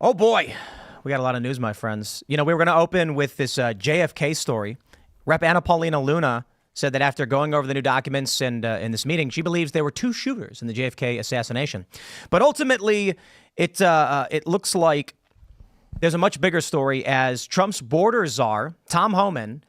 Oh, boy. We got a lot of news, my friends. You know, we were going to open with this JFK story. Rep. Anna Paulina Luna said that after going over the new documents and in this meeting, she believes there were two shooters in the JFK assassination. But ultimately, it looks like there's a much bigger story as Trump's border czar, Tom Homan,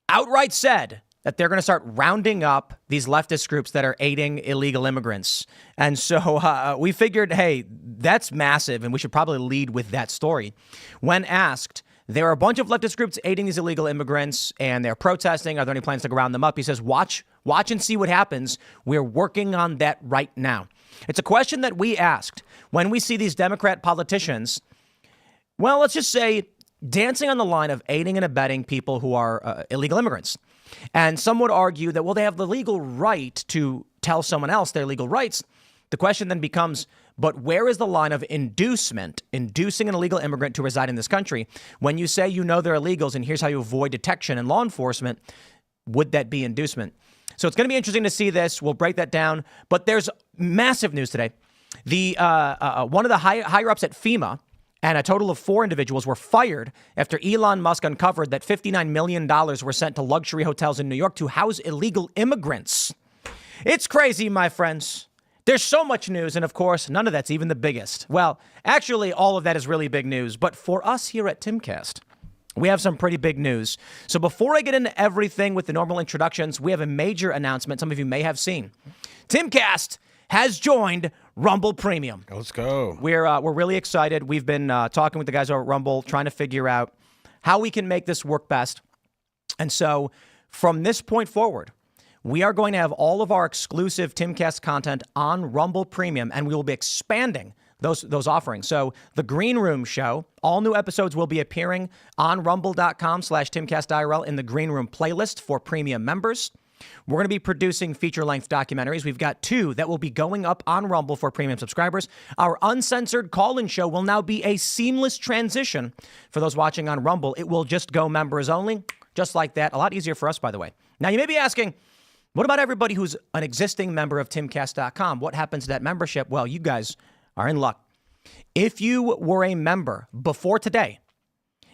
outright said that they're going to start rounding up these leftist groups that are aiding illegal immigrants. And so we figured, hey, that's massive, and we should probably lead with that story. When asked, there are a bunch of leftist groups aiding these illegal immigrants, and they're protesting. Are there any plans to round them up? He says, watch and see what happens. We're working on that right now. It's a question that we asked when we see these Democrat politicians, well, let's just say, dancing on the line of aiding and abetting people who are illegal immigrants. And some would argue that, well, they have the legal right to tell someone else their legal rights. The question then becomes, but where is the line of inducement, inducing an illegal immigrant to reside in this country? When you say you know they're illegals and here's how you avoid detection and law enforcement, would that be inducement? So it's going to be interesting to see this. We'll break that down. But there's massive news today. The one of the higher ups at FEMA and a total of 4 individuals were fired after Elon Musk uncovered that $59 million were sent to luxury hotels in New York to house illegal immigrants. It's crazy, my friends. There's so much news, and of course, none of that's even the biggest. Well, actually, all of that is really big news. But for us here at Timcast, we have some pretty big news. So before I get into everything with the normal introductions, we have a major announcement some of you may have seen. Timcast has joined Rumble Premium. Let's go. We're really excited. We've been talking with the guys over at Rumble, trying to figure out how we can make this work best. And so from this point forward, we are going to have all of our exclusive Timcast content on Rumble Premium, and we will be expanding those offerings. So the Green Room Show, all new episodes will be appearing on rumble.com/Timcast IRL in the Green Room playlist for premium members. We're going to be producing feature-length documentaries. We've got 2 that will be going up on Rumble for premium subscribers. Our uncensored call-in show will now be a seamless transition for those watching on Rumble. It will just go members only, just like that. A lot easier for us, by the way. Now, you may be asking, what about everybody who's an existing member of Timcast.com? What happens to that membership? Well, you guys are in luck. If you were a member before today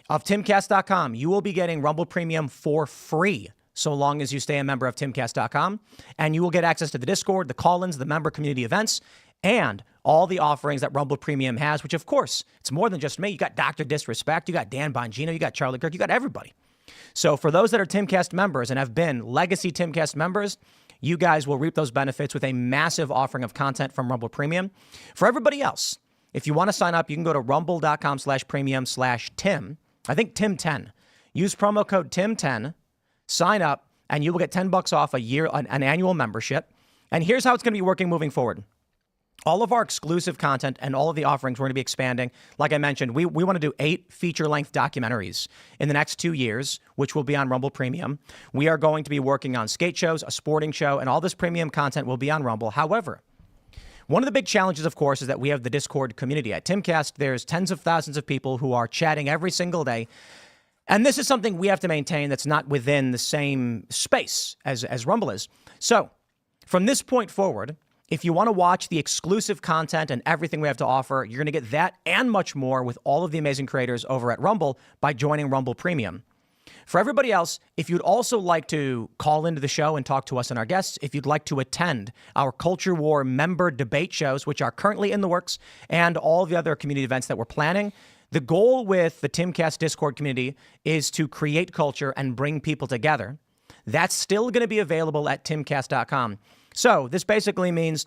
of Timcast.com, you will be getting Rumble Premium for free, so long as you stay a member of Timcast.com, and you will get access to the Discord, the call-ins, the member community events, and all the offerings that Rumble Premium has, which, of course, it's more than just me. You got Dr. Disrespect, you got Dan Bongino, you got Charlie Kirk, you got everybody. So for those that are Timcast members and have been legacy Timcast members, you guys will reap those benefits with a massive offering of content from Rumble Premium. For everybody else, if you want to sign up, you can go to rumble.com/premium/Tim. I think Tim10. Use promo code Tim10. Sign up, and you will get $10 off a year, an annual membership. And here's how it's going to be working moving forward. All of our exclusive content and all of the offerings we're going to be expanding. Like I mentioned, we want to do 8 feature-length documentaries in the next 2 years, which will be on Rumble Premium. We are going to be working on skate shows, a sporting show, and all this premium content will be on Rumble. However, one of the big challenges, of course, is that we have the Discord community. At Timcast, there's tens of thousands of people who are chatting every single day. And this is something we have to maintain that's not within the same space as Rumble is. So from this point forward, if you want to watch the exclusive content and everything we have to offer, you're going to get that and much more with all of the amazing creators over at Rumble by joining Rumble Premium. For everybody else, if you'd also like to call into the show and talk to us and our guests, if you'd like to attend our Culture War member debate shows, which are currently in the works, and all the other community events that we're planning, the goal with the Timcast Discord community is to create culture and bring people together. That's still going to be available at timcast.com. So this basically means,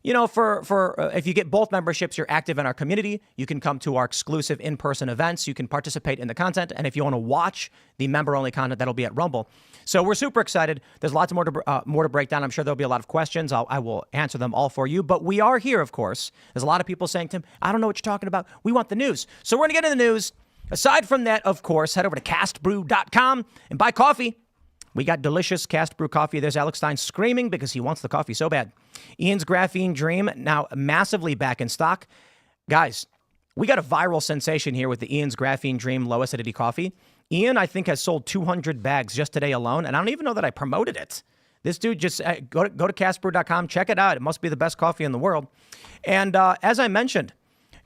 you know, if you get both memberships, you're active in our community. You can come to our exclusive in-person events. You can participate in the content. And if you want to watch the member-only content, that'll be at Rumble. So we're super excited. There's lots more to break down. I'm sure there'll be a lot of questions. I will answer them all for you. But we are here, of course. There's a lot of people saying, Tim, I don't know what you're talking about. We want the news. So we're going to get into the news. Aside from that, of course, head over to castbrew.com and buy coffee. We got delicious Cast Brew coffee. There's Alex Stein screaming because he wants the coffee so bad. Ian's Graphene Dream, now massively back in stock. Guys, we got a viral sensation here with the Ian's Graphene Dream low acidity coffee. Ian, I think, has sold 200 bags just today alone, and I don't even know that I promoted it. This dude just go to castbrew.com, check it out. It must be the best coffee in the world. And as I mentioned,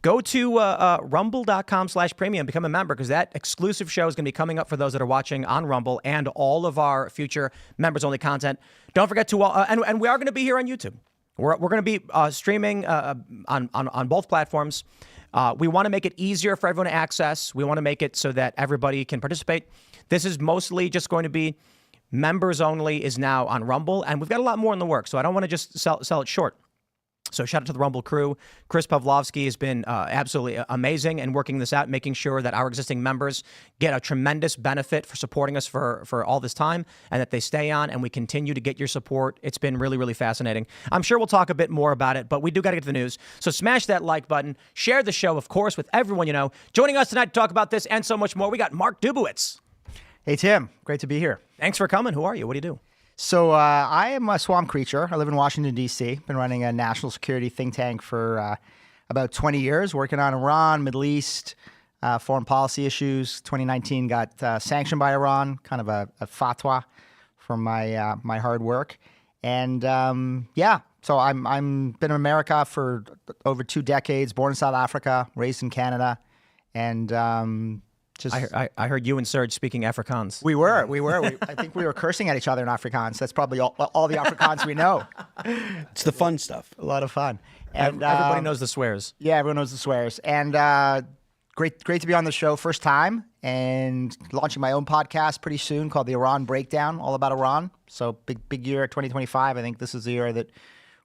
go to rumble.com/premium, become a member, because that exclusive show is going to be coming up for those that are watching on Rumble, and all of our future members-only content. Don't forget to, and we are going to be here on YouTube. We're going to be streaming on both platforms. We want to make it easier for everyone to access. We want to make it so that everybody can participate. This is mostly just going to be members only, is now on Rumble, and we've got a lot more in the works, so I don't want to just sell it short. So shout out to the Rumble crew. Chris Pavlovsky has been absolutely amazing in working this out, making sure that our existing members get a tremendous benefit for supporting us for all this time, and that they stay on and we continue to get your support. It's been really, really fascinating. I'm sure we'll talk a bit more about it, but we do got to get to the news. So smash that like button. Share the show, of course, with everyone you know. Joining us tonight to talk about this and so much more, we got Mark Dubowitz. Hey, Tim. Great to be here. Thanks for coming. Who are you? What do you do? So I am a swamp creature. I live in Washington, D.C. Been running a national security think tank for about 20 years, working on Iran, Middle East, foreign policy issues. 2019 got sanctioned by Iran, kind of a fatwa from my hard work. And so I'm been in America for over 2 decades, born in South Africa, raised in Canada, and I heard you and Serge speaking Afrikaans. We were. I think we were cursing at each other in Afrikaans. That's probably all the Afrikaans we know. It's the fun stuff. A lot of fun. And everybody knows the swears. Yeah, everyone knows the swears. And great to be on the show first time, and launching my own podcast pretty soon called The Iran Breakdown, all about Iran. So big year 2025. I think this is the year that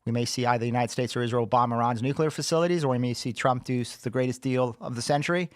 we may see either the United States or Israel bomb Iran's nuclear facilities, or we may see Trump do the greatest deal of the century.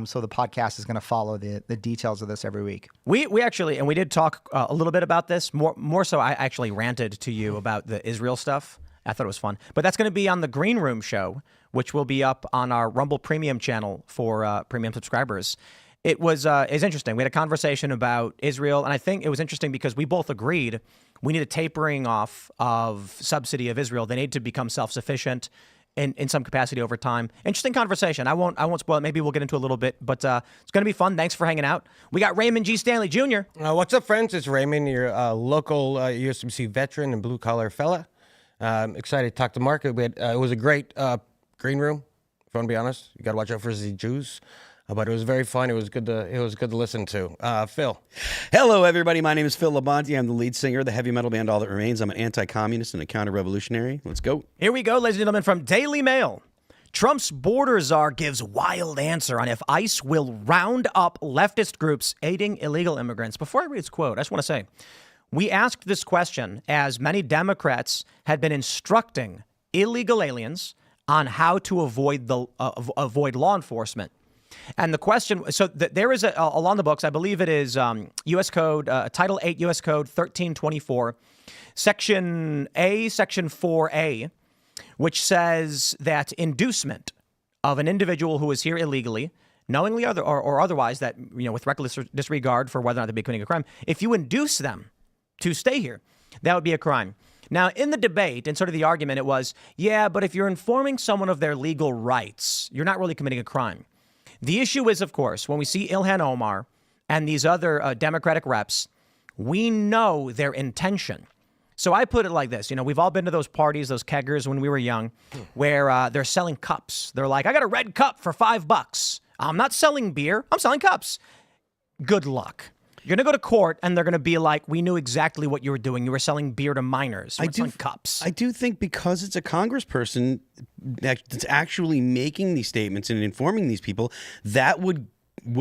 So the podcast is going to follow the details of this every week. We actually, and we did talk a little bit about this. More so, I actually ranted to you about the Israel stuff. I thought it was fun. But that's going to be on the Green Room show, which will be up on our Rumble Premium channel for premium subscribers. It's interesting. We had a conversation about Israel, and I think it was interesting because we both agreed we need a tapering off of subsidy of Israel. They need to become self-sufficient in some capacity over time. Interesting conversation. I won't spoil it. Maybe we'll get into a little bit, but it's going to be fun. Thanks for hanging out. We got Raymond G. Stanley Jr. What's up, friends? It's Raymond, your local USMC veteran and blue-collar fella. Excited to talk to Mark. It was a great green room, if I want to be honest. You got to watch out for the Jews. But it was very fun. It was good to listen to. Phil. Hello, everybody. My name is Phil Labonte. I'm the lead singer of the heavy metal band All That Remains. I'm an anti-communist and a counter-revolutionary. Let's go. Here we go, ladies and gentlemen, from Daily Mail. Trump's border czar gives wild answer on if ICE will round up leftist groups aiding illegal immigrants. Before I read his quote, I just want to say, we asked this question as many Democrats had been instructing illegal aliens on how to avoid law enforcement. And the question, so there is a law in the books, I believe it is U.S. Code, Title 8 U.S. Code 1324, Section 4A, which says that inducement of an individual who is here illegally, knowingly or otherwise, that, with reckless disregard for whether or not they're committing a crime, if you induce them to stay here, that would be a crime. Now, in the debate and sort of the argument, it was, yeah, but if you're informing someone of their legal rights, you're not really committing a crime. The issue is, of course, when we see Ilhan Omar and these other Democratic reps, we know their intention. So I put it like this. We've all been to those parties, those keggers when we were young, where they're selling cups. They're like, I got a red cup for $5. I'm not selling beer. I'm selling cups. Good luck. You're going to go to court, and they're going to be like, we knew exactly what you were doing. You were selling beer to minors. You were selling cups. I do think because it's a congressperson that's actually making these statements and informing these people, that would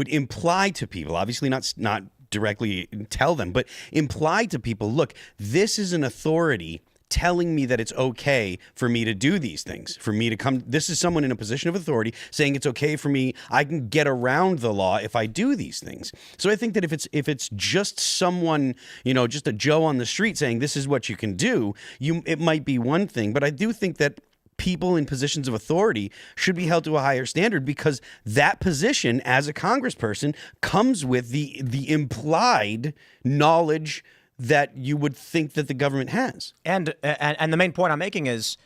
imply to people, obviously not directly tell them, but imply to people, look, this is an authority telling me that it's okay for me to do these things, for me to come. This is someone in a position of authority saying it's okay for me. I can get around the law if I do these things. So I think that if it's just someone, just a Joe on the street saying this is what you can do, it might be one thing. But I do think that people in positions of authority should be held to a higher standard, because that position as a congressperson comes with the implied knowledge that you would think that the government has. And the main point I'm making is,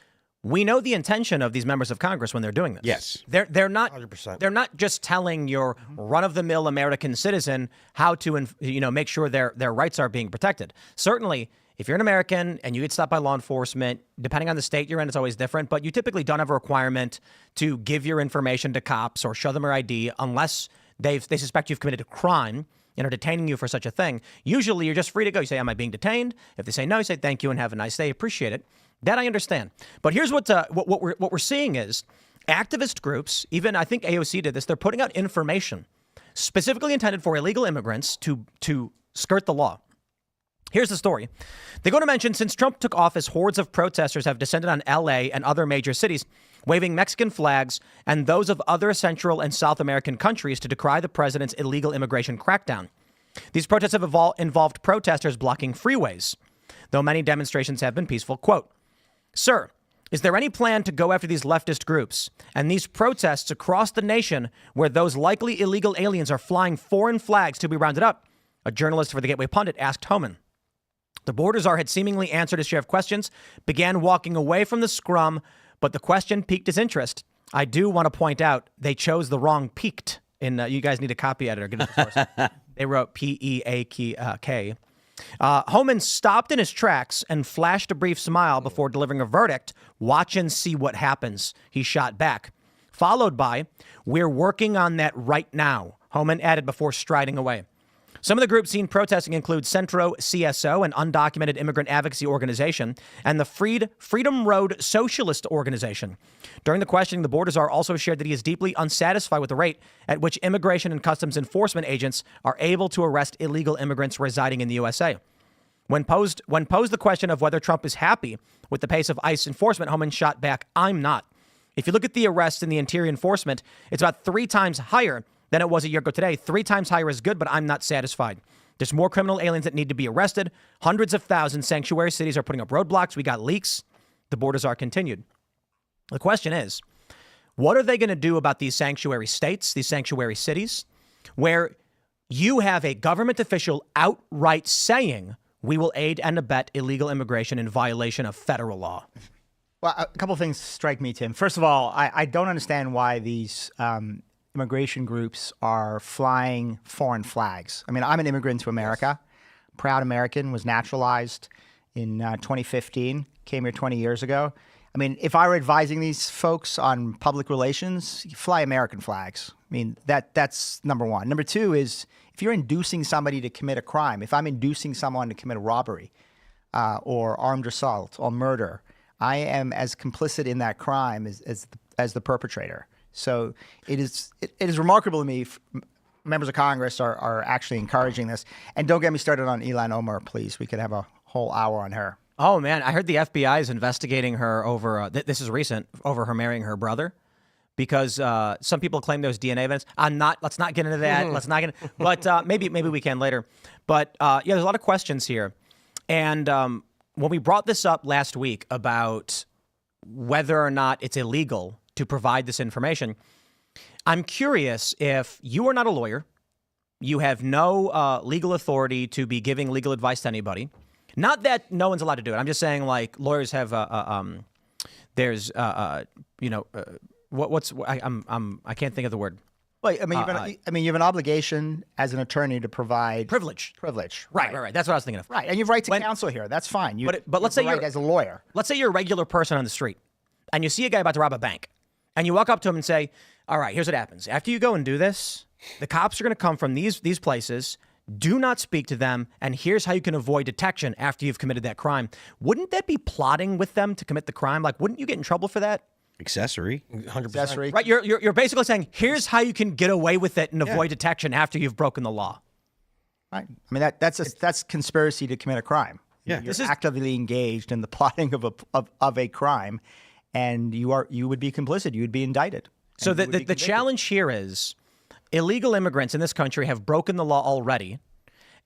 we know the intention of these members of Congress when they're doing this. Yes. They're not 100%. They're not just telling your run-of-the-mill American citizen how to make sure their rights are being protected. Certainly, if you're an American and you get stopped by law enforcement, depending on the state you're in, it's always different, but you typically don't have a requirement to give your information to cops or show them your ID unless they suspect you've committed a crime and are detaining you for such a thing. Usually you're just free to go. You say, am I being detained? If they say no, you say thank you and have a nice day. Appreciate it. That I understand. But here's what we're seeing is activist groups, even I think AOC did this, they're putting out information specifically intended for illegal immigrants to skirt the law. Here's the story. They go to mention, since Trump took office, hordes of protesters have descended on LA and other major cities, waving Mexican flags and those of other Central and South American countries to decry the president's illegal immigration crackdown. These protests have involved protesters blocking freeways, though many demonstrations have been peaceful. Quote, "Sir, is there any plan to go after these leftist groups and these protests across the nation where those likely illegal aliens are flying foreign flags to be rounded up?" A journalist for the Gateway Pundit asked Homan. The border czar had seemingly answered his share of questions, began walking away from the scrum, but the question piqued his interest. I do want to point out they chose the wrong peaked. You guys need a copy editor. Get it the source. They wrote P-E-A-K. Homan stopped in his tracks and flashed a brief smile before delivering a verdict. Watch and see what happens, he shot back. Followed by, we're working on that right now, Homan added before striding away. Some of the groups seen protesting include Centro CSO, an undocumented immigrant advocacy organization, and the Freedom Road Socialist Organization. During the questioning, the border czar also shared that he is deeply unsatisfied with the rate at which immigration and customs enforcement agents are able to arrest illegal immigrants residing in the USA. When posed the question of whether Trump is happy with the pace of ICE enforcement, Homan shot back, I'm not. If you look at the arrests in the interior enforcement, it's about 3 times higher than it was a year ago today. 3 times higher is good, but I'm not satisfied. There's more criminal aliens that need to be arrested. Hundreds of thousands sanctuary cities are putting up roadblocks. We got leaks. The borders are continued. The question is, what are they going to do about these sanctuary states, these sanctuary cities, where you have a government official outright saying we will aid and abet illegal immigration in violation of federal law? Well, a couple of things strike me, Tim. First of all, I don't understand why these immigration groups are flying foreign flags. I mean, I'm an immigrant to America, proud American, was naturalized in 2015, came here 20 years ago. I mean, if I were advising these folks on public relations, you fly American flags. I mean, that's number one. Number two is if you're inducing somebody to commit a crime, if I'm inducing someone to commit a robbery or armed assault or murder, I am as complicit in that crime as the perpetrator. So it is remarkable to me members of Congress are actually encouraging this. And don't get me started on Ilhan Omar, please. We could have a whole hour on her. Oh, man. I heard the FBI is investigating her over, this is recent, over her marrying her brother. Because some people claim there's DNA evidence. Let's not get into that. Let's not get into, but maybe we can later. But yeah, there's a lot of questions here. And when we brought this up last week about whether or not it's illegal to provide this information, I'm curious if you are not a lawyer, you have no legal authority to be giving legal advice to anybody. Not that no one's allowed to do it. I'm just saying, like, lawyers have there's what's I can't think of the word. Well, I mean, you have an obligation as an attorney to provide privilege. Right. That's what I was thinking of. Right, and you have right to counsel here. That's fine. But let's say you're as a lawyer. Let's say you're a regular person on the street, and you see a guy about to rob a bank, and you walk up to him and say, "All right, here's what happens. After you go and do this, the cops are going to come from these places. Do not speak to them, and here's how you can avoid detection after you've committed that crime." Wouldn't that be plotting with them to commit the crime? Like, wouldn't you get in trouble for that? Accessory. 100%. Accessory. Right, you're basically saying, here's how you can get away with it and avoid detection after you've broken the law. Right. I mean, that's conspiracy to commit a crime. Yeah. You're actively engaged in the plotting of a crime, and you would be complicit. You would be indicted. So the challenge here is illegal immigrants in this country have broken the law already,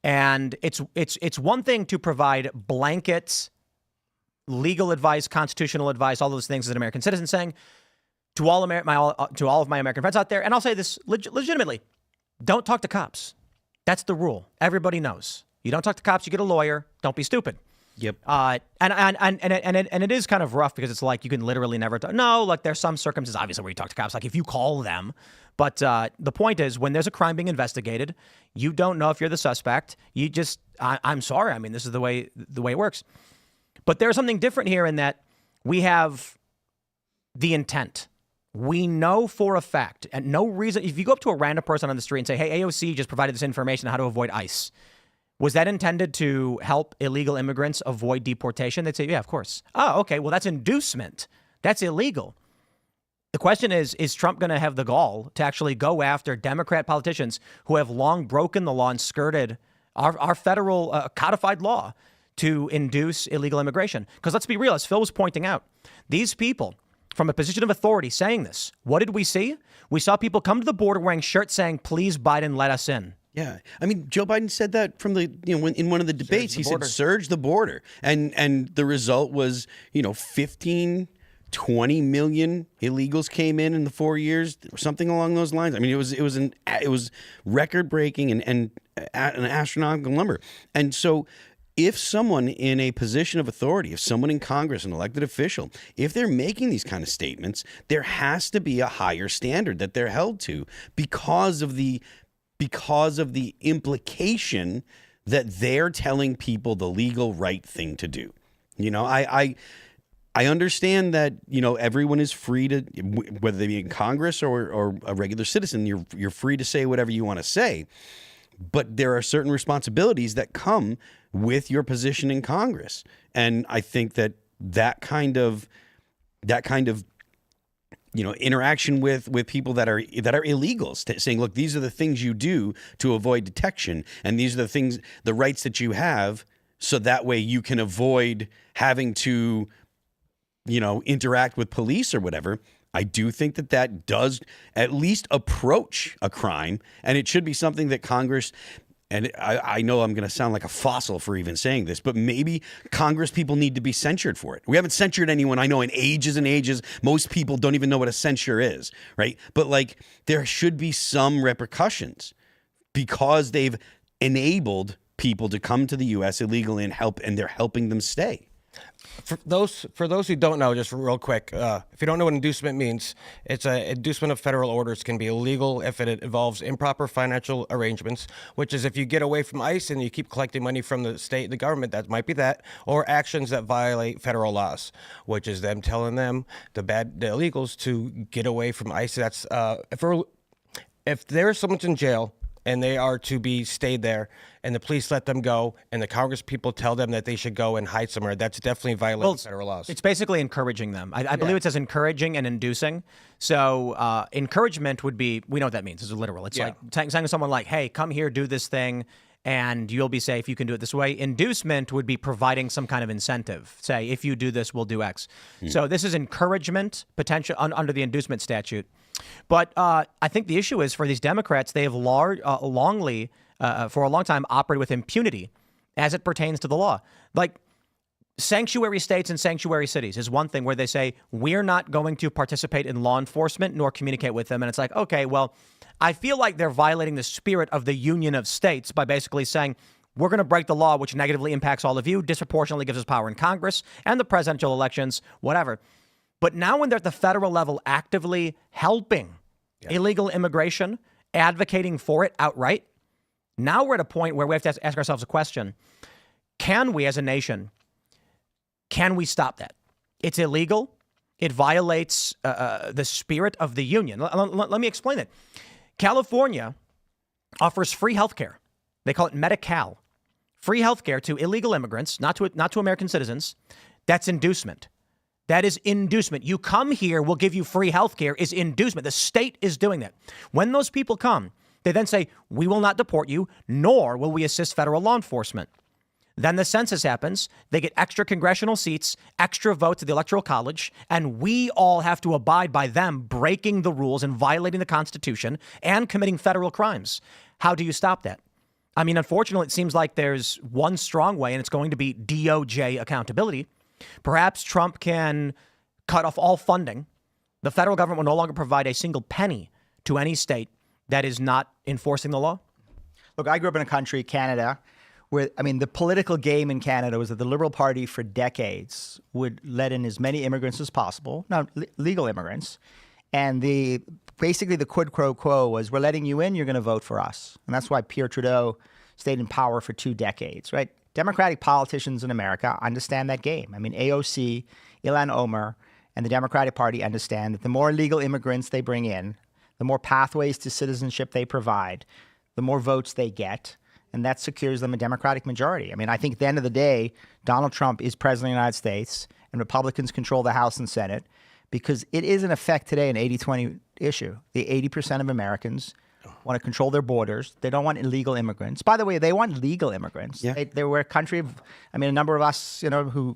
and it's one thing to provide blanket legal advice, constitutional advice, all those things as an American citizen, saying to all of my American friends out there, and I'll say this legitimately, don't talk to cops. That's the rule. Everybody knows. You don't talk to cops, you get a lawyer. Don't be stupid. Yep. And it is kind of rough because it's like you can literally never no, like there's some circumstances obviously where you talk to cops, like if you call them. But the point is, when there's a crime being investigated, you don't know if you're the suspect. You just I'm sorry. I mean, this is the way it works. But there's something different here in that we have the intent. We know for a fact, and no reason, if you go up to a random person on the street and say, hey, AOC just provided this information on how to avoid ICE. Was that intended to help illegal immigrants avoid deportation? They'd say, yeah, of course. Oh, okay. Well, that's inducement. That's illegal. The question is Trump going to have the gall to actually go after Democrat politicians who have long broken the law and skirted our federal codified law to induce illegal immigration? Because let's be real, as Phil was pointing out, these people from a position of authority saying this, what did we see? We saw people come to the border wearing shirts saying, please, Biden, let us in. Yeah, I mean, Joe Biden said that from the in one of the debates. He said, "Surge the border," and the result was 15, 20 million illegals came in the 4 years, something along those lines. I mean, it was record breaking and an astronomical number. And so, if someone in a position of authority, if someone in Congress, an elected official, if they're making these kind of statements, there has to be a higher standard that they're held to because of the implication that they're telling people the legal right thing to do. I understand that, everyone is free to, whether they be in Congress or a regular citizen, you're free to say whatever you want to say. But there are certain responsibilities that come with your position in Congress. And I think that kind of interaction with people that are illegals, saying, look, these are the things you do to avoid detection, and these are the rights that you have, so that way you can avoid having to, interact with police or whatever. I do think that does at least approach a crime, and it should be something that Congress. And I know I'm going to sound like a fossil for even saying this, but maybe Congress people need to be censured for it. We haven't censured anyone I know in ages and ages. Most people don't even know what a censure is, right? But there should be some repercussions because they've enabled people to come to the U.S. illegally and they're helping them stay. For those who don't know, just real quick, if you don't know what inducement means, it's an inducement of federal orders can be illegal if it involves improper financial arrangements, which is if you get away from ICE and you keep collecting money from the state, the government, that might be that, or actions that violate federal laws, which is them telling them, the illegals, to get away from ICE. That's if there's someone in jail and they are to be stayed there, and the police let them go, and the Congress people tell them that they should go and hide somewhere, that's definitely violating federal laws. It's basically encouraging them. I believe it says encouraging and inducing. So encouragement would be, we know what that means. It's literal. It's like saying to someone like, hey, come here, do this thing, and you'll be safe. You can do it this way. Inducement would be providing some kind of incentive. Say, if you do this, we'll do X. So this is encouragement potential under the inducement statute. But I think the issue is for these Democrats, they have for a long time operated with impunity as it pertains to the law. Like sanctuary states and sanctuary cities is one thing where they say, we're not going to participate in law enforcement nor communicate with them. And it's like, okay, well, I feel like they're violating the spirit of the Union of States by basically saying, we're going to break the law, which negatively impacts all of you, disproportionately gives us power in Congress and the presidential elections, whatever. But now when they're at the federal level actively helping illegal immigration, advocating for it outright, now we're at a point where we have to ask ourselves a question. Can we as a nation, can we stop that? It's illegal. It violates the spirit of the union. Let me explain it. California offers free health care. They call it Medi-Cal. Free health care to illegal immigrants, not to American citizens. That's inducement. That is inducement. You come here, we'll give you free health care is inducement. The state is doing that. When those people come, they then say, we will not deport you, nor will we assist federal law enforcement. Then the census happens. They get extra congressional seats, extra votes at the Electoral College, and we all have to abide by them breaking the rules and violating the Constitution and committing federal crimes. How do you stop that? I mean, unfortunately, it seems like there's one strong way, and it's going to be DOJ accountability. Perhaps Trump can cut off all funding. The federal government will no longer provide a single penny to any state that is not enforcing the law. Look, I grew up in a country, Canada, the political game in Canada was that the Liberal Party for decades would let in as many immigrants as possible, now legal immigrants, and basically the quid pro quo was, we're letting you in, you're going to vote for us. And that's why Pierre Trudeau stayed in power for 2 decades, right? Democratic politicians in America understand that game. I mean, AOC, Ilhan Omar, and the Democratic Party understand that the more illegal immigrants they bring in, the more pathways to citizenship they provide, the more votes they get, and that secures them a Democratic majority. I mean, I think at the end of the day, Donald Trump is president of the United States, and Republicans control the House and Senate, because it is in effect today an 80-20 issue. The 80% of Americans want to control their borders. They don't want illegal immigrants. By the way, they want legal immigrants. Yeah. They were a country of, a number of us, who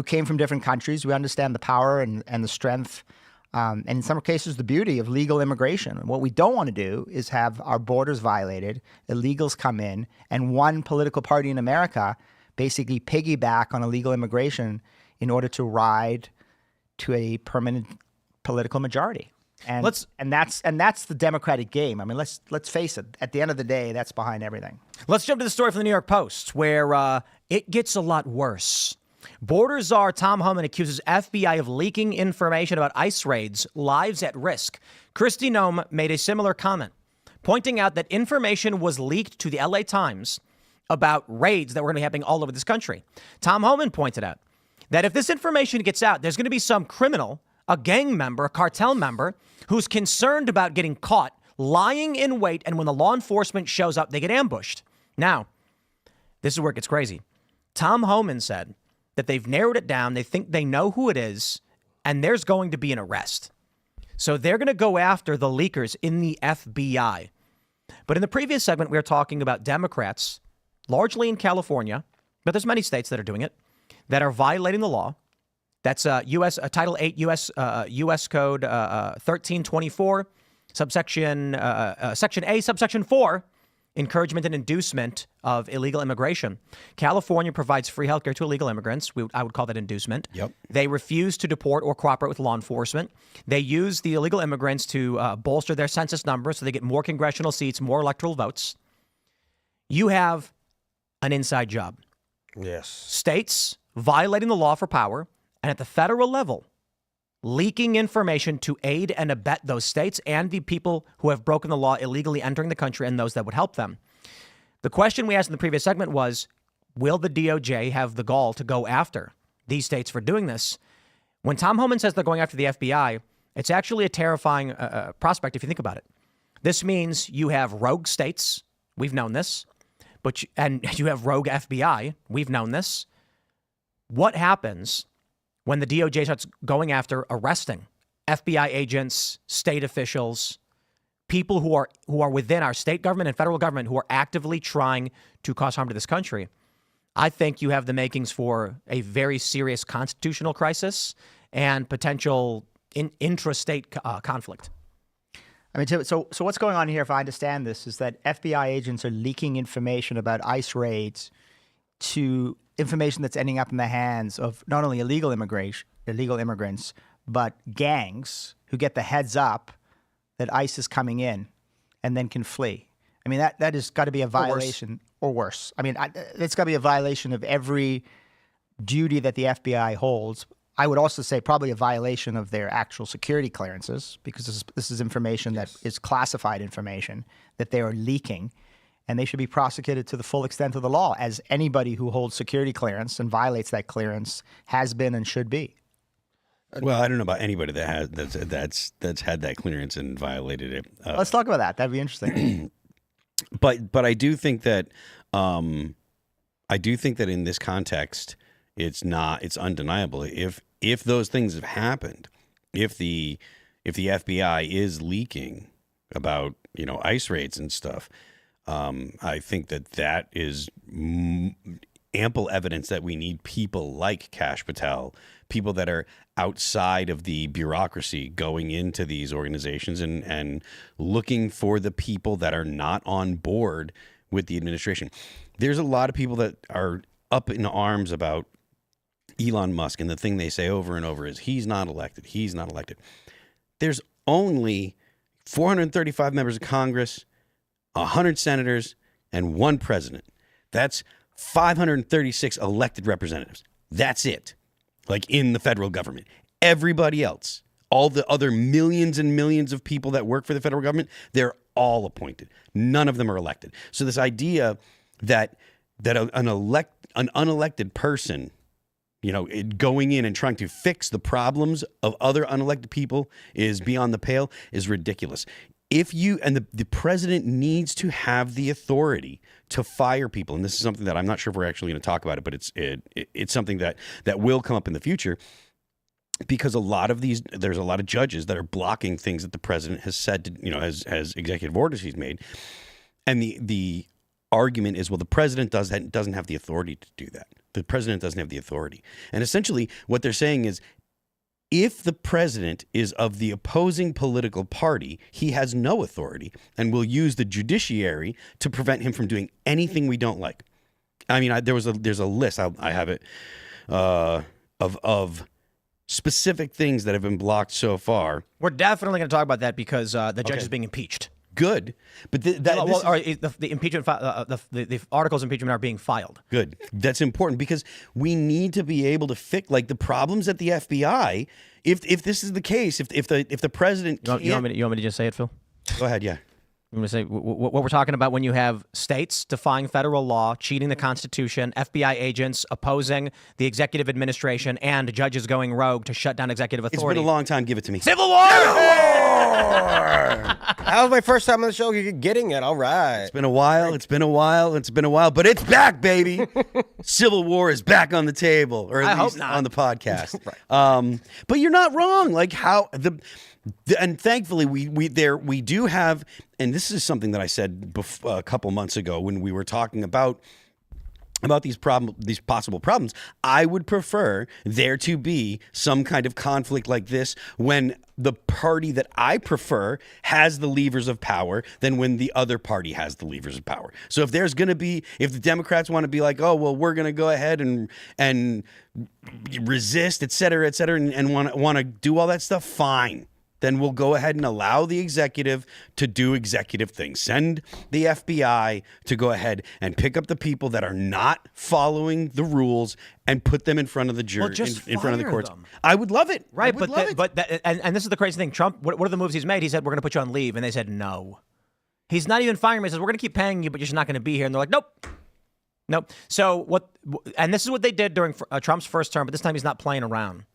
came from different countries. We understand the power and the strength, and in some cases, the beauty of legal immigration. And what we don't want to do is have our borders violated, illegals come in, and one political party in America basically piggyback on illegal immigration in order to ride to a permanent political majority. And that's the Democratic game. I mean, let's face it. At the end of the day, that's behind everything. Let's jump to the story from the New York Post, where it gets a lot worse. Border czar Tom Homan accuses FBI of leaking information about ICE raids, lives at risk. Kristi Noem made a similar comment, pointing out that information was leaked to the LA Times about raids that were going to be happening all over this country. Tom Homan pointed out that if this information gets out, there's going to be some criminal, a gang member, a cartel member, who's concerned about getting caught, lying in wait, and when the law enforcement shows up, they get ambushed. Now, this is where it gets crazy. Tom Homan said that they've narrowed it down, they think they know who it is, and there's going to be an arrest. So they're going to go after the leakers in the FBI. But in the previous segment, we were talking about Democrats, largely in California, but there's many states that are doing it, that are violating the law. That's Title 8 U.S. Code 1324, Section A, Subsection 4, encouragement and inducement of illegal immigration. California provides free healthcare to illegal immigrants. I would call that inducement. Yep. They refuse to deport or cooperate with law enforcement. They use the illegal immigrants to bolster their census numbers so they get more congressional seats, more electoral votes. You have an inside job. Yes. States violating the law for power, and at the federal level, leaking information to aid and abet those states and the people who have broken the law illegally entering the country and those that would help them. The question we asked in the previous segment was, will the DOJ have the gall to go after these states for doing this? When Tom Homan says they're going after the FBI, it's actually a terrifying prospect if you think about it. This means you have rogue states. We've known this. And you have rogue FBI. We've known this. What happens when the DOJ starts going after arresting FBI agents, state officials, people who are within our state government and federal government who are actively trying to cause harm to this country? I think you have the makings for a very serious constitutional crisis and potential intrastate conflict. I mean, so what's going on here, if I understand this, is that FBI agents are leaking information about ICE raids to information that's ending up in the hands of not only illegal immigrants, but gangs who get the heads up that ICE is coming in and then can flee. I mean, that has got to be a violation or worse. I mean, it's got to be a violation of every duty that the FBI holds. I would also say probably a violation of their actual security clearances, because this is information that is classified information that they are leaking, and they should be prosecuted to the full extent of the law, as anybody who holds security clearance and violates that clearance has been and should be. Well, I don't know about anybody that's had that clearance and violated it. Let's talk about that. That'd be interesting. But I do think that in this context, it's undeniable. If those things have happened, if the FBI is leaking about ICE raids and stuff, I think that is ample evidence that we need people like Kash Patel, people that are outside of the bureaucracy, going into these organizations and looking for the people that are not on board with the administration. There's a lot of people that are up in arms about Elon Musk, and the thing they say over and over is he's not elected. He's not elected. There's only 435 members of Congress, 100 senators, and one president. That's 536 elected representatives. That's it. Like in the federal government. Everybody else, all the other millions and millions of people that work for the federal government, they're all appointed. None of them are elected. So this idea that an unelected person, going in and trying to fix the problems of other unelected people is beyond the pale is ridiculous. The president needs to have the authority to fire people, and this is something that I'm not sure if we're actually going to talk about it, but it's something that will come up in the future, because there's a lot of judges that are blocking things that the president has said, has executive orders he's made, and the argument is, well, the president doesn't have the authority to do that. The president doesn't have the authority, and essentially what they're saying is, if the president is of the opposing political party, he has no authority and will use the judiciary to prevent him from doing anything we don't like. I mean, there's a list. I have it of specific things that have been blocked so far. We're definitely going to talk about that because the judge is being impeached. Good, but the impeachment, the articles of impeachment are being filed. Good. That's important because we need to be able to fix the problems at the FBI. If this is the case, if the president can't... You want me to just say it, Phil? Go ahead. Yeah. I'm going to say what we're talking about when you have states defying federal law, cheating the Constitution, FBI agents opposing the executive administration, and judges going rogue to shut down executive authority. It's been a long time. Give it to me. Civil War! That was my first time on the show. You're getting it. All right. It's been a while. But it's back, baby. Civil War is back on the table, or at least on the podcast. Right. But you're not wrong. And thankfully, we do have, and this is something that I said a couple months ago when we were talking about these possible problems. I would prefer there to be some kind of conflict like this when the party that I prefer has the levers of power than when the other party has the levers of power. So if the Democrats want to be like, oh, well, we're going to go ahead and resist, et cetera, and want to do all that stuff, fine. Then we'll go ahead and allow the executive to do executive things. Send the FBI to go ahead and pick up the people that are not following the rules and put them in front of the jury, in front of the courts. I would love it. Right, but this is the crazy thing. Trump, what are the moves he's made? He said, we're going to put you on leave. And they said, no. He's not even firing me. He says, we're going to keep paying you, but you're just not going to be here. And they're like, nope. So and this is what they did during Trump's first term, but this time he's not playing around.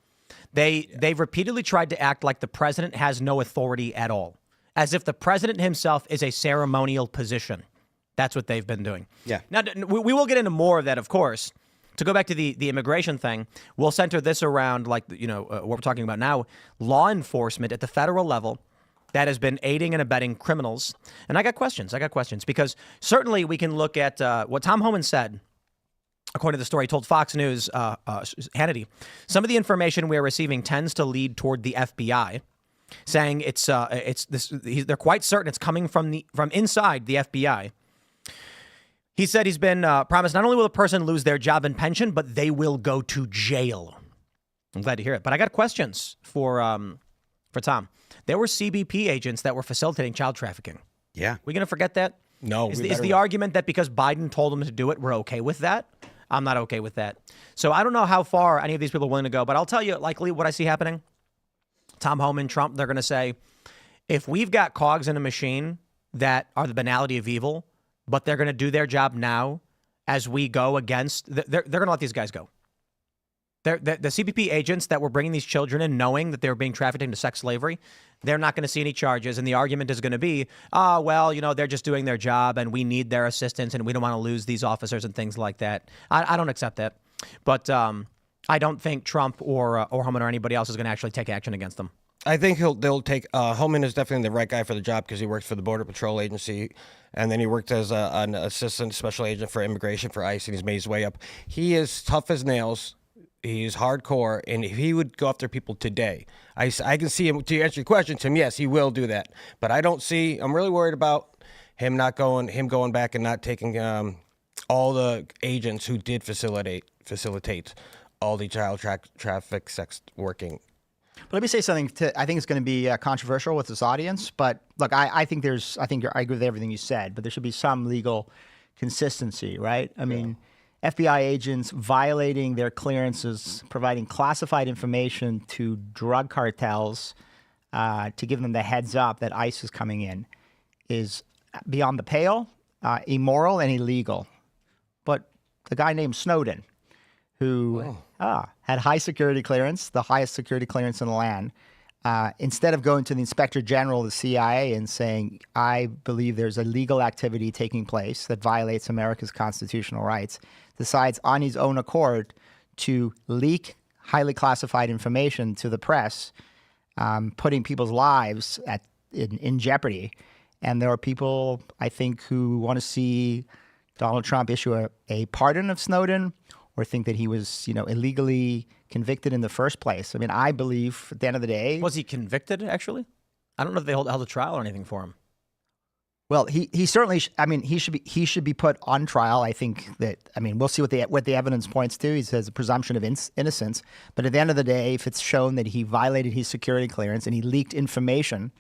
They've repeatedly tried to act like the president has no authority at all, as if the president himself is a ceremonial position. That's what they've been doing. Yeah. Now, we will get into more of that, of course. To go back to the immigration thing, we'll center this around, what we're talking about now, law enforcement at the federal level that has been aiding and abetting criminals. And I got questions because certainly we can look at what Tom Homan said. According to the story, he told Fox News, Hannity, some of the information we are receiving tends to lead toward the FBI, saying they're quite certain it's coming from inside the FBI. He said he's been promised not only will a person lose their job and pension, but they will go to jail. I'm glad to hear it. But I got questions for Tom. There were CBP agents that were facilitating child trafficking. Yeah. We going to forget that? No. Is the argument that because Biden told them to do it, we're okay with that? I'm not okay with that. So I don't know how far any of these people are willing to go, but I'll tell you likely what I see happening. Tom Homan, Trump, they're going to say, if we've got cogs in a machine that are the banality of evil, but they're going to do their job now as we go against, they're going to let these guys go. The CBP agents that were bringing these children in knowing that they were being trafficked into sex slavery, they're not going to see any charges. And the argument is going to be, they're just doing their job and we need their assistance and we don't want to lose these officers and things like that. I don't accept that. But I don't think Trump or Homan or anybody else is going to actually take action against them. I think they'll take Homan is definitely the right guy for the job because he works for the Border Patrol Agency, and then he worked as an assistant special agent for immigration for ICE, and he's made his way up. He is tough as nails. He's hardcore, and if he would go after people today, I can see him. To answer your question, Tim, yes, he will do that. But I don't see. I'm really worried about him going back and not taking all the agents who did facilitate all the child traffic sex working. But let me say something. I think it's going to be controversial with this audience. But look, I agree with everything you said. But there should be some legal consistency, right? I mean. FBI agents violating their clearances, providing classified information to drug cartels to give them the heads up that ICE is coming in is beyond the pale, immoral, and illegal. But the guy named Snowden, who had high security clearance, the highest security clearance in the land, instead of going to the Inspector General of the CIA and saying, I believe there's illegal activity taking place that violates America's constitutional rights, decides on his own accord to leak highly classified information to the press, putting people's lives in jeopardy. And there are people, I think, who want to see Donald Trump issue a pardon of Snowden, or think that he was, illegally convicted in the first place. I mean, I believe at the end of the day... Was he convicted, actually? I don't know if they held a trial or anything for him. Well, he certainly... he should be put on trial. I think that... we'll see what the evidence points to. He says a presumption of innocence. But at the end of the day, if it's shown that he violated his security clearance and he leaked information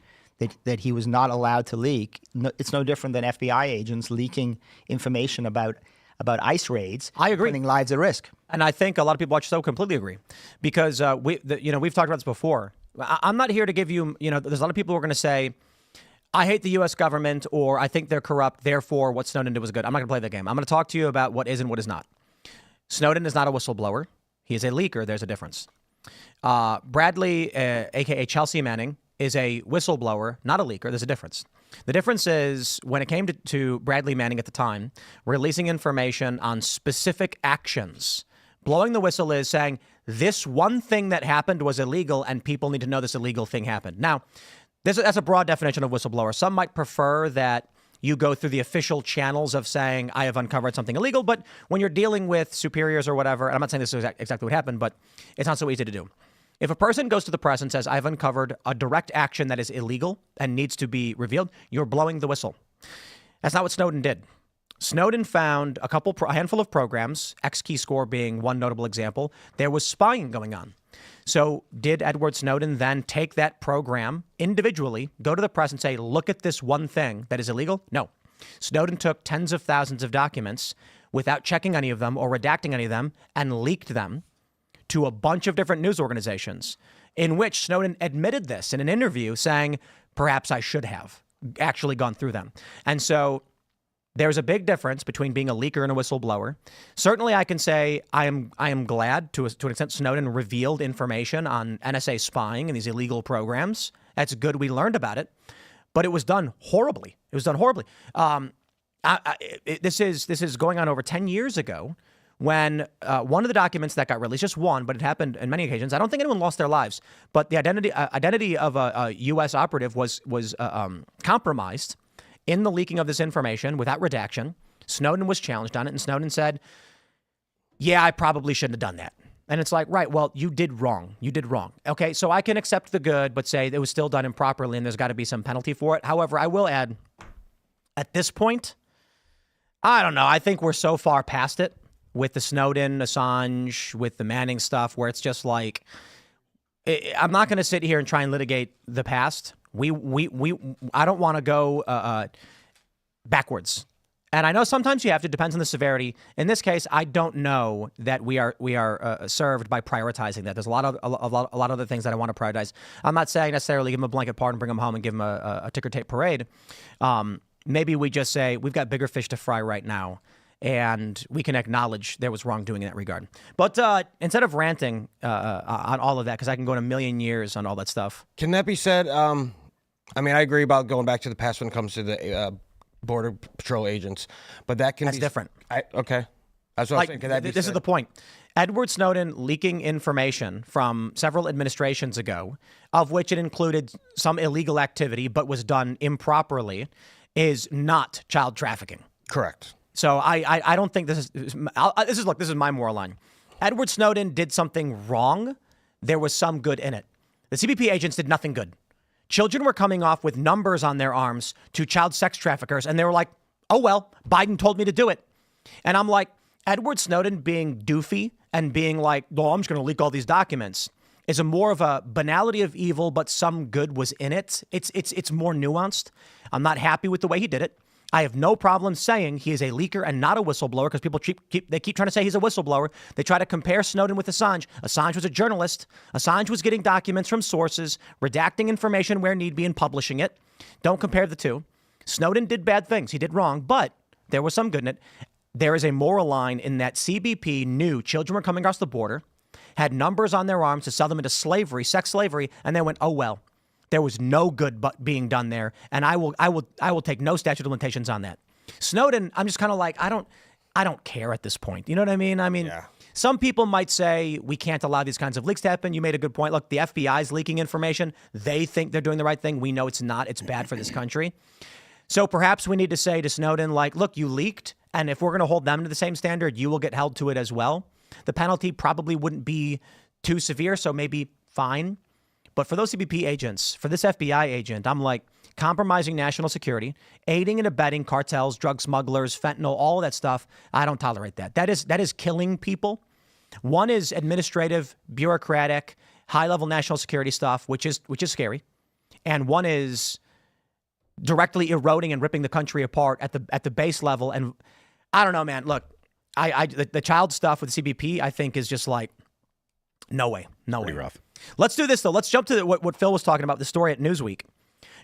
that he was not allowed to leak, it's no different than FBI agents leaking information about ICE raids. I agree. Putting lives at risk. And I think a lot of people watch the show completely agree, because we've talked about this before. I'm not here to give you, there's a lot of people who are going to say, I hate the U.S. government, or I think they're corrupt, therefore what Snowden did was good. I'm not going to play that game. I'm going to talk to you about what is and what is not. Snowden is not a whistleblower. He is a leaker. There's a difference. Bradley, a.k.a. Chelsea Manning, is a whistleblower, not a leaker. There's a difference. The difference is when it came to Bradley Manning at the time, releasing information on specific actions. Blowing the whistle is saying this one thing that happened was illegal and people need to know this illegal thing happened. Now, that's a broad definition of whistleblower. Some might prefer that you go through the official channels of saying, I have uncovered something illegal. But when you're dealing with superiors or whatever, and I'm not saying this is exactly what happened, but it's not so easy to do. If a person goes to the press and says, I've uncovered a direct action that is illegal and needs to be revealed, you're blowing the whistle. That's not what Snowden did. Snowden found a handful of programs, X-Keyscore being one notable example. There was spying going on. So did Edward Snowden then take that program individually, go to the press and say, look at this one thing that is illegal? No. Snowden took tens of thousands of documents without checking any of them or redacting any of them and leaked them to a bunch of different news organizations, in which Snowden admitted this in an interview, saying, perhaps I should have actually gone through them. And so there's a big difference between being a leaker and a whistleblower. Certainly, I can say I am glad to an extent Snowden revealed information on NSA spying and these illegal programs. That's good. We learned about it, but it was done horribly. It was done horribly. This is going on over 10 years ago, when one of the documents that got released, just one, but it happened on many occasions. I don't think anyone lost their lives, but the identity of a U.S. operative was compromised in the leaking of this information without redaction. Snowden was challenged on it, and Snowden said, yeah, I probably shouldn't have done that. And it's like, right, well, you did wrong. You did wrong. Okay, so I can accept the good, but say it was still done improperly, and there's got to be some penalty for it. However, I will add, at this point, I don't know. I think we're so far past it with the Snowden, Assange, with the Manning stuff, where it's just like, I'm not going to sit here and try and litigate the past. I don't want to go backwards. And I know sometimes you have to, depends on the severity. In this case, I don't know that we are served by prioritizing that. There's a lot of other things that I want to prioritize. I'm not saying necessarily give them a blanket pardon, bring them home, and give them a ticker tape parade. Maybe we just say we've got bigger fish to fry right now, and we can acknowledge there was wrongdoing in that regard. But instead of ranting on all of that, because I can go in a million years on all that stuff. Can that be said? I mean, I agree about going back to the past when it comes to the Border Patrol agents, but that's different. Okay. That's what I'm saying. Can that be this said? is the point. Edward Snowden leaking information from several administrations ago, of which it included some illegal activity, but was done improperly, is not child trafficking. Correct. So I don't think this is my moral line. Edward Snowden did something wrong. There was some good in it. The CBP agents did nothing good. Children were coming off with numbers on their arms to child sex traffickers, and they were like, oh, well, Biden told me to do it. And I'm like, Edward Snowden being doofy and being like, well, I'm just going to leak all these documents is a more of a banality of evil, but some good was in it. It's more nuanced. I'm not happy with the way he did it. I have no problem saying he is a leaker and not a whistleblower because people they keep trying to say he's a whistleblower. They try to compare Snowden with Assange. Assange was a journalist. Assange was getting documents from sources, redacting information where need be and publishing it. Don't compare the two. Snowden did bad things. He did wrong, but there was some good in it. There is a moral line in that CBP knew children were coming across the border, had numbers on their arms to sell them into slavery, sex slavery, and they went, oh, well. There was no good but being done there, and I will take no statute of limitations on that. Snowden, I'm just kind of like I don't care at this point. You know what I mean? Some people might say we can't allow these kinds of leaks to happen. You made a good point. Look, the FBI is leaking information. They think they're doing the right thing. We know it's not. It's bad for this country. So perhaps we need to say to Snowden, like, look, you leaked, and if we're going to hold them to the same standard, you will get held to it as well. The penalty probably wouldn't be too severe, so maybe fine. But for those CBP agents, for this FBI agent, I'm like, compromising national security, aiding and abetting cartels, drug smugglers, fentanyl, all of that stuff. I don't tolerate that. That is killing people. One is administrative, bureaucratic, high-level national security stuff, which is scary. And one is directly eroding and ripping the country apart at the base level. And I don't know, man. Look, the child stuff with CBP, I think, is just like, no way. Pretty rough. Let's do this, though. Let's jump to what Phil was talking about, the story at Newsweek.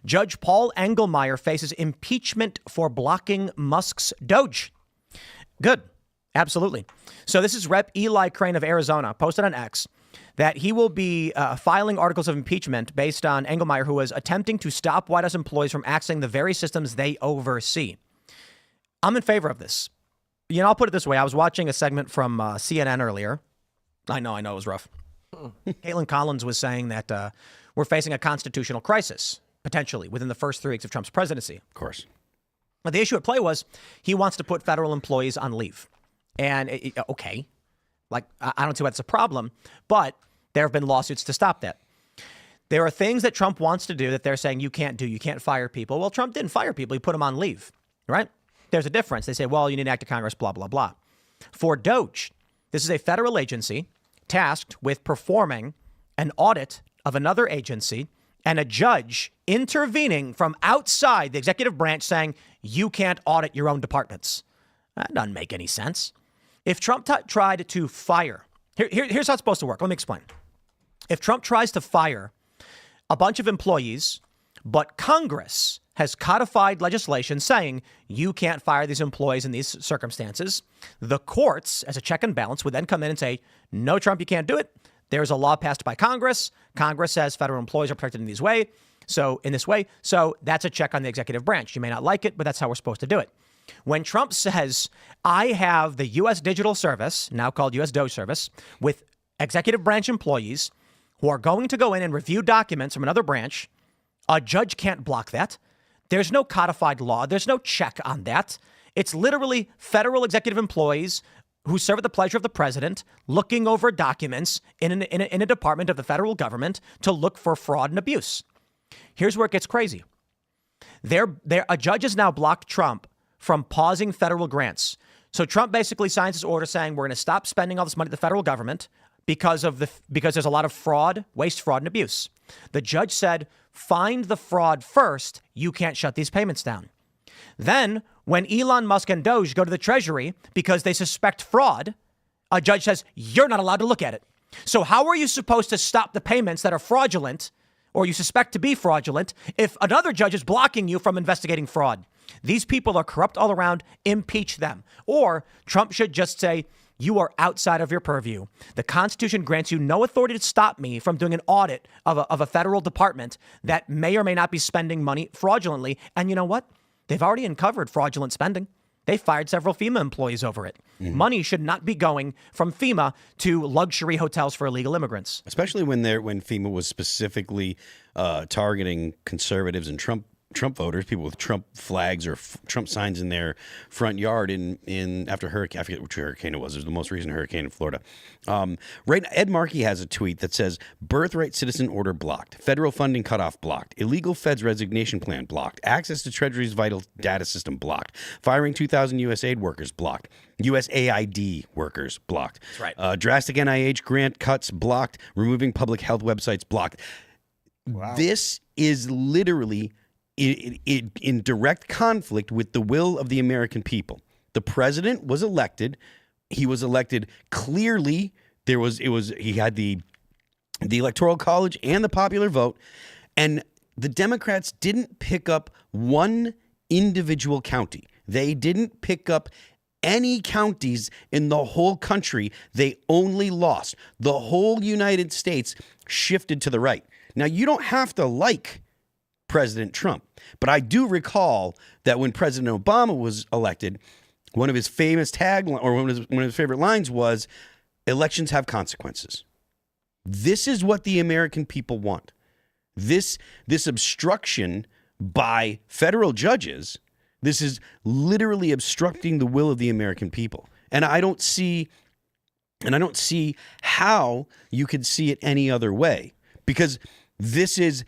Judge Paul Engelmeyer faces impeachment for blocking Musk's Doge. Good. Absolutely. So this is Rep. Eli Crane of Arizona, posted on X, that he will be filing articles of impeachment based on Engelmeyer, who was attempting to stop White House employees from accessing the very systems they oversee. I'm in favor of this. You know, I'll put it this way. I was watching a segment from CNN earlier. I know it was rough. Caitlin Collins was saying that we're facing a constitutional crisis, potentially, within the first 3 weeks of Trump's presidency. Of course. But the issue at play was he wants to put federal employees on leave. And, okay, like, I don't see why it's a problem, but there have been lawsuits to stop that. There are things that Trump wants to do that they're saying you can't do. You can't fire people. Well, Trump didn't fire people. He put them on leave, right? There's a difference. They say, well, you need an act of Congress, blah, blah, blah. For Doge, this is a federal agency tasked with performing an audit of another agency and a judge intervening from outside the executive branch saying you can't audit your own departments. That doesn't make any sense. If Trump tried to fire, here's how it's supposed to work. Let me explain. If Trump tries to fire a bunch of employees, but Congress has codified legislation saying you can't fire these employees in these circumstances, the courts, as a check and balance, would then come in and say, no, Trump, you can't do it. There's a law passed by Congress. Congress says federal employees are protected in this way. So that's a check on the executive branch. You may not like it, but that's how we're supposed to do it. When Trump says, I have the U.S. Digital Service, now called U.S. Doge Service, with executive branch employees who are going to go in and review documents from another branch, a judge can't block that. There's no codified law. There's no check on that. It's literally federal executive employees who serve at the pleasure of the president looking over documents in a department of the federal government to look for fraud and abuse. Here's where it gets crazy. A judge has now blocked Trump from pausing federal grants. So Trump basically signs his order saying we're going to stop spending all this money at the federal government because there's a lot of fraud, waste, fraud, and abuse. The judge said, find the fraud first. You can't shut these payments down. Then when Elon Musk and Doge go to the Treasury because they suspect fraud, a judge says, you're not allowed to look at it. So how are you supposed to stop the payments that are fraudulent or you suspect to be fraudulent if another judge is blocking you from investigating fraud? These people are corrupt all around. Impeach them. Or Trump should just say, you are outside of your purview. The Constitution grants you no authority to stop me from doing an audit of a federal department that may or may not be spending money fraudulently. And you know what? They've already uncovered fraudulent spending. They fired several FEMA employees over it. Mm-hmm. Money should not be going from FEMA to luxury hotels for illegal immigrants. Especially when FEMA was specifically targeting conservatives and Trump voters, people with Trump flags or Trump signs in their front yard after hurricane. I forget which hurricane it was. It was the most recent hurricane in Florida. Right, Ed Markey has a tweet that says, birthright citizen order blocked. Federal funding cutoff blocked. Illegal feds resignation plan blocked. Access to Treasury's vital data system blocked. Firing 2,000 USAID workers blocked. USAID workers blocked. That's right. Drastic NIH grant cuts blocked. Removing public health websites blocked. Wow. This is literally in direct conflict with the will of the American people. The president was elected. He was elected clearly. He had the Electoral College and the popular vote, and the Democrats didn't pick up one individual county. They didn't pick up any counties in the whole country. They only lost. The whole United States shifted to the right. Now, you don't have to like President Trump, but I do recall that when President Obama was elected, one of his famous one of his favorite lines was, "Elections have consequences." This is what the American people want. This obstruction by federal judges, this is literally obstructing the will of the American people. And I don't see how you could see it any other way, because this is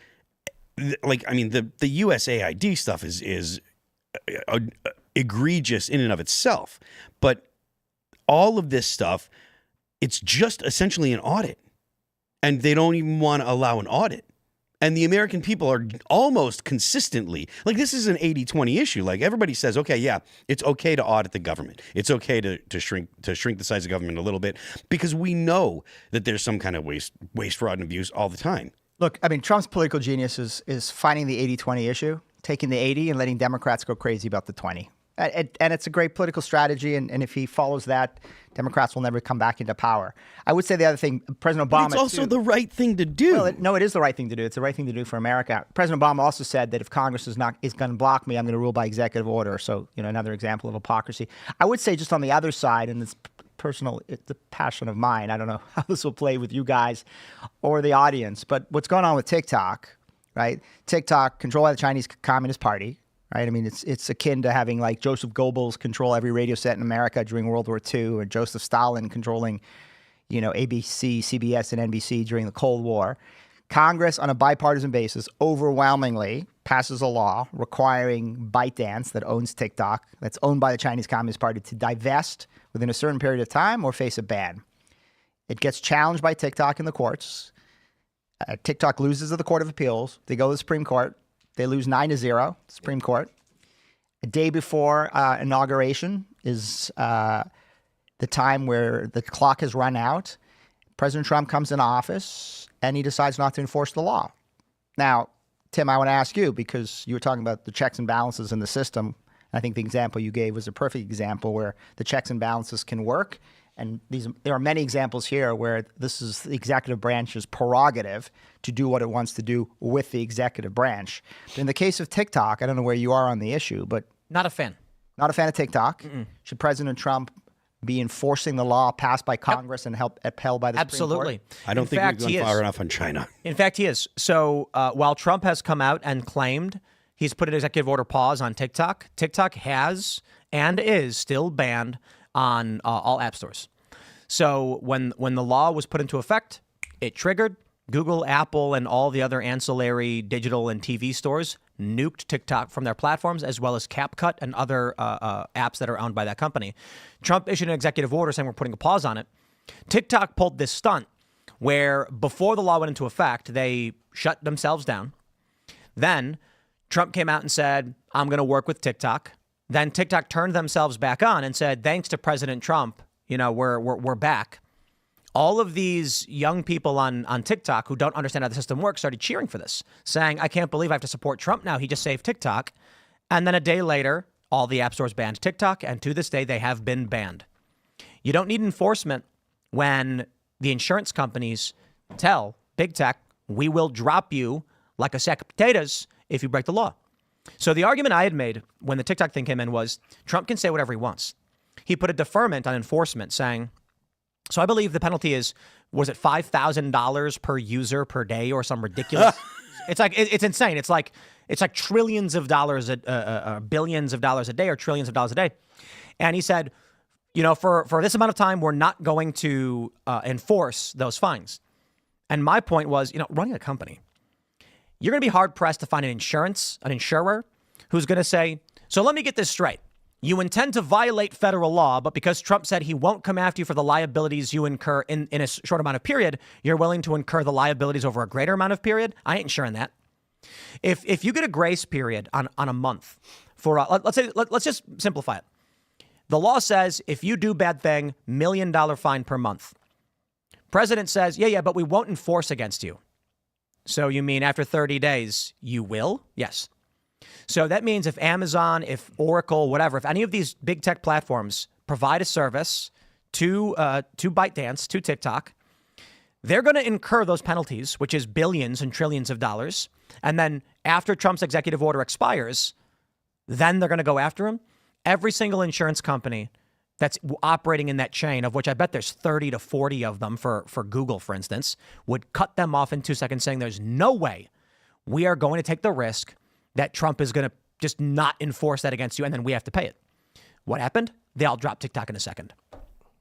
like, I mean, the USAID stuff is egregious in and of itself, but all of this stuff, it's just essentially an audit, and they don't even want to allow an audit. And the American people are almost consistently, like, this is an 80-20 issue. Like, everybody says, okay, yeah, it's okay to audit the government. It's okay to shrink the size of government a little bit, because we know that there's some kind of waste, fraud, and abuse all the time. Look, I mean, Trump's political genius is finding the 80-20 issue, taking the 80 and letting Democrats go crazy about the 20. And it's a great political strategy. And if he follows that, Democrats will never come back into power. I would say the other thing, President Obama. It's also the right thing to do. Well, no, it is the right thing to do. It's the right thing to do for America. President Obama also said that if Congress is going to block me, I'm going to rule by executive order. So, another example of hypocrisy. I would say, just on the other side, and it's personal, it's a passion of mine. I don't know how this will play with you guys or the audience, but what's going on with TikTok, right? TikTok, controlled by the Chinese Communist Party. Right? I mean, it's akin to having, like, Joseph Goebbels control every radio set in America during World War II, or Joseph Stalin controlling, ABC, CBS, and NBC during the Cold War. Congress, on a bipartisan basis, overwhelmingly passes a law requiring ByteDance, that owns TikTok, that's owned by the Chinese Communist Party, to divest within a certain period of time or face a ban. It gets challenged by TikTok in the courts. TikTok loses at the Court of Appeals. They go to the Supreme Court. They lose 9-0, Supreme Court. A day before inauguration is the time where the clock has run out. President Trump comes in office, and he decides not to enforce the law. Now, Tim, I want to ask you, because you were talking about the checks and balances in the system. I think the example you gave was a perfect example where the checks and balances can work. And there are many examples here where this is the executive branch's prerogative to do what it wants to do with the executive branch. But in the case of TikTok, I don't know where you are on the issue, but Not a fan. Not a fan of TikTok. Should President Trump be enforcing the law passed by Congress and upheld by the Supreme Court? Absolutely. I don't think we've gone far enough on China. In fact, he is. So while Trump has come out and claimed he's put an executive order pause on TikTok, TikTok has and is still banned on all app stores. So when the law was put into effect, it triggered. Google, Apple, and all the other ancillary digital and TV stores nuked TikTok from their platforms, as well as CapCut and other apps that are owned by that company. Trump issued an executive order saying we're putting a pause on it. TikTok pulled this stunt where before the law went into effect, they shut themselves down. Then Trump came out and said, I'm going to work with TikTok. Then TikTok turned themselves back on and said, thanks to President Trump, we're back. All of these young people on TikTok who don't understand how the system works started cheering for this, saying, I can't believe I have to support Trump now. He just saved TikTok. And then a day later, all the app stores banned TikTok, and to this day, they have been banned. You don't need enforcement when the insurance companies tell big tech, we will drop you like a sack of potatoes if you break the law. So the argument I had made when the TikTok thing came in was Trump can say whatever he wants. He put a deferment on enforcement saying, so I believe the penalty was it $5,000 per user per day or some ridiculous? It's insane. It's like trillions of dollars, billions of dollars a day or trillions of dollars a day. And he said, for this amount of time, we're not going to enforce those fines. And my point was, running a company, you're going to be hard pressed to find an insurer who's going to say, so let me get this straight. You intend to violate federal law, but because Trump said he won't come after you for the liabilities you incur in a short amount of period, you're willing to incur the liabilities over a greater amount of period? I ain't insuring that. If you get a grace period on a month for let's just simplify it. The law says if you do bad thing, $1 million fine per month. President says, yeah, but we won't enforce against you. So you mean after 30 days, you will? Yes. So that means if Amazon, if Oracle, whatever, if any of these big tech platforms provide a service to ByteDance, to TikTok, they're going to incur those penalties, which is billions and trillions of dollars. And then after Trump's executive order expires, then they're going to go after him. Every single insurance company that's operating in that chain, of which I bet there's 30 to 40 of them for Google, for instance, would cut them off in 2 seconds, saying there's no way we are going to take the risk that Trump is going to just not enforce that against you, and then we have to pay it. What happened? They all dropped TikTok in a second.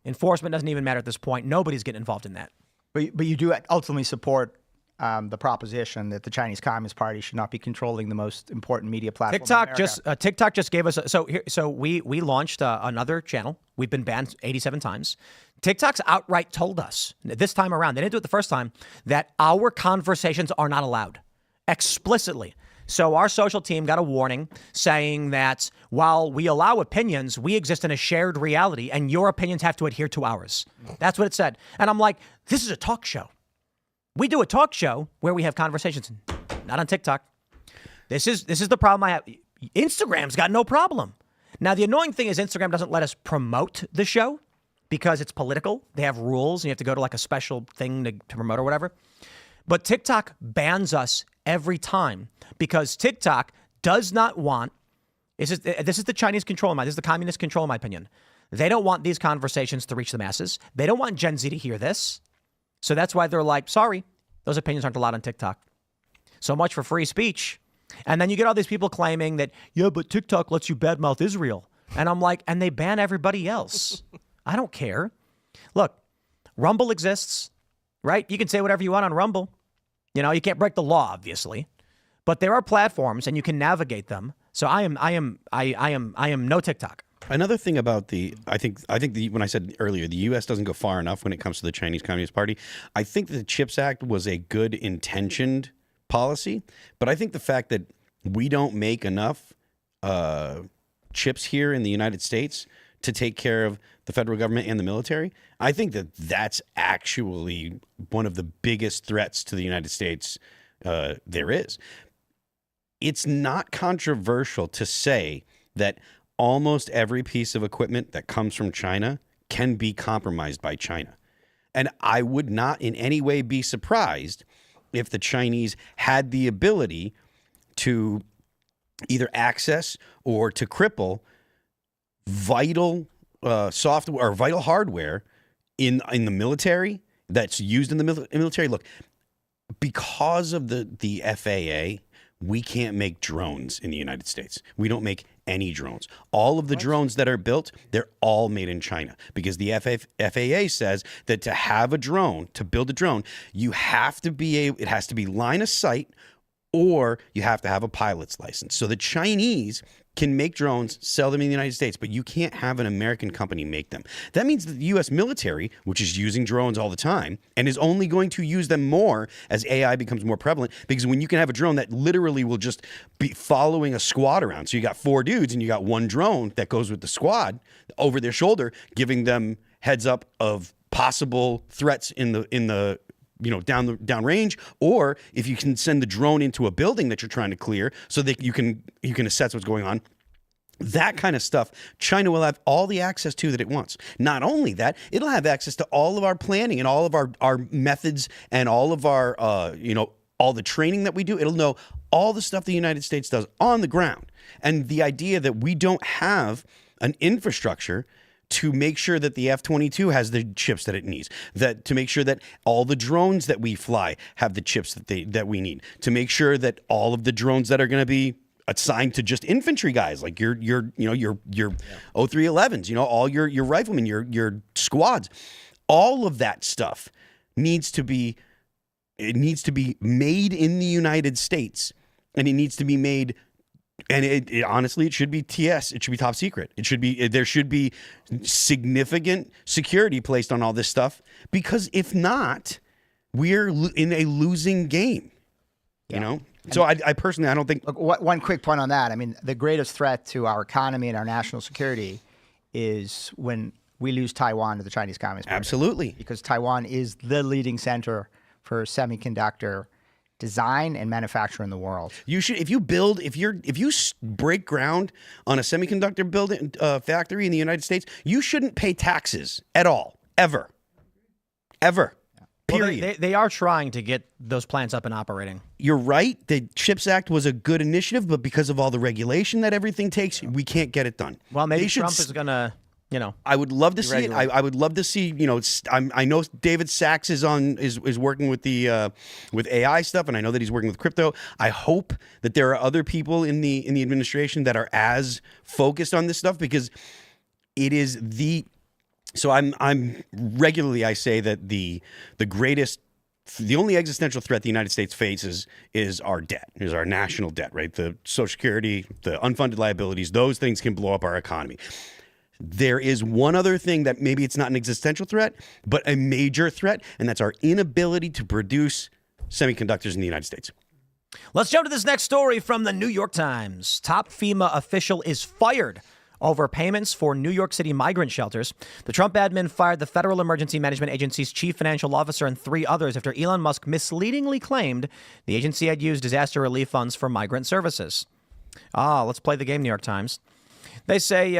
Enforcement doesn't even matter at this point. Nobody's getting involved in that. But you do ultimately support the proposition that the Chinese Communist Party should not be controlling the most important media platform. TikTok just gave us so we launched another channel. We've been banned 87 times. TikTok's outright told us this time around, they didn't do it the first time, that our conversations are not allowed explicitly. So our social team got a warning saying that while we allow opinions, we exist in a shared reality and your opinions have to adhere to ours. That's what it said. And I'm like, this is a talk show. We do a talk show where we have conversations, not on TikTok. This is the problem I have. Instagram's got no problem. Now, the annoying thing is Instagram doesn't let us promote the show because it's political. They have rules and you have to go to like a special thing to promote or whatever. But TikTok bans us every time because TikTok does not want, this is the Chinese control in my, this is the communist control in my opinion. They don't want these conversations to reach the masses. They don't want Gen Z to hear this. So that's why they're like, sorry, those opinions aren't allowed on TikTok. So much for free speech. And then you get all these people claiming that, yeah, but TikTok lets you badmouth Israel. And I'm like, and they ban everybody else. I don't care. Look, Rumble exists, right? You can say whatever you want on Rumble. You know, you can't break the law, obviously. But there are platforms and you can navigate them. So I am no TikTok. Another thing about I think when I said earlier, the U.S. doesn't go far enough when it comes to the Chinese Communist Party. I think the CHIPS Act was a good intentioned policy, but I think the fact that we don't make enough chips here in the United States to take care of the federal government and the military, I think that that's actually one of the biggest threats to the United States there is. It's not controversial to say that almost every piece of equipment that comes from China can be compromised by China. And I would not in any way be surprised if the Chinese had the ability to either access or to cripple vital software or vital hardware in the military that's used in the military. Look, because of the FAA, we can't make drones in the United States. We don't make any drones. All of the drones that are built, they're all made in China because the FAA says that to have a drone, to build a drone, you have to it has to be line of sight or you have to have a pilot's license. So the Chinese can make drones, sell them in the United States, but you can't have an American company make them. That means that the U.S. military, which is using drones all the time and is only going to use them more as AI becomes more prevalent, because when you can have a drone that literally will just be following a squad around. So you got 4 dudes and you got 1 drone that goes with the squad over their shoulder, giving them heads up of possible threats in the down range, or if you can send the drone into a building that you're trying to clear so that you can assess what's going on. That kind of stuff, China will have all the access to that it wants. Not only that, it'll have access to all of our planning and all of our methods and all of our, all the training that we do. It'll know all the stuff the United States does on the ground. And the idea that we don't have an infrastructure to make sure that the F-22 has the chips that it needs, that to make sure that all the drones that we fly have the chips that we need, to make sure that all of the drones that are going to be assigned to just infantry guys, like your O311s, all your riflemen, your squads, all of that stuff needs to be made in the United States, and it needs to be made. And honestly, it should be TS. It should be top secret. There should be significant security placed on all this stuff, because if not, we're in a losing game. You know. So I personally, I don't think. Look, one quick point on that. I mean, the greatest threat to our economy and our national security is when we lose Taiwan to the Chinese Communist Party. Absolutely. Because Taiwan is the leading center for semiconductor design and manufacture in the world. You should, if you break ground on a semiconductor building factory in the United States, you shouldn't pay taxes at all, ever. Period. Well, they are trying to get those plants up and operating. You're right. The CHIPS Act was a good initiative, but because of all the regulation that everything takes, we can't get it done. Well, maybe Trump is going to, I would love to see it. I would love to see, I know David Sachs is working with the with AI stuff, and I know that he's working with crypto. I hope that there are other people in the administration that are as focused on this stuff, because it is so I'm regularly, I say that the only existential threat the United States faces is our debt, is our national debt, right? The Social Security, the unfunded liabilities, those things can blow up our economy. There is one other thing that maybe it's not an existential threat, but a major threat, and that's our inability to produce semiconductors in the United States. Let's jump to this next story from the New York Times. Top FEMA official is fired over payments for New York City migrant shelters. The Trump admin fired the Federal Emergency Management Agency's chief financial officer and 3 others after Elon Musk misleadingly claimed the agency had used disaster relief funds for migrant services. Let's play the game, New York Times. They say,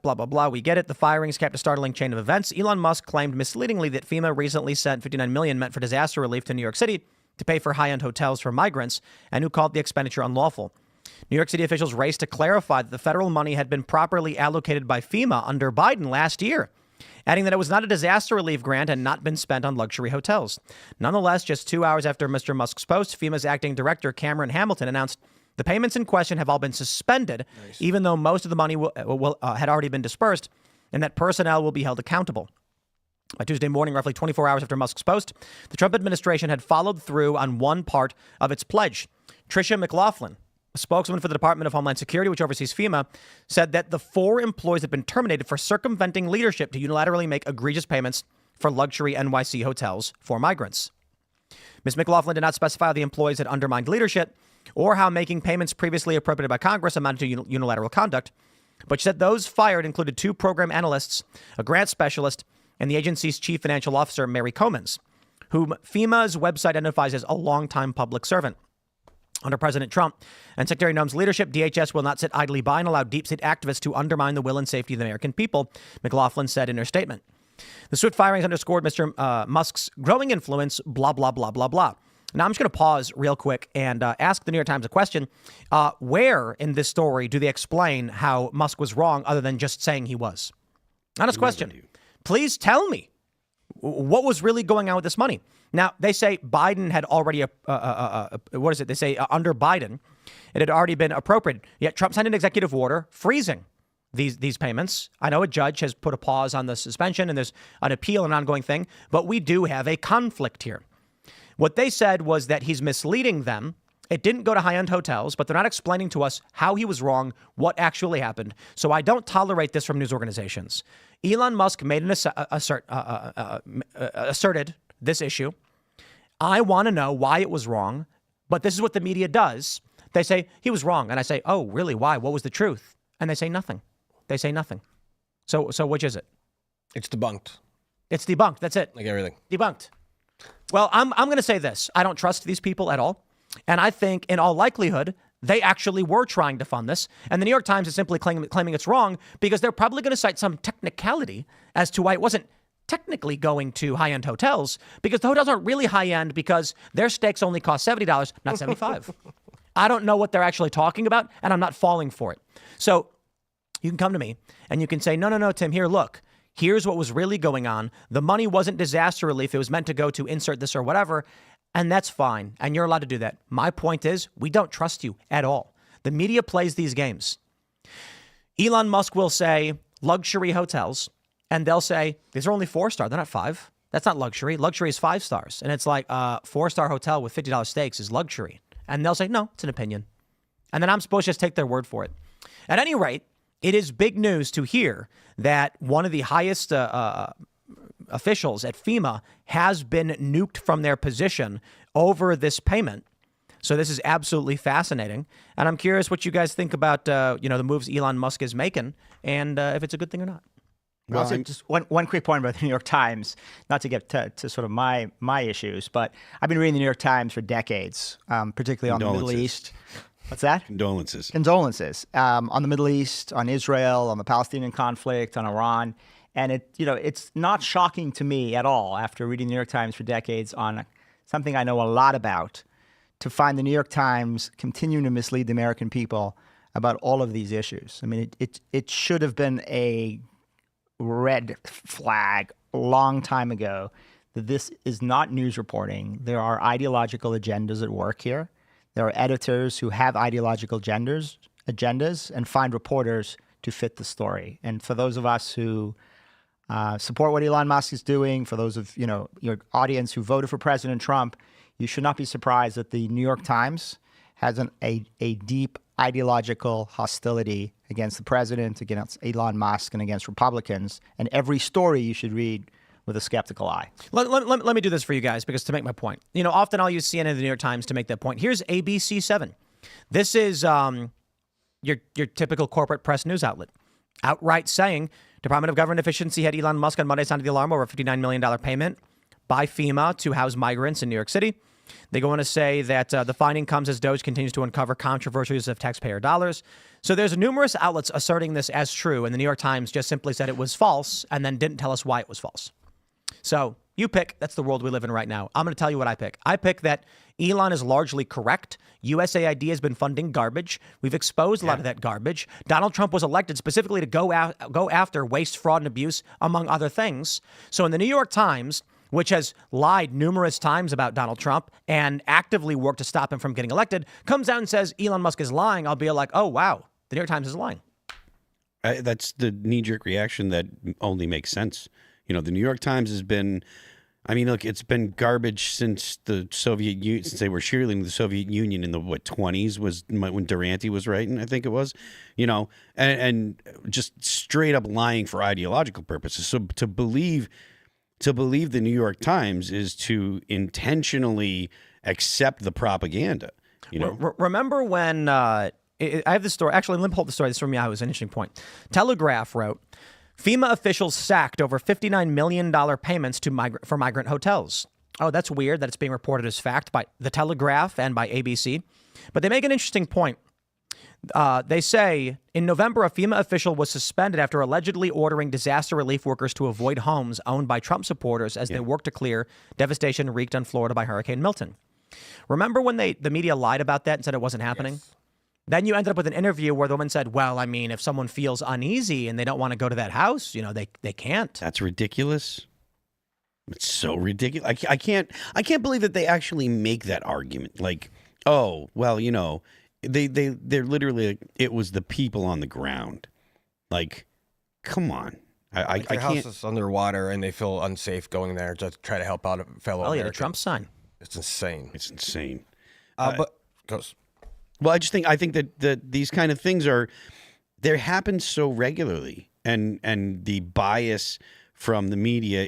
blah, blah, blah, we get it. The firings kept a startling chain of events. Elon Musk claimed misleadingly that FEMA recently sent $59 million meant for disaster relief to New York City to pay for high-end hotels for migrants, and who called the expenditure unlawful. New York City officials raced to clarify that the federal money had been properly allocated by FEMA under Biden last year, adding that it was not a disaster relief grant and not been spent on luxury hotels. Nonetheless, just 2 hours after Mr. Musk's post, FEMA's acting director, Cameron Hamilton, announced the payments in question have all been suspended, even though most of the money had already been dispersed, and that personnel will be held accountable. By Tuesday morning, roughly 24 hours after Musk's post, the Trump administration had followed through on one part of its pledge. Tricia McLaughlin, a spokeswoman for the Department of Homeland Security, which oversees FEMA, said that the 4 employees had been terminated for circumventing leadership to unilaterally make egregious payments for luxury NYC hotels for migrants. Ms. McLaughlin did not specify how the employees had undermined leadership or how making payments previously appropriated by Congress amounted to unilateral conduct, but she said those fired included 2 program analysts, a grant specialist, and the agency's chief financial officer, Mary Comins, whom FEMA's website identifies as a longtime public servant. Under President Trump and Secretary Noem's leadership, DHS will not sit idly by and allow deep state activists to undermine the will and safety of the American people, McLaughlin said in her statement. The swift firings underscored Mr. Musk's growing influence, blah, blah, blah, blah, blah. Now, I'm just going to pause real quick and ask the New York Times a question. Where in this story do they explain how Musk was wrong other than just saying he was? Honest question. Please tell me what was really going on with this money. Now, they say Biden had already, what is it? They say under Biden, it had already been appropriated. Yet Trump signed an executive order freezing these payments. I know a judge has put a pause on the suspension and there's an appeal, an ongoing thing, but we do have a conflict here. What they said was that he's misleading them. It didn't go to high-end hotels, but they're not explaining to us how he was wrong, what actually happened. So I don't tolerate this from news organizations. Elon Musk made an asserted this issue. I want to know why it was wrong, but this is what the media does. They say he was wrong, and I say, oh, really? Why? What was the truth? And they say nothing. They say nothing. So which is it? It's debunked. It's debunked. That's it. Like everything. Debunked. Well, I'm going to say this. I don't trust these people at all. And I think in all likelihood, they actually were trying to fund this. And the New York Times is simply claiming it's wrong because they're probably going to cite some technicality as to why it wasn't technically going to high-end hotels, because the hotels aren't really high-end because their steaks only cost $70, not $75. I don't know what they're actually talking about, and I'm not falling for it. So you can come to me and you can say, no, Tim, here, look. Here's what was really going on. The money wasn't disaster relief. It was meant to go to insert this or whatever. And that's fine. And you're allowed to do that. My point is, we don't trust you at all. The media plays these games. Elon Musk will say luxury hotels, and they'll say, these are only 4-star. They're not 5. That's not luxury. Luxury is 5 stars. And it's like a 4-star hotel with $50 steaks is luxury. And they'll say, no, it's an opinion. And then I'm supposed to just take their word for it. At any rate, it is big news to hear that one of the highest officials at FEMA has been nuked from their position over this payment So this is absolutely fascinating, and I'm curious what you guys think about the moves Elon Musk is making, and if it's a good thing or not. Well, also, just one quick point about the New York Times, not to get to sort of my issues, but I've been reading the New York Times for decades, particularly on the Middle East. What's that? Condolences. Condolences on the Middle East, on Israel, on the Palestinian conflict, on Iran. And it's not shocking to me at all, after reading the New York Times for decades on something I know a lot about, to find the New York Times continuing to mislead the American people about all of these issues. I mean, it should have been a red flag a long time ago that this is not news reporting. There are ideological agendas at work here. There are editors who have ideological agendas and find reporters to fit the story. And for those of us who support what Elon Musk is doing, for those of your audience who voted for President Trump, you should not be surprised that the New York Times has a deep ideological hostility against the president, against Elon Musk, and against Republicans. And every story you should read with a skeptical eye. Let me do this for you guys, because to make my point, often I'll use CNN and the New York Times to make that point. Here's ABC7. This is your typical corporate press news outlet, outright saying Department of Government Efficiency head Elon Musk on Monday sounded the alarm over a $59 million payment by FEMA to house migrants in New York City. They go on to say that the finding comes as DOJ continues to uncover controversies of taxpayer dollars. So there's numerous outlets asserting this as true, and the New York Times just simply said it was false and then didn't tell us why it was false. So you pick. That's the world we live in right now. I'm going to tell you what I pick. I pick that Elon is largely correct. USAID has been funding garbage. We've exposed a lot of that garbage. Donald Trump was elected specifically to go after waste, fraud, and abuse, among other things. So in the New York Times, which has lied numerous times about Donald Trump and actively worked to stop him from getting elected, comes out and says Elon Musk is lying, I'll be like, oh, wow, the New York Times is lying. That's the knee-jerk reaction that only makes sense. The New York Times has been, look, it's been garbage since the Soviet Union, since they were cheerleading the Soviet Union in the 20s was when Durante was writing, I think it was, and just straight up lying for ideological purposes. So to believe the New York Times is to intentionally accept the propaganda. Remember when I have this story. Actually, let me pull up the story. This is from Yahoo. It was an interesting point. Telegraph wrote, FEMA officials sacked over $59 million payments for migrant hotels. Oh, that's weird that it's being reported as fact by the Telegraph and by ABC. But they make an interesting point. They say, in November, a FEMA official was suspended after allegedly ordering disaster relief workers to avoid homes owned by Trump supporters as they worked to clear devastation wreaked on Florida by Hurricane Milton. Remember when the media lied about that and said it wasn't happening? Yes. Then you ended up with an interview where the woman said, well, if someone feels uneasy and they don't want to go to that house, they can't. That's ridiculous. It's so ridiculous. I can't believe that they actually make that argument. Like, oh, well, they're literally, it was the people on the ground. Like, come on. I their can't. house is underwater and they feel unsafe going there to try to help out a fellow American. The Trump sign. It's insane. It's insane. But goes. Well, I think that these kind of things they happen so regularly, and the bias from the media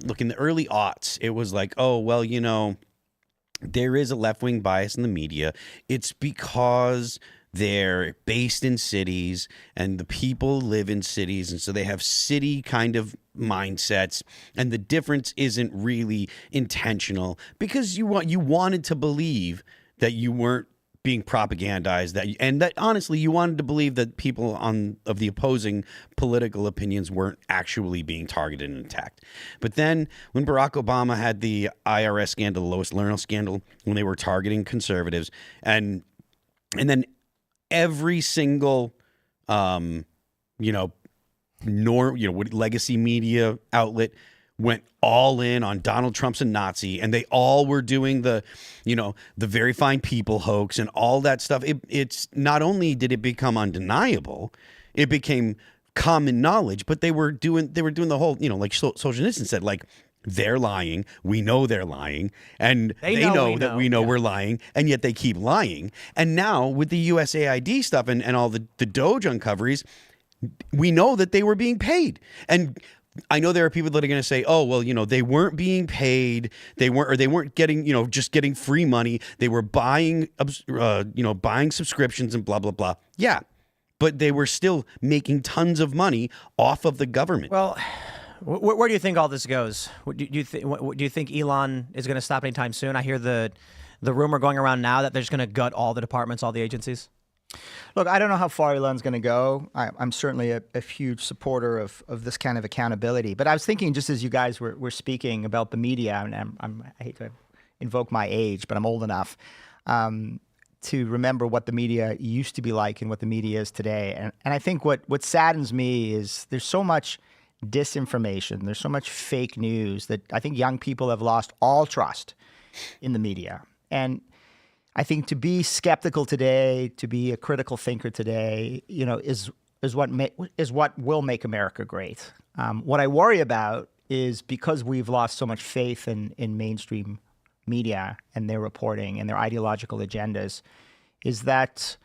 look, in the early aughts, it was like, oh, well, there is a left-wing bias in the media. It's because they're based in cities and the people live in cities, and so they have city kind of mindsets, and the difference isn't really intentional because you wanted to believe that you weren't being propagandized, and that honestly you wanted to believe that people of the opposing political opinions weren't actually being targeted and attacked. But then when Barack Obama had the IRS scandal, the Lois Lerner scandal, when they were targeting conservatives, and then every single legacy media outlet went all in on Donald Trump's a Nazi, and they all were doing the very fine people hoax and all that stuff. It's not only did it become undeniable, it became common knowledge, but they were doing the whole, like Solzhenitsyn said, like, they're lying. We know they're lying. And they know that we know we're lying. And yet they keep lying. And now with the USAID stuff and all the Doge uncoveries, we know that they were being paid. And I know there are people that are going to say, "Oh, well, they weren't being paid. They weren't getting, just getting free money. They were buying, buying subscriptions and blah blah blah." Yeah, but they were still making tons of money off of the government. Well, where do you think all this goes? Do you think Elon is going to stop anytime soon? I hear the rumor going around now that they're just going to gut all the departments, all the agencies. Look, I don't know how far Elon's going to go. I'm certainly a huge supporter of this kind of accountability. But I was thinking, just as you guys were speaking about the media, and I hate to invoke my age, but I'm old enough to remember what the media used to be like and what the media is today. And I think what saddens me is there's so much disinformation, there's so much fake news that I think young people have lost all trust in the media. And I think to be skeptical today, to be a critical thinker today, is what will make America great. What I worry about is because we've lost so much faith in mainstream media and their reporting and their ideological agendas, is that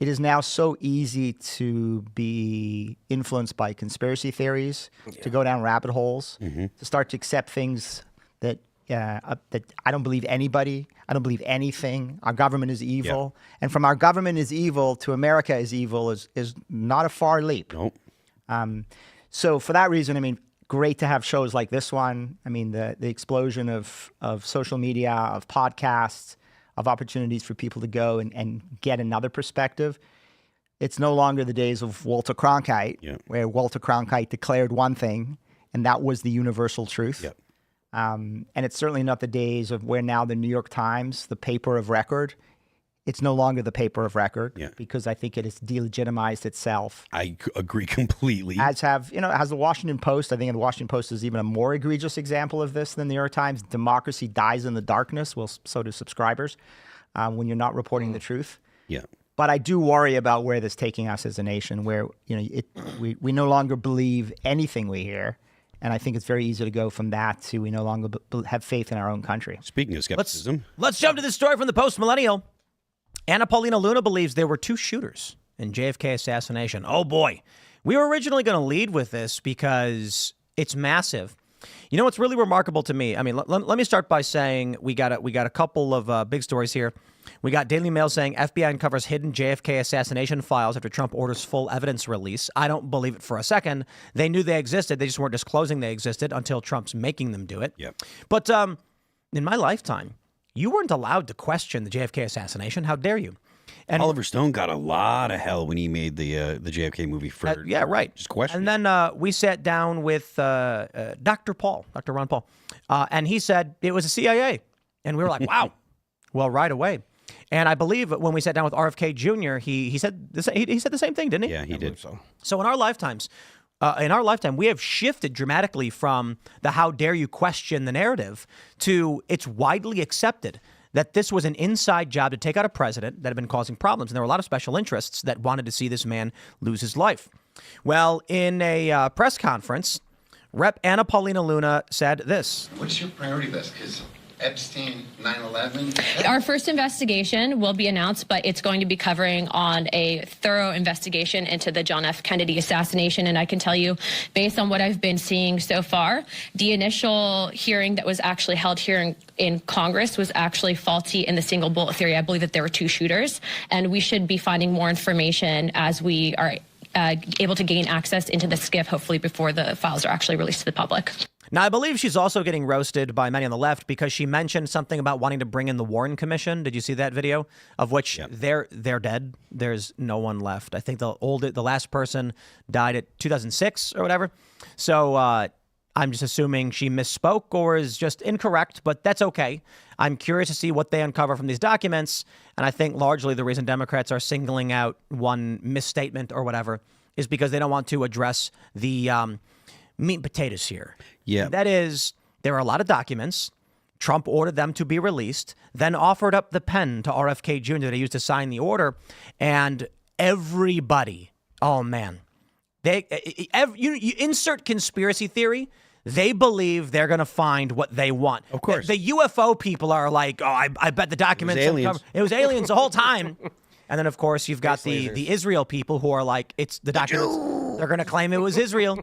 it is now so easy to be influenced by conspiracy theories, to go down rabbit holes, to start to accept things that I don't believe anybody. I don't believe anything. Our government is evil. Yeah. And from our government is evil to America is evil is not a far leap. Nope. So for that reason, great to have shows like this one. The explosion of social media, of podcasts, of opportunities for people to go and get another perspective. It's no longer the days of Walter Cronkite, where Walter Cronkite declared one thing, and that was the universal truth. Yep. And it's certainly not the days of where now the New York Times, the paper of record, it's no longer the paper of record because I think it has delegitimized itself. I agree completely. As the Washington Post. I think the Washington Post is even a more egregious example of this than the New York Times. Democracy dies in the darkness. Well, so do subscribers when you're not reporting the truth. Yeah. But I do worry about where this is taking us as a nation, where we no longer believe anything we hear. And I think it's very easy to go from that to we no longer have faith in our own country. Speaking of skepticism. Let's jump to this story from the Post-Millennial. Anna Paulina Luna believes there were 2 shooters in JFK assassination. Oh, boy. We were originally going to lead with this because it's massive. What's really remarkable to me? Let me start by saying we got a couple of big stories here. We got Daily Mail saying FBI uncovers hidden JFK assassination files after Trump orders full evidence release. I don't believe it for a second. They knew they existed. They just weren't disclosing they existed until Trump's making them do it. Yep. But in my lifetime, you weren't allowed to question the JFK assassination. How dare you? And Oliver Stone got a lot of hell when he made the JFK movie for just questioning. And then we sat down with Dr. Ron Paul, and he said it was the CIA. And we were like, wow. Well, right away. And I believe when we sat down with RFK Jr., he said the same thing, didn't he? Yeah, he did. So in our lifetime, we have shifted dramatically from the how dare you question the narrative to it's widely accepted that this was an inside job to take out a president that had been causing problems. And there were a lot of special interests that wanted to see this man lose his life. Well, in a press conference, Rep. Anna Paulina Luna said this. What's your priority list? Because Epstein, 9/11. Our first investigation will be announced, but it's going to be covering on a thorough investigation into the John F. Kennedy assassination. And I can tell you, based on what I've been seeing so far, the initial hearing that was actually held here in Congress was actually faulty in the single bullet theory. I believe that there were 2 shooters, and we should be finding more information as we are able to gain access into the SCIF, hopefully before the files are actually released to the public. Now, I believe she's also getting roasted by many on the left because she mentioned something about wanting to bring in the Warren Commission. Did you see that video? Of which they're dead. There's no one left. I think the last person died at 2006 or whatever. So I'm just assuming she misspoke or is just incorrect, but that's okay. I'm curious to see what they uncover from these documents. And I think largely the reason Democrats are singling out one misstatement or whatever is because they don't want to address the meat and potatoes here. Yeah. That is, there are a lot of documents. Trump ordered them to be released, then offered up the pen to RFK Jr. that he used to sign the order. And everybody, oh man, you insert conspiracy theory, they believe they're going to find what they want. Of course. The UFO people are like, oh, I bet the documents. It was aliens the whole time. And then, of course, you've got the Israel people who are like, it's the documents. They're going to claim it was Israel.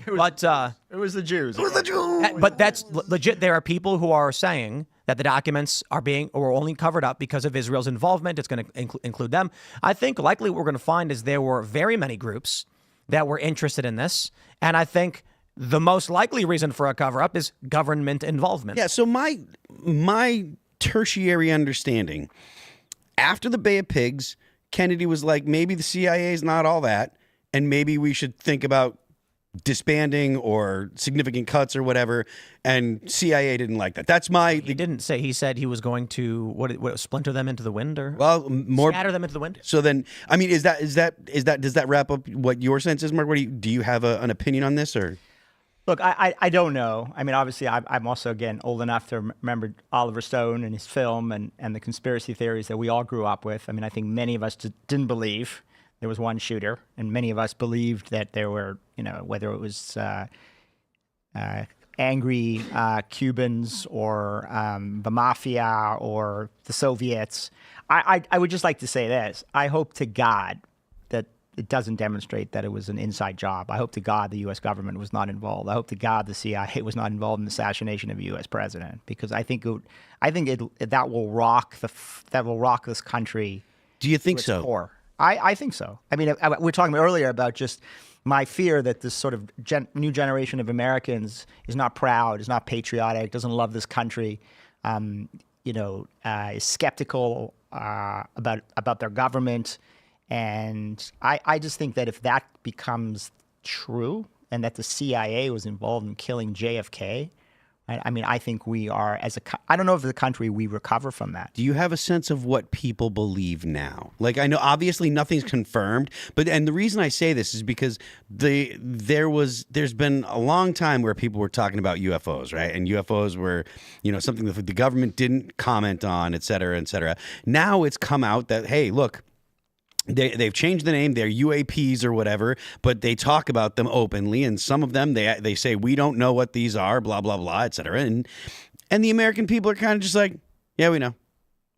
But It was the Jews. but that's legit. There are people who are saying that the documents are only covered up because of Israel's involvement. It's going to include them. I think likely what we're going to find is there were very many groups that were interested in this. And I think the most likely reason for a cover-up is government involvement. Yeah, so my tertiary understanding, after the Bay of Pigs, Kennedy was like, maybe the CIA is not all that, and maybe we should think about disbanding or significant cuts or whatever, and CIA didn't like that. That's my... He didn't say. He said he was going to what splinter them into the wind, or scatter them into the wind. So then, I mean, does that wrap up what your sense is, Mark? Do you have an opinion on this, or? Look, I don't know. I mean, obviously, I'm also, again, old enough to remember Oliver Stone and his film and the conspiracy theories that we all grew up with. I mean, I think many of us didn't believe there was one shooter, and many of us believed that there were, whether it was angry Cubans or the mafia or the Soviets. I would just like to say this. I hope to God that it doesn't demonstrate that it was an inside job. I hope to God the U.S. government was not involved. I hope to God the CIA was not involved in the assassination of a U.S. president, because I think that will rock this country. Do you think so? Core. I think so. I mean, we were talking earlier about just my fear that this sort of new generation of Americans is not proud, is not patriotic, doesn't love this country, is skeptical about their government. And I just think that if that becomes true and that the CIA was involved in killing JFK, I mean, I think we are, I don't know if as a country we recover from that. Do you have a sense of what people believe now? Like, I know obviously nothing's confirmed, and the reason I say this is because there's been a long time where people were talking about UFOs, right? And UFOs were, something that the government didn't comment on, et cetera, et cetera. Now it's come out that, hey, look, they've changed the name. They're UAPs or whatever, but they talk about them openly. And some of them, they say, we don't know what these are, blah, blah, blah, et cetera. And the American people are kind of just like, yeah, we know.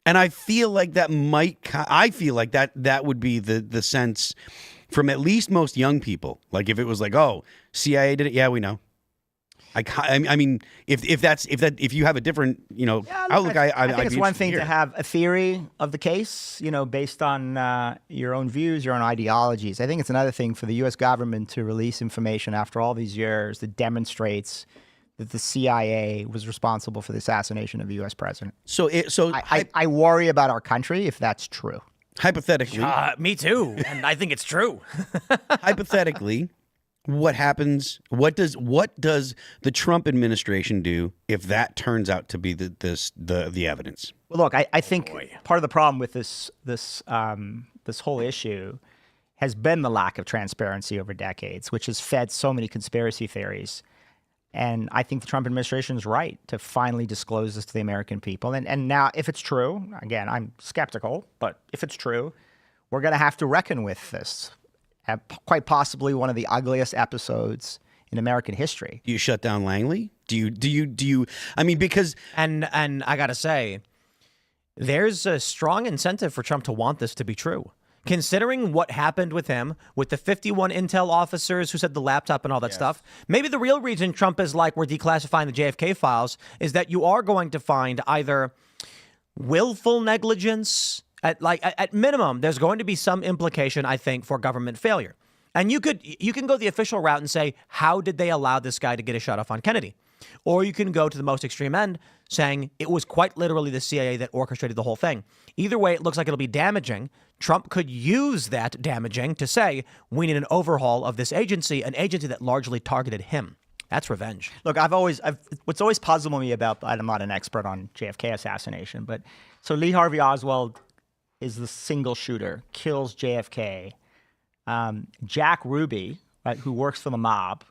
And I feel like that would be the sense from at least most young people. Like if it was like, oh, CIA did it. Yeah, we know. I mean, if you have a different, outlook, I think it's one thing to have a theory of the case, based on your own views, your own ideologies. I think it's another thing for the U.S. government to release information after all these years that demonstrates that the CIA was responsible for the assassination of a U.S. president. I worry about our country if that's true. Hypothetically, me too, and I think it's true. Hypothetically. What happens? What does the Trump administration do if that turns out to be the evidence? Well, look, I think part of the problem with this whole issue has been the lack of transparency over decades, which has fed so many conspiracy theories. And I think the Trump administration is right to finally disclose this to the American people. And now, if it's true, again, I'm skeptical, but if it's true, we're going to have to reckon with this. Quite possibly one of the ugliest episodes in American history. Do you shut down Langley? Do you? I mean, because and I gotta say, there's a strong incentive for Trump to want this to be true, considering what happened with him, with the 51 intel officers who said the laptop and all that stuff. Maybe the real reason Trump is like, we're declassifying the JFK files, is that you are going to find either willful negligence. At minimum, there's going to be some implication, I think, for government failure. And you can go the official route and say, how did they allow this guy to get a shot off on Kennedy? Or you can go to the most extreme end, saying it was quite literally the CIA that orchestrated the whole thing. Either way, it looks like it'll be damaging. Trump could use that damaging to say, we need an overhaul of this agency, an agency that largely targeted him. That's revenge. Look, what's always puzzled me about, I'm not an expert on JFK assassination, but so Lee Harvey Oswald is the single shooter, kills JFK. Jack Ruby, right, who works for the mob,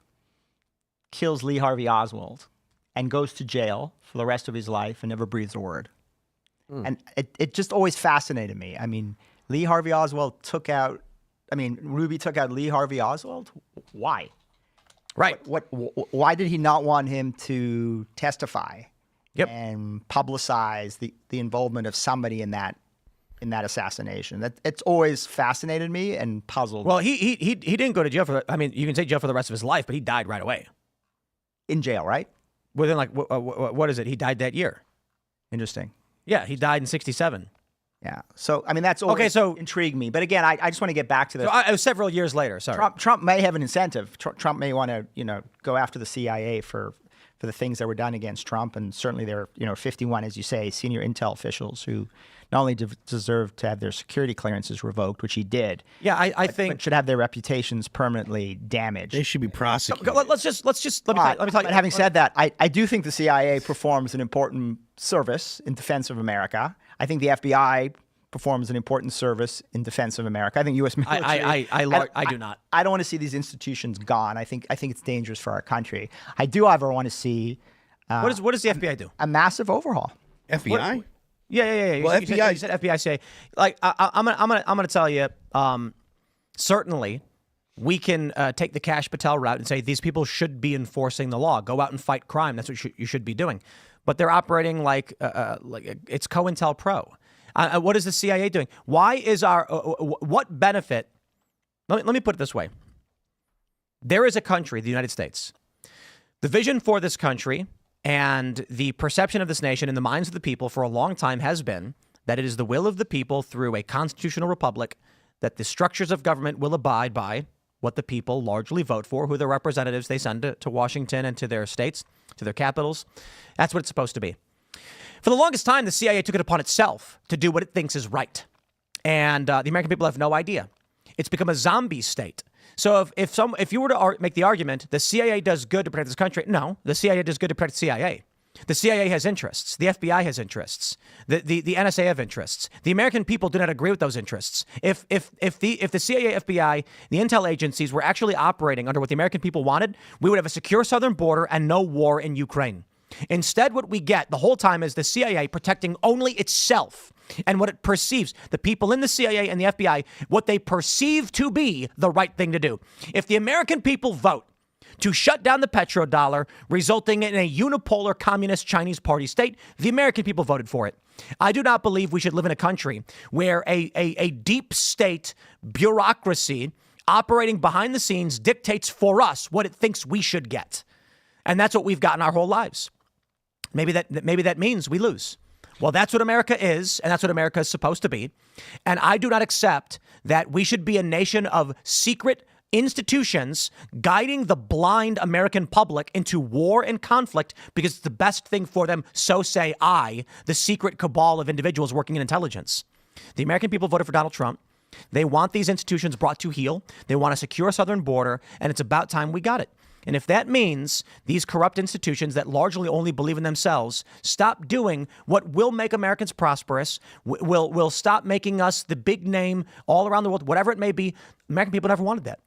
kills Lee Harvey Oswald and goes to jail for the rest of his life and never breathes a word. And it just always fascinated me. I mean, Ruby took out Lee Harvey Oswald? Why? Right. Why did he not want him to testify Yep. and publicize the involvement of somebody in that in that assassination. That it's always fascinated me and puzzled. Well, he didn't go to jail for. I mean, you can say jail for the rest of his life, but he died right away. In jail, right? Within like what is it? He died that year. Interesting. Yeah, he died in 1967. Yeah. So, I mean, that's always Okay, so- intrigued me. But again, I just want to get back to this. So it was several years later. Sorry. Trump may have an incentive. Trump may want to, go after the CIA for the things that were done against Trump. And certainly there are, 51, as you say, senior intel officials who not only deserve to have their security clearances revoked, which he did. Yeah, I think but should have their reputations permanently damaged. They should be prosecuted. Let's just let me tell you. But having said that, I do think the CIA performs an important service in defense of America. I think the FBI performs an important service in defense of America. I think U.S. military. I do not. I don't want to see these institutions gone. I think it's dangerous for our country. I do, however, want to see What does the FBI do? a massive overhaul. FBI? Yeah. Well, you FBI said FBI say like I'm gonna tell you. Certainly, we can take the Kash Patel route and say these people should be enforcing the law. Go out and fight crime. That's what you should be doing. But they're operating like it's COINTELPRO. What is the CIA doing? Why is what benefit? Let me put it this way. There is a country, the United States. The vision for this country and the perception of this nation in the minds of the people for a long time has been that it is the will of the people through a constitutional republic that the structures of government will abide by what the people largely vote for, who the representatives they send to Washington and to their states, to their capitals. That's what it's supposed to be. For the longest time, the CIA took it upon itself to do what it thinks is right. And the American people have no idea. It's become a zombie state. So if you were to make the argument, the CIA does good to protect this country, no, the CIA does good to protect the CIA. The CIA has interests. The FBI has interests. The NSA have interests. The American people do not agree with those interests. If the CIA, FBI, the intel agencies were actually operating under what the American people wanted, we would have a secure southern border and no war in Ukraine. Instead, what we get the whole time is the CIA protecting only itself and what it perceives, the people in the CIA and the FBI, what they perceive to be the right thing to do. If the American people vote to shut down the petrodollar, resulting in a unipolar communist Chinese party state, the American people voted for it. I do not believe we should live in a country where a deep state bureaucracy operating behind the scenes dictates for us what it thinks we should get. And that's what we've gotten our whole lives. Maybe that means we lose. Well, that's what America is, and that's what America is supposed to be. And I do not accept that we should be a nation of secret institutions guiding the blind American public into war and conflict because it's the best thing for them, so say I, the secret cabal of individuals working in intelligence. The American people voted for Donald Trump. They want these institutions brought to heel. They want a secure southern border, and it's about time we got it. And if that means these corrupt institutions that largely only believe in themselves stop doing what will make Americans prosperous, will stop making us the big name all around the world, whatever it may be, American people never wanted that.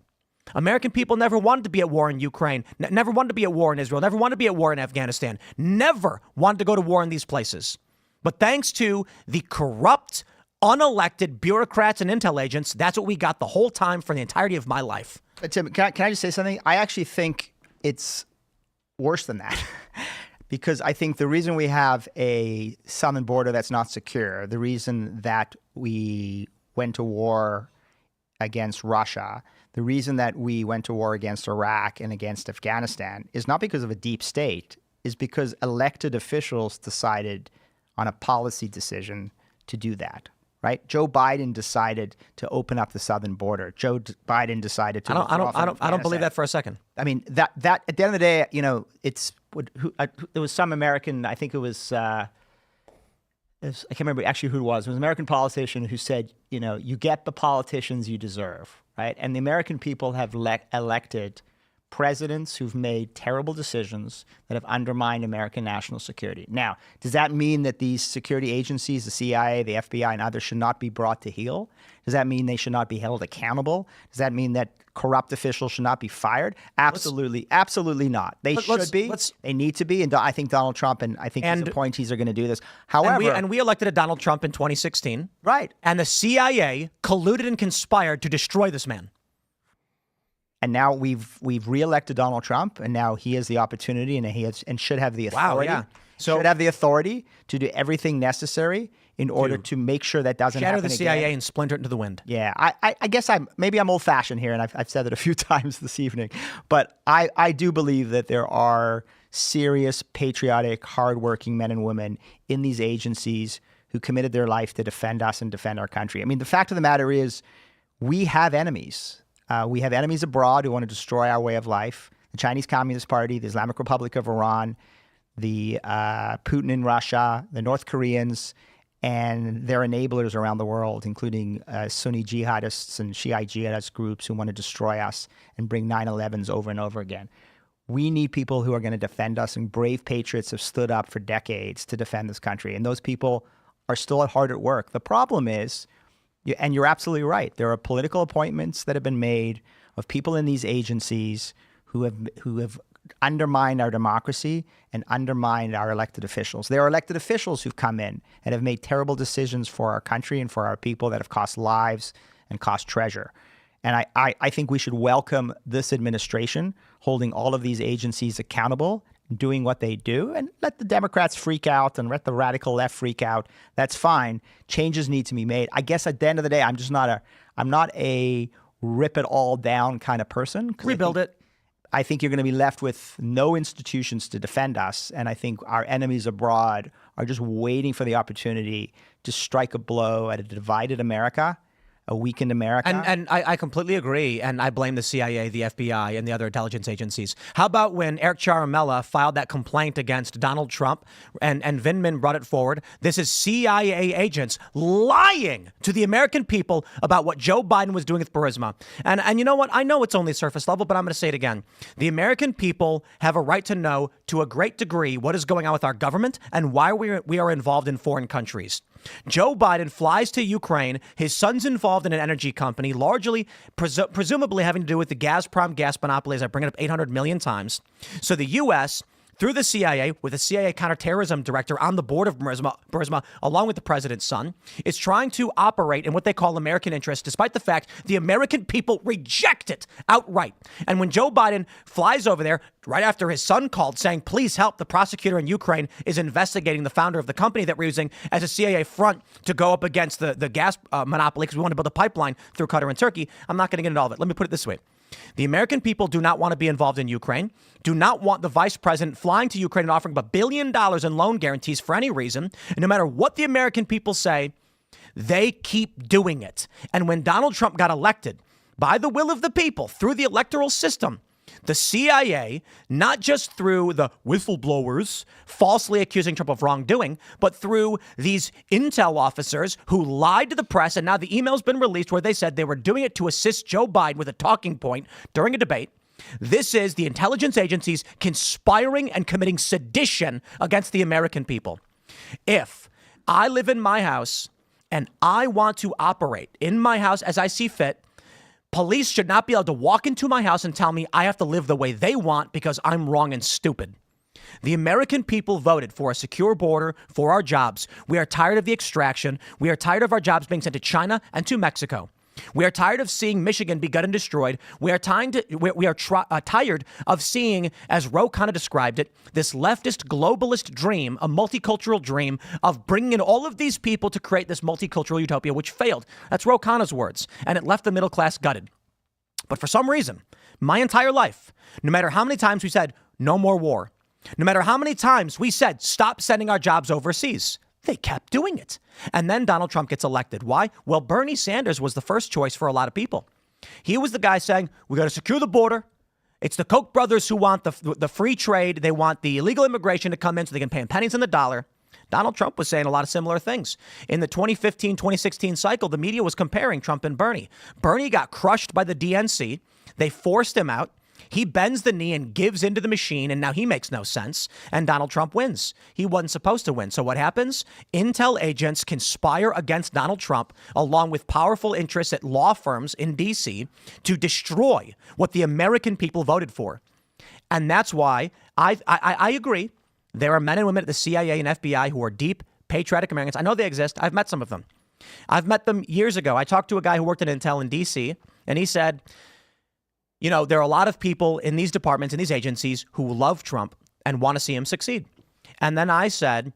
American people never wanted to be at war in Ukraine, never wanted to be at war in Israel, never wanted to be at war in Afghanistan, never wanted to go to war in these places. But thanks to the corrupt, unelected bureaucrats and intel agents, that's what we got the whole time for the entirety of my life. Tim, can I just say something? I actually think it's worse than that. Because I think the reason we have a southern border that's not secure, the reason that we went to war against Russia, the reason that we went to war against Iraq and against Afghanistan is not because of a deep state, is because elected officials decided on a policy decision to do that. Right? Joe Biden decided to open up the southern border. Joe Biden decided to. I don't believe that for a second. I mean that at the end of the day, there was some American. I think it was. I can't remember actually who it was. It was an American politician who said, you get the politicians you deserve, right? And the American people have elected presidents who've made terrible decisions that have undermined American national security. Now, does that mean that these security agencies, the CIA, the FBI, and others should not be brought to heel? Does that mean they should not be held accountable? Does that mean that corrupt officials should not be fired? Absolutely not. They should be. They need to be. And I think Donald Trump and I think his appointees are going to do this. However, and we elected a Donald Trump in 2016. Right. And the CIA colluded and conspired to destroy this man. And now we've reelected Donald Trump, and now he has the opportunity, and he has and should have the authority. Wow, yeah. Should have the authority to do everything necessary in order to make sure that doesn't Shatter happen the CIA again. and splinter it into the wind. Yeah, I guess I'm old-fashioned here, and I've said it a few times this evening, but I do believe that there are serious, patriotic, hardworking men and women in these agencies who committed their life to defend us and defend our country. I mean, the fact of the matter is we have enemies. We have enemies abroad who want to destroy our way of life. The Chinese Communist Party, the Islamic Republic of Iran, the Putin in Russia, the North Koreans, and their enablers around the world, including Sunni jihadists and Shiite jihadist groups who want to destroy us and bring 9/11s over and over again. We need people who are going to defend us, and brave patriots have stood up for decades to defend this country. And those people are still hard at work. The problem is, and you're absolutely right, there are political appointments that have been made of people in these agencies who have undermined our democracy and undermined our elected officials. There are elected officials who've come in and have made terrible decisions for our country and for our people that have cost lives and cost treasure. And I think we should welcome this administration holding all of these agencies accountable, doing what they do, and let the Democrats freak out and let the radical left freak out. That's fine. Changes need to be made. I guess at the end of the day, I'm not a rip it all down kind of person. Rebuild it. I think you're going to be left with no institutions to defend us. And I think our enemies abroad are just waiting for the opportunity to strike a blow at a divided America, a weakened America. And I completely agree, and I blame the CIA, the FBI, and the other intelligence agencies. How about when Eric Charamella filed that complaint against Donald Trump, and Vindman brought it forward? This is CIA agents lying to the American people about what Joe Biden was doing with Burisma. And you know what? I know it's only surface level, but I'm going to say it again. The American people have a right to know, to a great degree, what is going on with our government and why we are involved in foreign countries. Joe Biden flies to Ukraine. His son's involved in an energy company, largely, presumably having to do with the Gazprom gas monopoly, as I bring it up 800 million times. So the U.S., through the CIA, with the CIA counterterrorism director on the board of Burisma, along with the president's son, is trying to operate in what they call American interests, despite the fact the American people reject it outright. And when Joe Biden flies over there, right after his son called saying, please help, the prosecutor in Ukraine is investigating the founder of the company that we're using as a CIA front to go up against the gas monopoly because we want to build a pipeline through Qatar and Turkey. I'm not going to get into all of it. Let me put it this way. The American people do not want to be involved in Ukraine, do not want the vice president flying to Ukraine and offering $1 billion in loan guarantees for any reason. And no matter what the American people say, they keep doing it. And when Donald Trump got elected by the will of the people through the electoral system, the CIA, not just through the whistleblowers falsely accusing Trump of wrongdoing, but through these intel officers who lied to the press, and now the email's been released where they said they were doing it to assist Joe Biden with a talking point during a debate. This is the intelligence agencies conspiring and committing sedition against the American people. If I live in my house and I want to operate in my house as I see fit, police should not be able to walk into my house and tell me I have to live the way they want because I'm wrong and stupid. The American people voted for a secure border for our jobs. We are tired of the extraction. We are tired of our jobs being sent to China and to Mexico. We are tired of seeing Michigan be gutted and destroyed. We are tired of seeing, as Ro Khanna described it, this leftist globalist dream, a multicultural dream of bringing in all of these people to create this multicultural utopia, which failed. That's Ro Khanna's words, and it left the middle class gutted. But for some reason, my entire life, no matter how many times we said no more war, no matter how many times we said stop sending our jobs overseas, they kept doing it. And then Donald Trump gets elected. Why? Well, Bernie Sanders was the first choice for a lot of people. He was the guy saying, we got to secure the border. It's the Koch brothers who want the free trade. They want the illegal immigration to come in so they can pay pennies on the dollar. Donald Trump was saying a lot of similar things. In the 2015-2016 cycle, the media was comparing Trump and Bernie. Bernie got crushed by the DNC. They forced him out. He bends the knee and gives into the machine, and now he makes no sense. And Donald Trump wins. He wasn't supposed to win. So what happens? Intel agents conspire against Donald Trump, along with powerful interests at law firms in D.C., to destroy what the American people voted for. And that's why I agree. There are men and women at the CIA and FBI who are deep, patriotic Americans. I know they exist. I've met some of them. I've met them years ago. I talked to a guy who worked at Intel in D.C., and he said, you know, there are a lot of people in these departments, in these agencies, who love Trump and want to see him succeed. And then I said,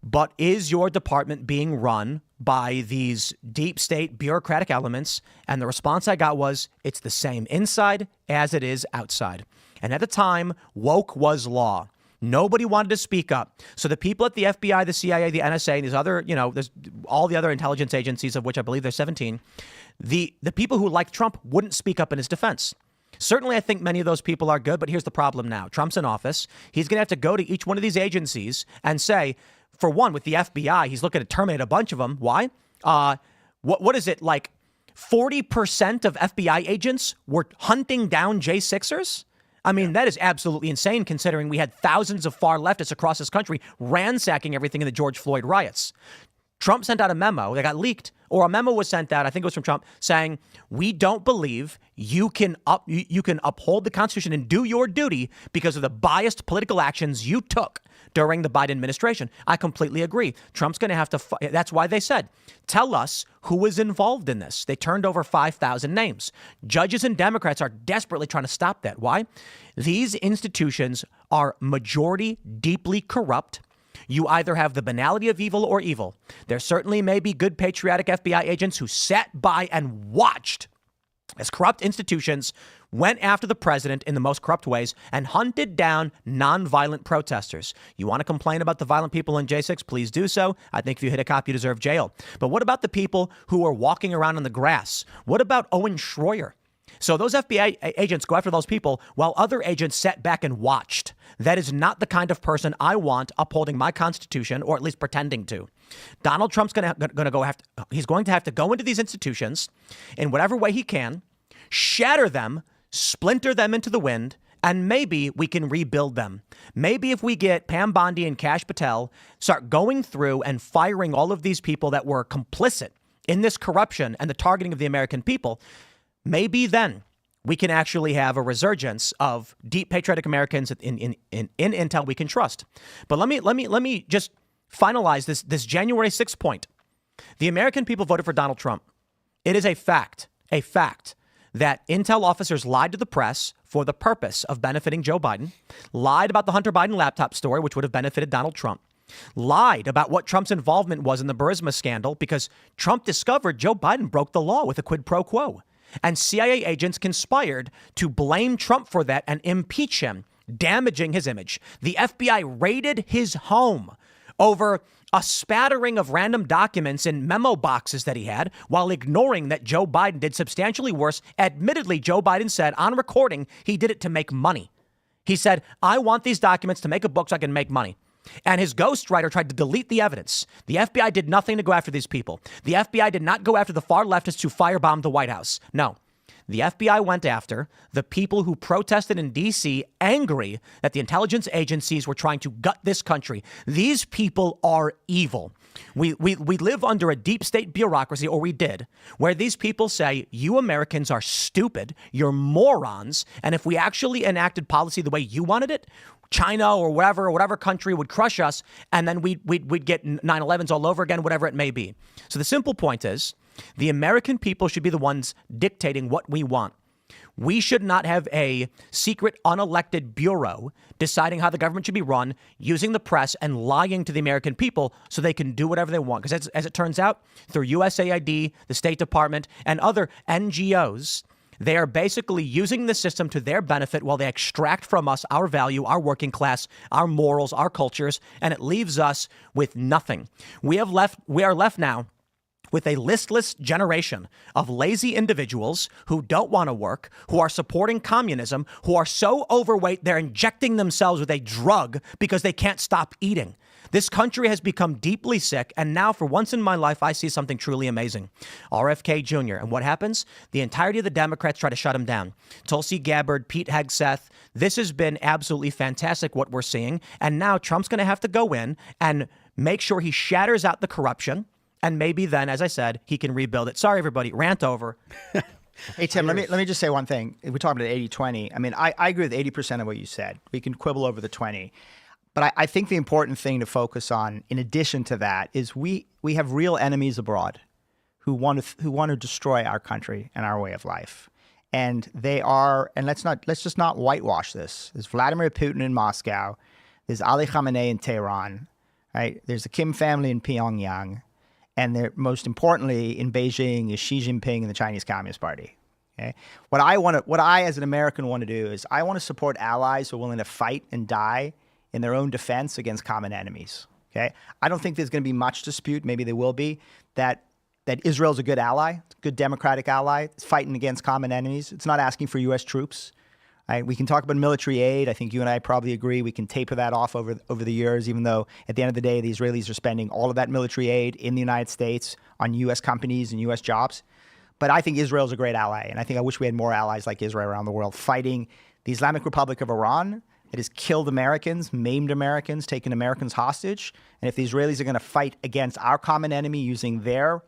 but is your department being run by these deep state bureaucratic elements? And the response I got was, it's the same inside as it is outside. And at the time, woke was law. Nobody wanted to speak up. So the people at the FBI, the CIA, the NSA, and these other, there's all the other intelligence agencies, of which I believe there's 17, the people who liked Trump wouldn't speak up in his defense. Certainly, I think many of those people are good, but here's the problem now. Trump's in office. He's going to have to go to each one of these agencies and say, for one, with the FBI, he's looking to terminate a bunch of them. Why? What is it, like 40% of FBI agents were hunting down J6ers? I mean, that is absolutely insane, considering we had thousands of far leftists across this country ransacking everything in the George Floyd riots. Trump sent out a memo that got leaked, or a memo was sent out, I think it was from Trump, saying, we don't believe you can uphold the Constitution and do your duty because of the biased political actions you took during the Biden administration. I completely agree. Trump's going to have to, that's why they said, tell us who was involved in this. They turned over 5,000 names. Judges and Democrats are desperately trying to stop that. Why? These institutions are majority deeply corrupt. You either have the banality of evil or evil. There certainly may be good patriotic FBI agents who sat by and watched as corrupt institutions went after the president in the most corrupt ways and hunted down nonviolent protesters. You want to complain about the violent people in J6? Please do so. I think if you hit a cop, you deserve jail. But what about the people who are walking around in the grass? What about Owen Schroyer? So those FBI agents go after those people while other agents sat back and watched. That is not the kind of person I want upholding my Constitution, or at least pretending to. Donald Trump's going to have to go into these institutions in whatever way he can, shatter them, splinter them into the wind, and maybe we can rebuild them. Maybe if we get Pam Bondi and Kash Patel start going through and firing all of these people that were complicit in this corruption and the targeting of the American people, maybe then we can actually have a resurgence of deep patriotic Americans in intel we can trust. But let me just finalize this January 6th point. The American people voted for Donald Trump. It is a fact that intel officers lied to the press for the purpose of benefiting Joe Biden, lied about the Hunter Biden laptop story, which would have benefited Donald Trump, lied about what Trump's involvement was in the Burisma scandal because Trump discovered Joe Biden broke the law with a quid pro quo. And CIA agents conspired to blame Trump for that and impeach him, damaging his image. The FBI raided his home over a spattering of random documents in memo boxes that he had, while ignoring that Joe Biden did substantially worse. Admittedly, Joe Biden said on recording he did it to make money. He said, I want these documents to make a book so I can make money. And his ghostwriter tried to delete the evidence. The FBI did nothing to go after these people. The FBI did not go after the far leftists who firebombed the White House. No. The FBI went after the people who protested in D.C., angry that the intelligence agencies were trying to gut this country. These people are evil. We live under a deep state bureaucracy, or we did, where these people say, you Americans are stupid, you're morons, and if we actually enacted policy the way you wanted it, China or whatever country would crush us, and then we'd get 9/11s all over again, whatever it may be. So the simple point is, the American people should be the ones dictating what we want. We should not have a secret unelected bureau deciding how the government should be run, using the press and lying to the American people so they can do whatever they want. Because as it turns out, through USAID, the State Department, and other NGOs, they are basically using the system to their benefit while they extract from us our value, our working class, our morals, our cultures, and it leaves us with nothing. We are left now with a listless generation of lazy individuals who don't want to work, who are supporting communism, who are so overweight they're injecting themselves with a drug because they can't stop eating. This country has become deeply sick, and now for once in my life, I see something truly amazing. RFK Jr. And what happens? The entirety of the Democrats try to shut him down. Tulsi Gabbard, Pete Hegseth. This has been absolutely fantastic what we're seeing. And now Trump's going to have to go in and make sure he shatters out the corruption. And maybe then, as I said, he can rebuild it. Sorry, everybody. Rant over. Hey, Tim, let me just say one thing. We're talking about 80-20. I mean, I agree with 80% of what you said. We can quibble over the 20. But I think the important thing to focus on, in addition to that, is we have real enemies abroad who want to destroy our country and our way of life. And they are, and let's just not whitewash this. There's Vladimir Putin in Moscow. There's Ali Khamenei in Tehran. right? There's the Kim family in Pyongyang, and most importantly in Beijing is Xi Jinping and the Chinese Communist Party. Okay? What I as an American want to do is I want to support allies who are willing to fight and die in their own defense against common enemies. Okay? I don't think there's going to be much dispute, maybe there will be, that Israel's a good ally, a good democratic ally. It's fighting against common enemies. It's not asking for U.S. troops. Right? We can talk about military aid. I think you and I probably agree we can taper that off over the years, even though at the end of the day, the Israelis are spending all of that military aid in the United States on U.S. companies and U.S. jobs. But I think Israel's a great ally, and I wish we had more allies like Israel around the world fighting the Islamic Republic of Iran that has killed Americans, maimed Americans, taken Americans hostage. And if the Israelis are going to fight against our common enemy using their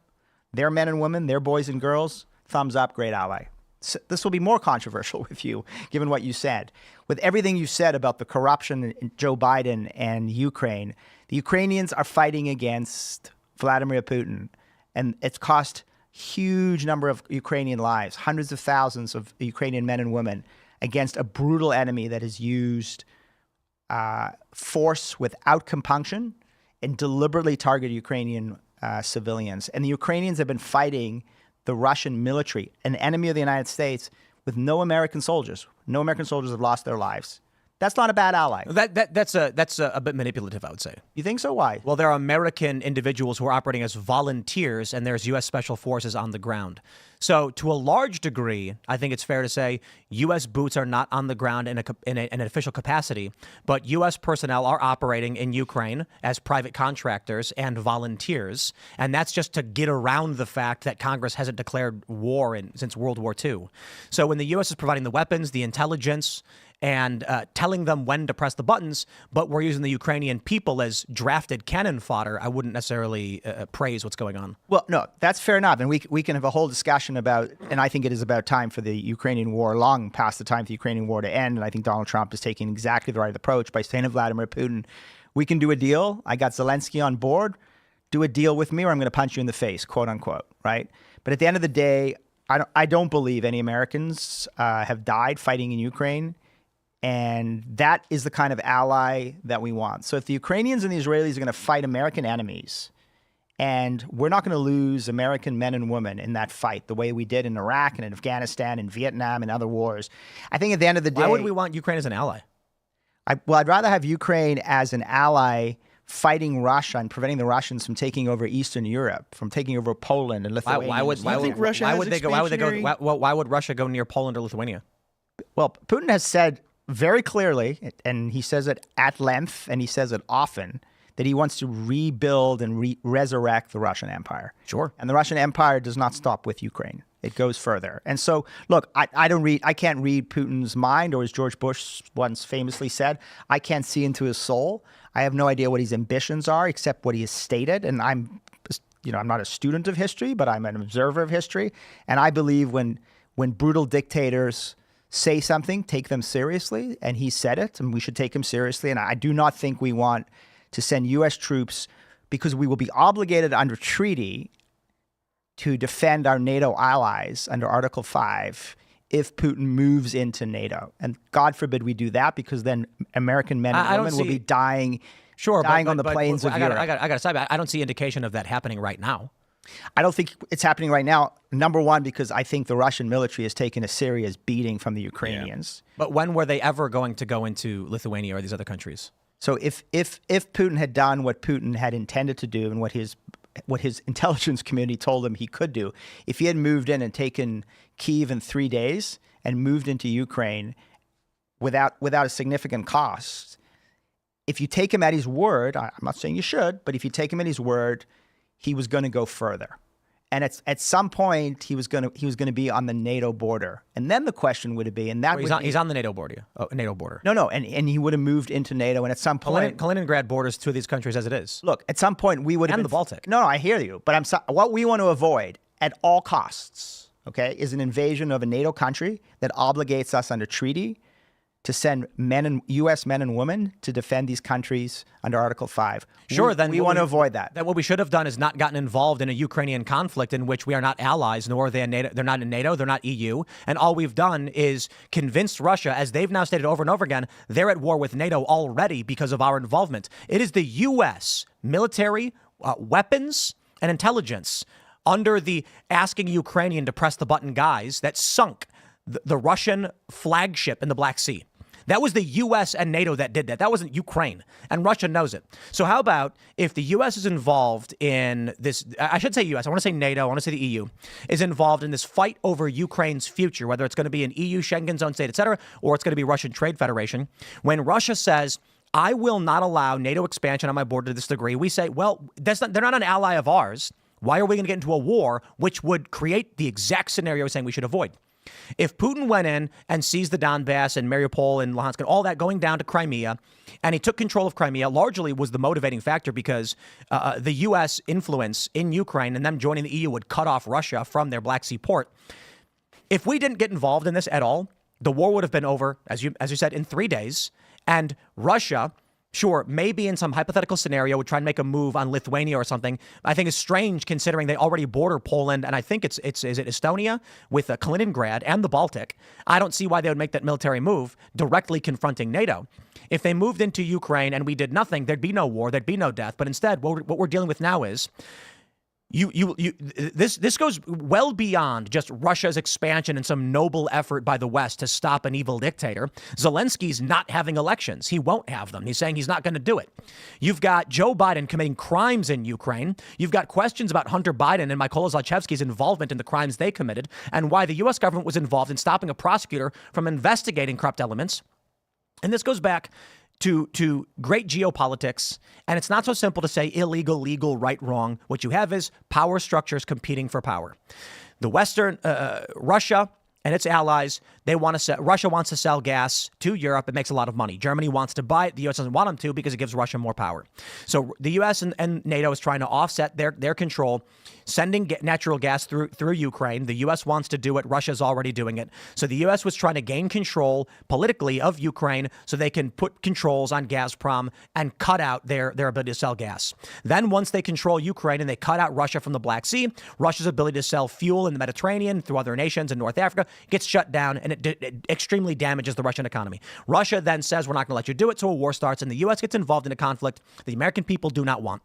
men and women, their boys and girls, thumbs up, great ally. So this will be more controversial with you, given what you said. With everything you said about the corruption in Joe Biden and Ukraine, the Ukrainians are fighting against Vladimir Putin, and it's cost huge number of Ukrainian lives, hundreds of thousands of Ukrainian men and women against a brutal enemy that has used force without compunction and deliberately targeted Ukrainian civilians. And the Ukrainians have been fighting the Russian military, an enemy of the United States, with no American soldiers. No American soldiers have lost their lives. That's not a bad ally. That's a bit manipulative, I would say. You think so? Why? Well, there are American individuals who are operating as volunteers, and there's U.S. Special Forces on the ground. So to a large degree, I think it's fair to say U.S. boots are not on the ground in an official capacity, but U.S. personnel are operating in Ukraine as private contractors and volunteers, and that's just to get around the fact that Congress hasn't declared war since World War II. So when the U.S. is providing the weapons, the intelligence, and telling them when to press the buttons, but we're using the Ukrainian people as drafted cannon fodder, I wouldn't necessarily praise what's going on. Well, no, that's fair enough. And we can have a whole discussion about, and I think it is about time for the Ukrainian war, long past the time for the Ukrainian war to end. And I think Donald Trump is taking exactly the right approach by saying to Vladimir Putin, we can do a deal. I got Zelensky on board. Do a deal with me or I'm going to punch you in the face, quote unquote, right? But at the end of the day, I don't believe any Americans have died fighting in Ukraine. And that is the kind of ally that we want. So if the Ukrainians and the Israelis are going to fight American enemies, and we're not going to lose American men and women in that fight the way we did in Iraq and in Afghanistan and Vietnam and other wars, I think at the end of the day... Why would we want Ukraine as an ally? I'd rather have Ukraine as an ally fighting Russia and preventing the Russians from taking over Eastern Europe, from taking over Poland and Lithuania. Why would Russia go near Poland or Lithuania? Well, Putin has said very clearly, and he says it at length, and he says it often, that he wants to rebuild and resurrect the Russian Empire. Sure. And the Russian Empire does not stop with Ukraine. It goes further. And so, look, I can't read Putin's mind, or as George Bush once famously said, I can't see into his soul. I have no idea what his ambitions are, except what he has stated. And I'm not a student of history, but I'm an observer of history. And I believe when brutal dictators say something, take them seriously, and he said it, and we should take him seriously. And I do not think we want to send U.S. troops because we will be obligated under treaty to defend our NATO allies under Article 5 if Putin moves into NATO. And God forbid we do that, because then American men and women will be dying on the plains of Europe. I got to say, I don't see indication of that happening right now. I don't think it's happening right now. Number one, because I think the Russian military has taken a serious beating from the Ukrainians. Yeah. But when were they ever going to go into Lithuania or these other countries? So if Putin had done what Putin had intended to do and what his intelligence community told him he could do, if he had moved in and taken Kyiv in 3 days and moved into Ukraine without a significant cost, if you take him at his word, I'm not saying you should, but if you take him at his word, he was going to go further. And at some point, he was going to be on the NATO border. And then the question would be, and that he's on the NATO border. Oh, NATO border. No, and he would have moved into NATO. And at some point, Kaliningrad borders two of these countries as it is. Look, at some point we would have and the Baltic. No, I hear you, but what we want to avoid at all costs, okay, is an invasion of a NATO country that obligates us under treaty to send U.S. men and women to defend these countries under Article 5. Sure, then we want to avoid that. Then what we should have done is not gotten involved in a Ukrainian conflict in which we are not allies, nor are they in NATO. They're not in NATO. They're not EU. And all we've done is convinced Russia, as they've now stated over and over again, they're at war with NATO already because of our involvement. It is the U.S. military, weapons, and intelligence under the asking Ukrainian to press the button guys that sunk the Russian flagship in the Black Sea. That was the U.S. and NATO that did that. That wasn't Ukraine. And Russia knows it. So how about if the U.S. is involved in this, I should say U.S., I want to say NATO, I want to say the EU, is involved in this fight over Ukraine's future, whether it's going to be an EU, Schengen zone state, et cetera, or it's going to be Russian Trade Federation. When Russia says, I will not allow NATO expansion on my border to this degree, we say, well, they're not an ally of ours. Why are we going to get into a war which would create the exact scenario saying we should avoid? If Putin went in and seized the Donbass and Mariupol and Luhansk and all that going down to Crimea, and he took control of Crimea, largely was the motivating factor because the U.S. influence in Ukraine and them joining the EU would cut off Russia from their Black Sea port. If we didn't get involved in this at all, the war would have been over, as you said, in 3 days. And Russia, sure, maybe in some hypothetical scenario would try and make a move on Lithuania or something. I think it's strange considering they already border Poland, and I think is it Estonia with Kaliningrad and the Baltic. I don't see why they would make that military move directly confronting NATO. If they moved into Ukraine and we did nothing, there'd be no war, there'd be no death. But instead, what we're dealing with now is this goes well beyond just Russia's expansion and some noble effort by the West to stop an evil dictator. Zelensky's not having elections. He won't have them. He's saying he's not going to do it. You've got Joe Biden committing crimes in Ukraine. You've got questions about Hunter Biden and Mykola Zlochevsky's involvement in the crimes they committed and why the U.S. government was involved in stopping a prosecutor from investigating corrupt elements. And this goes back to great geopolitics, and it's not so simple to say illegal, legal, right, wrong. What you have is power structures competing for power. The Western, Russia and its allies, Russia wants to sell gas to Europe. It makes a lot of money. Germany wants to buy it. The U.S. doesn't want them to because it gives Russia more power. So the U.S. and NATO is trying to offset their control, sending natural gas through Ukraine. The U.S. wants to do it. Russia's already doing it. So the U.S. was trying to gain control politically of Ukraine so they can put controls on Gazprom and cut out their ability to sell gas. Then once they control Ukraine and they cut out Russia from the Black Sea, Russia's ability to sell fuel in the Mediterranean through other nations in North Africa gets shut down, and it extremely damages the Russian economy. Russia then says, we're not going to let you do it, so a war starts, and the U.S. gets involved in a conflict the American people do not want.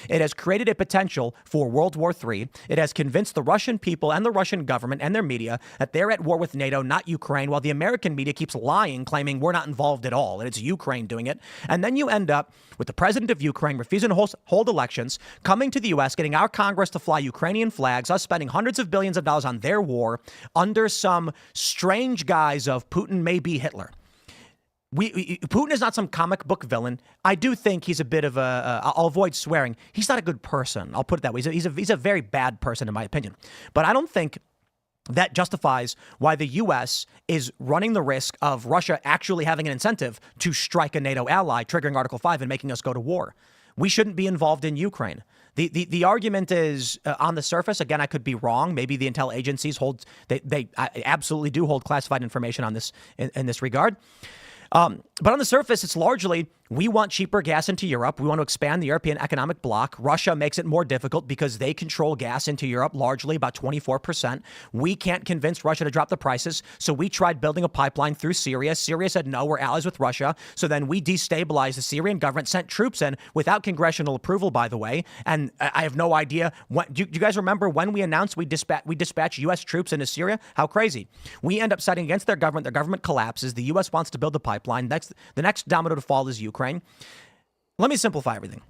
It has created a potential for World War III. It has convinced the Russian people and the Russian government and their media that they're at war with NATO, not Ukraine, while the American media keeps lying, claiming we're not involved at all, and it's Ukraine doing it. And then you end up with the president of Ukraine refusing to hold elections, coming to the U.S., getting our Congress to fly Ukrainian flags, us spending hundreds of billions of dollars on their war under some strange guise of Putin may be Hitler. Putin is not some comic book villain. I do think he's a bit of I'll avoid swearing. He's not a good person. I'll put it that way. He's a very bad person, in my opinion. But I don't think that justifies why the U.S. is running the risk of Russia actually having an incentive to strike a NATO ally, triggering Article 5 and making us go to war. We shouldn't be involved in Ukraine. The argument is on the surface. Again, I could be wrong. Maybe the intel agencies they absolutely do hold classified information on this in this regard. But on the surface, it's largely we want cheaper gas into Europe. We want to expand the European economic bloc. Russia makes it more difficult because they control gas into Europe largely, about 24%. We can't convince Russia to drop the prices. So we tried building a pipeline through Syria. Syria said, no, we're allies with Russia. So then we destabilized the Syrian government, sent troops in without congressional approval, by the way. And I have no idea. Do you guys remember when we announced we dispatch U.S. troops into Syria? How crazy. We end up siding against their government. Their government collapses. The U.S. wants to build the pipeline. The next domino to fall is Ukraine. Let me simplify everything.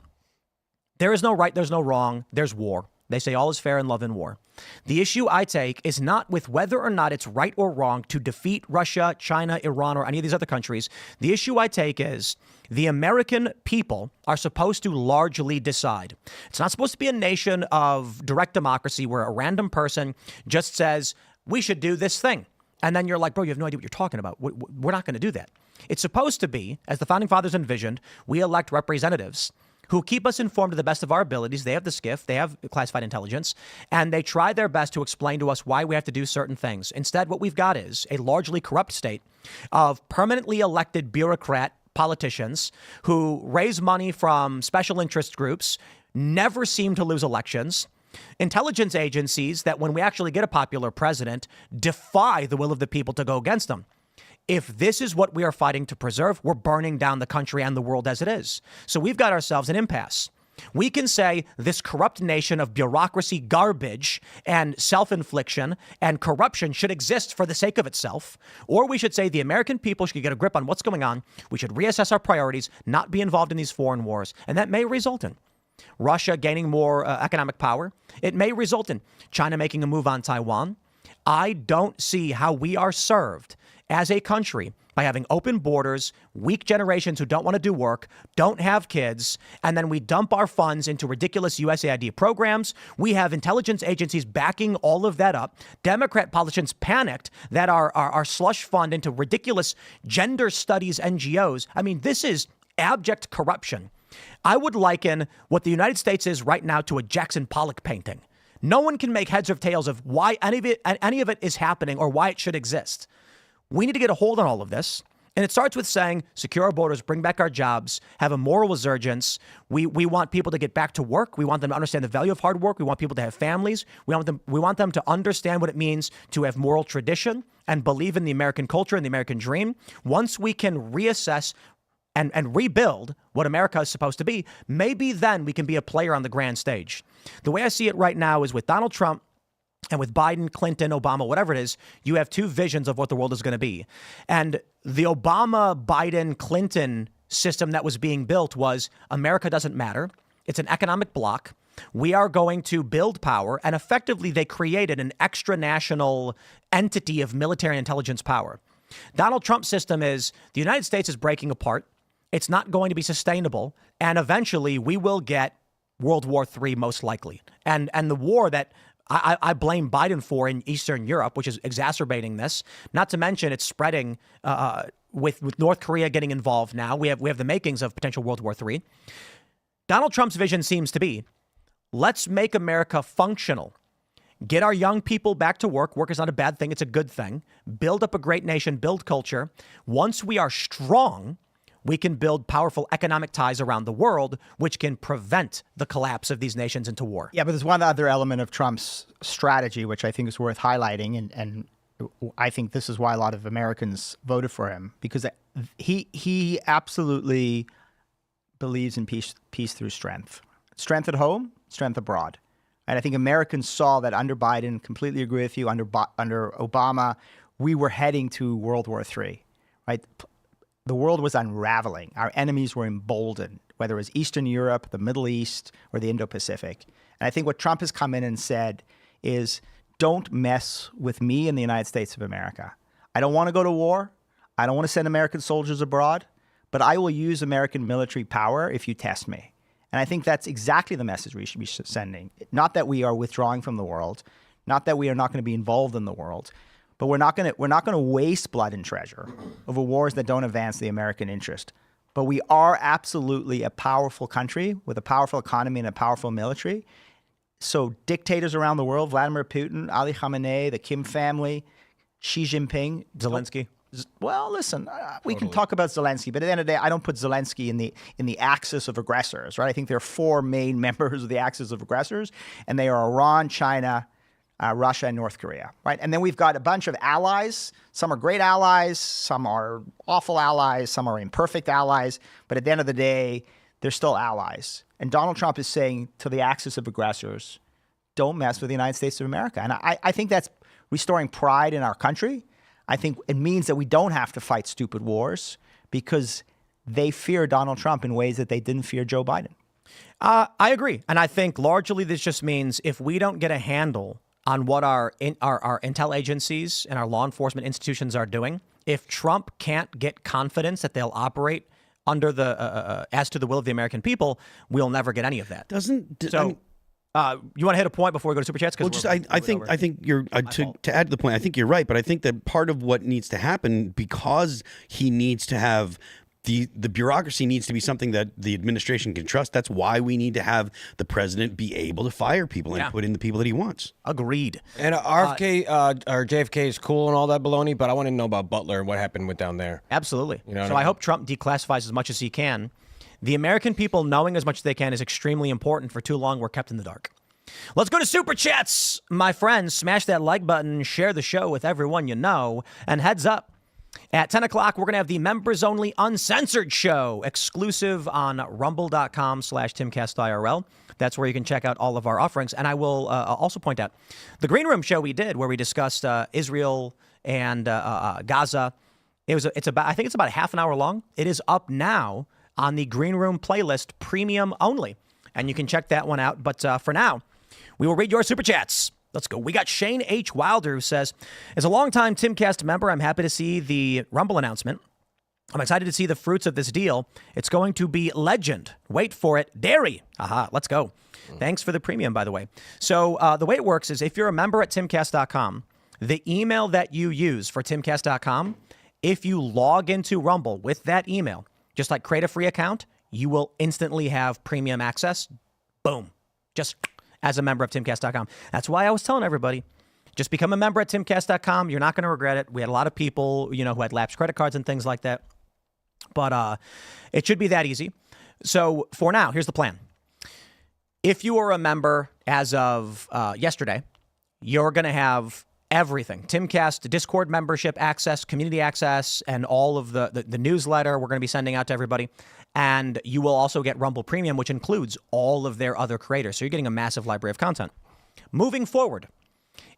There is no right, there's no wrong, there's war. They say all is fair in love and war. The issue I take is not with whether or not it's right or wrong to defeat Russia, China, Iran, or any of these other countries. The issue I take is the American people are supposed to largely decide. It's not supposed to be a nation of direct democracy where a random person just says, we should do this thing. And then you're like, bro, you have no idea what you're talking about. We're not going to do that. It's supposed to be, as the founding fathers envisioned, we elect representatives who keep us informed to the best of our abilities. They have the SCIF, they have classified intelligence, and they try their best to explain to us why we have to do certain things. Instead, what we've got is a largely corrupt state of permanently elected bureaucrat politicians who raise money from special interest groups, never seem to lose elections, intelligence agencies that when we actually get a popular president, defy the will of the people to go against them. If this is what we are fighting to preserve, we're burning down the country and the world as it is. So we've got ourselves an impasse. We can say this corrupt nation of bureaucracy, garbage, and self-infliction and corruption should exist for the sake of itself. Or we should say the American people should get a grip on what's going on. We should reassess our priorities, not be involved in these foreign wars. And that may result in Russia gaining more economic power. It may result in China making a move on Taiwan. I don't see how we are served as a country by having open borders, weak generations who don't want to do work, don't have kids, and then we dump our funds into ridiculous USAID programs. We have intelligence agencies backing all of that up. Democrat politicians panicked that our slush fund into ridiculous gender studies NGOs. I mean, this is abject corruption. I would liken what the United States is right now to a Jackson Pollock painting. No one can make heads or tails of why any of it is happening or why it should exist. We need to get a hold on all of this. And it starts with saying, secure our borders, bring back our jobs, have a moral resurgence. We want people to get back to work. We want them to understand the value of hard work. We want people to have families. We want them to understand what it means to have moral tradition and believe in the American culture and the American dream. Once we can reassess and rebuild what America is supposed to be, maybe then we can be a player on the grand stage. The way I see it right now is with Donald Trump and with Biden, Clinton, Obama, whatever it is, you have two visions of what the world is going to be. And the Obama, Biden, Clinton system that was being built was America doesn't matter. It's an economic bloc. We are going to build power. And effectively, they created an extra national entity of military intelligence power. Donald Trump's system is the United States is breaking apart. It's not going to be sustainable. And eventually we will get World War III, most likely. And the war that I blame Biden for in Eastern Europe, which is exacerbating this, not to mention it's spreading with North Korea getting involved now. We have the makings of potential World War III. Donald Trump's vision seems to be, let's make America functional. Get our young people back to work. Work is not a bad thing. It's a good thing. Build up a great nation, build culture. Once we are strong, we can build powerful economic ties around the world, which can prevent the collapse of these nations into war. Yeah, but there's one other element of Trump's strategy, which I think is worth highlighting. And I think this is why a lot of Americans voted for him, because he absolutely believes in peace through strength. Strength at home, strength abroad. And I think Americans saw that under Biden, completely agree with you, under Obama, we were heading to World War III, right? The world was unraveling. Our enemies were emboldened, whether it was Eastern Europe, the Middle East, or the Indo-Pacific. And I think what Trump has come in and said is, don't mess with me in the United States of America. I don't want to go to war. I don't want to send American soldiers abroad, but I will use American military power if you test me. And I think that's exactly the message we should be sending. Not that we are withdrawing from the world, not that we are not going to be involved in the world, but we're not going to waste blood and treasure over wars that don't advance the American interest. But we are absolutely a powerful country with a powerful economy and a powerful military. So dictators around the world, Vladimir Putin, Ali Khamenei, the Kim family, Xi Jinping, Zelensky. Well, listen, we can talk about Zelensky, but at the end of the day, I don't put Zelensky in the axis of aggressors, right? I think there are four main members of the axis of aggressors, and they are Iran, China, Russia, and North Korea, right? And then we've got a bunch of allies. Some are great allies, some are awful allies, some are imperfect allies, but at the end of the day, they're still allies. And Donald Trump is saying to the axis of aggressors, don't mess with the United States of America. And I think that's restoring pride in our country. I think it means that we don't have to fight stupid wars because they fear Donald Trump in ways that they didn't fear Joe Biden. I agree. And I think largely this just means if we don't get a handle on what our intel agencies and our law enforcement institutions are doing, if Trump can't get confidence that they'll operate under the as to the will of the American people, we'll never get any of that. You want to hit a point before we go to Super Chats? Well, I think you're to add to the point. I think you're right, but I think that part of what needs to happen, because he needs to have the bureaucracy needs to be something that the administration can trust. That's why we need to have the president be able to fire people and put in the people that he wants. Agreed. And RFK or JFK is cool and all that baloney, but I want to know about Butler and what happened with down there. Absolutely. You know what So I I mean? hope Trump declassifies as much as he can. The American people knowing as much as they can is extremely important. For too long, we're kept in the dark. Let's go to Super Chats. My friends, smash that like button, share the show with everyone you know, and heads up. At 10 o'clock, we're going to have the members-only uncensored show, exclusive on rumble.com/Timcast IRL. That's where you can check out all of our offerings. And I will also point out the Green Room show we did, where we discussed Israel and Gaza. I think it's about half an hour long. It is up now on the Green Room playlist, premium only. And you can check that one out. But for now, we will read your Super Chats. Let's go. We got Shane H. Wilder, who says, as a longtime Timcast member, I'm happy to see the Rumble announcement. I'm excited to see the fruits of this deal. It's going to be legend. Wait for it. Dairy. Aha, let's go. Thanks for the premium, by the way. So the way it works is if you're a member at timcast.com, the email that you use for timcast.com, if you log into Rumble with that email, just like create a free account, you will instantly have premium access. Boom. Just as a member of timcast.com. That's why I was telling everybody, just become a member at timcast.com. You're not going to regret it. We had a lot of people, who had lapsed credit cards and things like that. But it should be that easy. So for now, here's the plan. If you are a member as of yesterday, you're going to have everything. Timcast, Discord membership access, community access, and all of the newsletter we're going to be sending out to everybody. And you will also get Rumble Premium, which includes all of their other creators. So you're getting a massive library of content. Moving forward,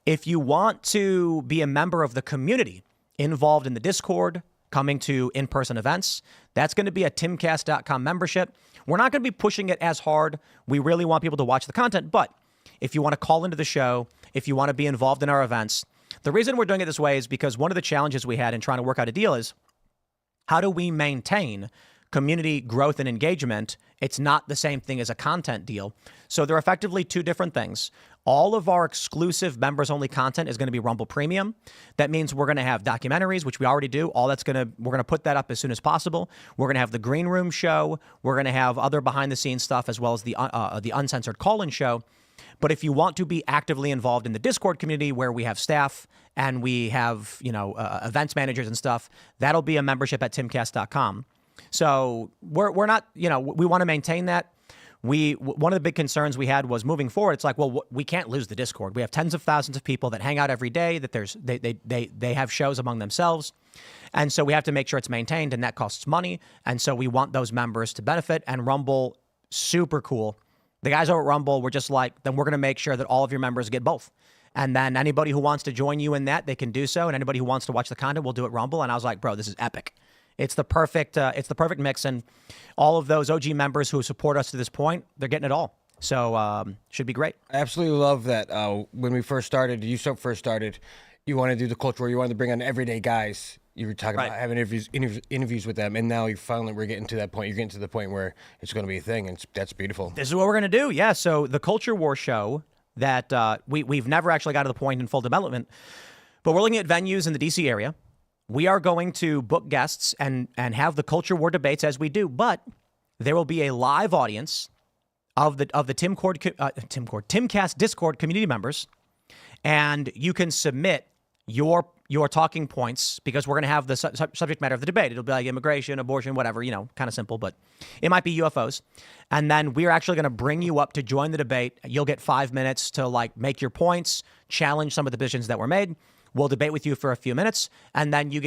if you want to be a member of the community involved in the Discord, coming to in-person events, that's going to be a timcast.com membership. We're not going to be pushing it as hard. We really want people to watch the content. But if you want to call into the show, if you want to be involved in our events, the reason we're doing it this way is because one of the challenges we had in trying to work out a deal is how do we maintain community growth and engagement? It's not the same thing as a content deal. So they're effectively two different things. All of our exclusive members-only content is going to be Rumble Premium. That means we're going to have documentaries, which we already do. We're going to put that up as soon as possible. We're going to have the Green Room show. We're going to have other behind-the-scenes stuff as well as the uncensored call-in show. But if you want to be actively involved in the Discord community where we have staff and we have, events managers and stuff, that'll be a membership at timcast.com. So we're not, we want to maintain that. One of the big concerns we had was moving forward. It's like, well, we can't lose the Discord. We have tens of thousands of people that hang out every day, that they have shows among themselves. And so we have to make sure it's maintained, and that costs money. And so we want those members to benefit. And Rumble, super cool. The guys over at Rumble were just like, then we're going to make sure that all of your members get both. And then anybody who wants to join you in that, they can do so. And anybody who wants to watch the content will do it Rumble. And I was like, bro, this is epic. It's the perfect mix. And all of those OG members who support us to this point, they're getting it all. So should be great. I absolutely love that. When we first started, you wanted to do the culture where you wanted to bring on everyday guys. You were talking about having interviews with them, and now we're getting to that point. You're getting to the point where it's going to be a thing, and that's beautiful. This is what we're going to do. Yeah. So the Culture War show that we've never actually got to the point in full development, but we're looking at venues in the DC area. We are going to book guests and have the Culture War debates as we do, but there will be a live audience of the Timcast Discord community members, and you can submit your talking points because we're going to have the subject matter of the debate. It'll be like immigration, abortion, whatever, kind of simple, but it might be UFOs. And then we're actually going to bring you up to join the debate. You'll get 5 minutes to make your points, challenge some of the decisions that were made. We'll debate with you for a few minutes, and then you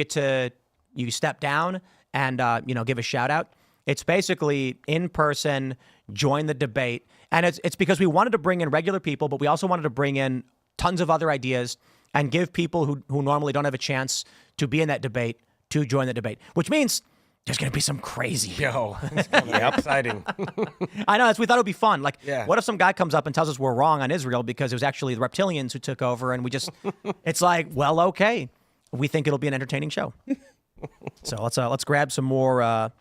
step down and give a shout out. It's basically in person, join the debate, and it's because we wanted to bring in regular people, but we also wanted to bring in tons of other ideas and give people who normally don't have a chance to be in that debate to join the debate, which means there's going to be some crazy. Yo, it's going to be exciting. I know. We thought it would be fun. What if some guy comes up and tells us we're wrong on Israel because it was actually the reptilians who took over, and it's like, well, okay. We think it'll be an entertaining show. So let's grab some more.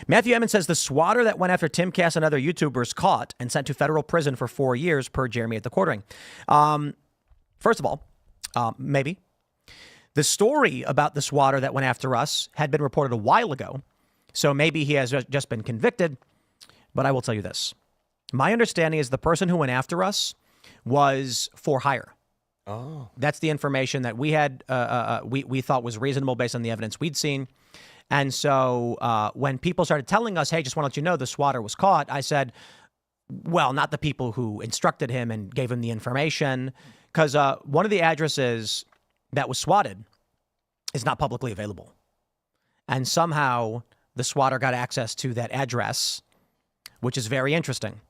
Matthew Emmons says the swatter that went after Timcast and other YouTubers caught and sent to federal prison for 4 years per Jeremy at the Quartering. First of all, maybe. The story about the swatter that went after us had been reported a while ago. So maybe he has just been convicted. But I will tell you this. My understanding is the person who went after us was for hire. Oh. That's the information that we had, we thought was reasonable based on the evidence we'd seen. And so when people started telling us, hey, just want to let you know the swatter was caught, I said, well, not the people who instructed him and gave him the information, because one of the addresses that was swatted is not publicly available. And somehow the swatter got access to that address, which is very interesting.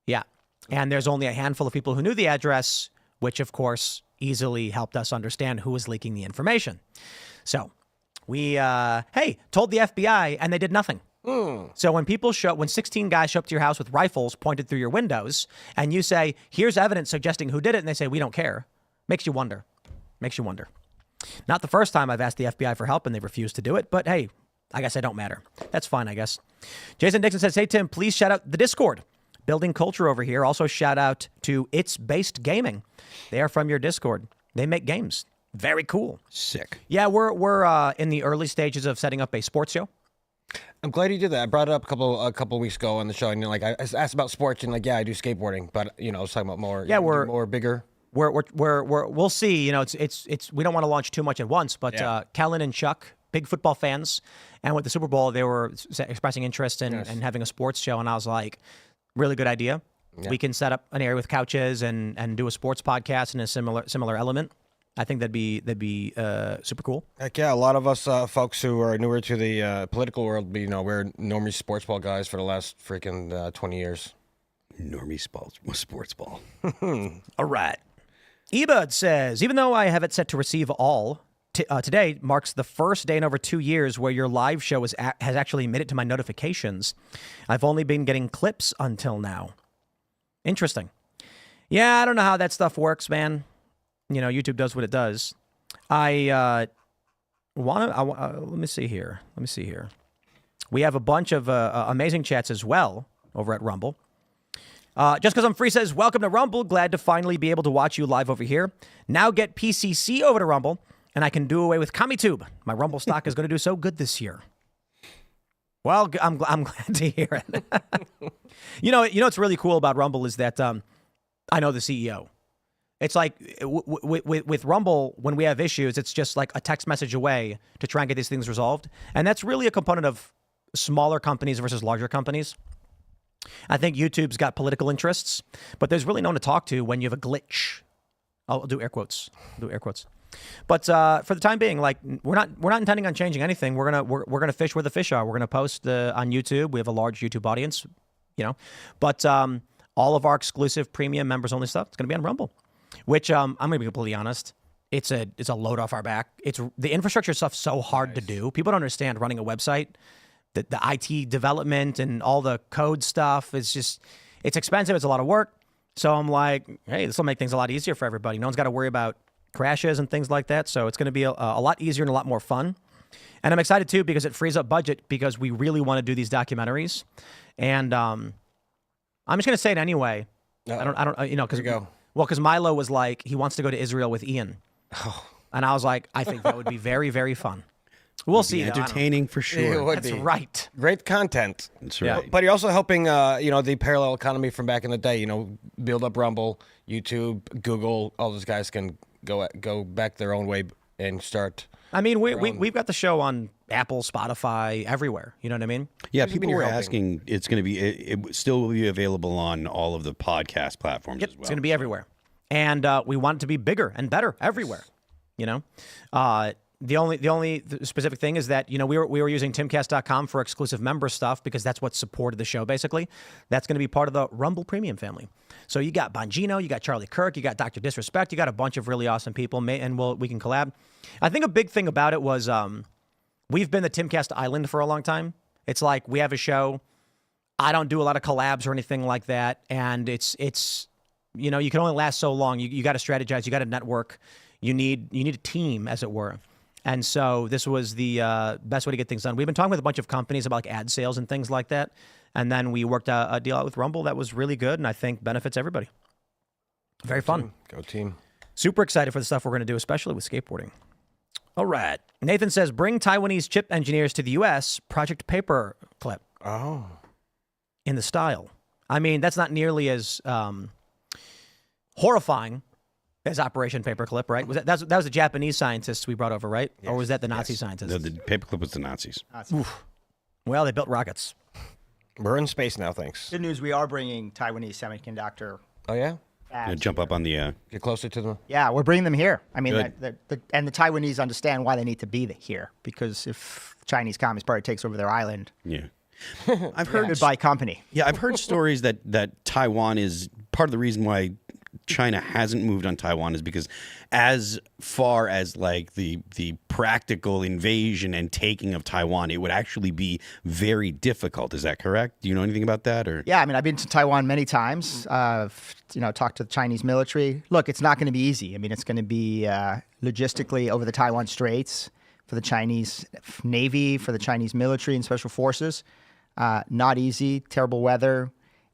Yeah. And there's only a handful of people who knew the address, which, of course, easily helped us understand who was leaking the information. So we, told the FBI, and they did nothing. So when 16 guys show up to your house with rifles pointed through your windows, and you say, here's evidence suggesting who did it, and they say, we don't care, makes you wonder. Not the first time I've asked the FBI for help, and they refused to do it, but hey, I guess I don't matter. That's fine, I guess. Jason Dixon says, hey, Tim, please shout out the Discord. Building culture over here. Also shout out to It's Based Gaming. They are from your Discord. They make games. Very cool. Sick. Yeah, we're in the early stages of setting up a sports show. I'm glad you did that. I brought it up a couple weeks ago on the show, and I asked about sports, and I do skateboarding, but I was talking about more. Yeah, we're more bigger. We'll see. It's we don't want to launch too much at once, but Kellen and Chuck, big football fans, and with the Super Bowl, they were expressing interest in having a sports show, and I was like, really good idea. Yeah. We can set up an area with couches and do a sports podcast in a similar element. I think that'd be super cool. Heck yeah, a lot of us folks who are newer to the political world, we're normally sports ball guys for the last freaking 20 years. Normie sports ball. All right. Ebud says, even though I have it set to receive all, today marks the first day in over 2 years where your live show has actually made it to my notifications. I've only been getting clips until now. Interesting. Yeah, I don't know how that stuff works, man. YouTube does what it does. Let me see here. We have a bunch of amazing chats as well over at Rumble. Just Because I'm Free says, welcome to Rumble. Glad to finally be able to watch you live over here. Now get PCC over to Rumble, and I can do away with CommiTube. My Rumble stock is going to do so good this year. Well, I'm glad to hear it. What's really cool about Rumble is that I know the CEO. It's like with Rumble, when we have issues, it's just like a text message away to try and get these things resolved. And that's really a component of smaller companies versus larger companies. I think YouTube's got political interests, but there's really no one to talk to when you have a glitch. I'll do air quotes. But for the time being, like we're not intending on changing anything. We're gonna fish where the fish are. We're gonna post on YouTube. We have a large YouTube audience, But all of our exclusive premium members only stuff, it's gonna be on Rumble. Which I'm gonna be completely honest, it's a load off our back. It's the infrastructure stuff's so hard to do. People don't understand running a website, the IT development and all the code stuff. It's expensive. It's a lot of work. So I'm like, hey, this will make things a lot easier for everybody. No one's got to worry about crashes and things like that. So it's going to be a lot easier and a lot more fun. And I'm excited too because it frees up budget because we really want to do these documentaries. And I'm just going to say it anyway. I don't, because Milo was like, he wants to go to Israel with Ian. And I was like, I think that would be very, very fun. We'll see. Entertaining for sure. That's right. Great content. That's right. Yeah. But you're also helping, the parallel economy from back in the day, build up Rumble, YouTube, Google. All those guys can go back their own way and start. I mean, we've got the show on Apple, Spotify, everywhere. You know what I mean? Yeah, people were asking. It's going to be. It still will be available on all of the podcast platforms as well. It's going to be everywhere, and we want it to be bigger and better everywhere. The only specific thing is that we were using Timcast.com for exclusive member stuff because that's what supported the show. Basically, that's going to be part of the Rumble Premium family. So you got Bongino, you got Charlie Kirk, you got Dr. Disrespect, you got a bunch of really awesome people, and we can collab. I think a big thing about it was we've been the Timcast Island for a long time. It's like we have a show. I don't do a lot of collabs or anything like that, and it's you can only last so long. You got to strategize. You got to network. You need a team, as it were. And so this was the best way to get things done. We've been talking with a bunch of companies about like ad sales and things like that. And then we worked a deal out with Rumble that was really good and I think benefits everybody. Very fun. Go team. Super excited for the stuff we're going to do, especially with skateboarding. All right. Nathan says, bring Taiwanese chip engineers to the U.S. Project Paperclip. Oh. In the style. I mean, that's not nearly as horrifying as Operation Paperclip, right? That was the Japanese scientists we brought over, right? Yes. Or was that the Nazi scientists? The Paperclip was the Nazis. Well, they built rockets. We're in space now, thanks. Good news, we are bringing Taiwanese semiconductor. Oh, yeah? Jump up on the... Get closer to them? Yeah, we're bringing them here. I mean, Good. and the Taiwanese understand why they need to be here, because if the Chinese Communist Party takes over their island, Yeah. I've heard... goodbye company. Yeah, I've heard stories that Taiwan is... Part of the reason why China hasn't moved on Taiwan is because as far as like the practical invasion and taking of Taiwan, it would actually be very difficult. Is that correct? Do you know anything about that? Or Yeah, I mean, I've been to Taiwan many times. Talked to the Chinese military. Look, it's not going to be easy. I mean, it's going to be logistically over the Taiwan Straits for the Chinese Navy, for the Chinese military and special forces. Not easy, terrible weather.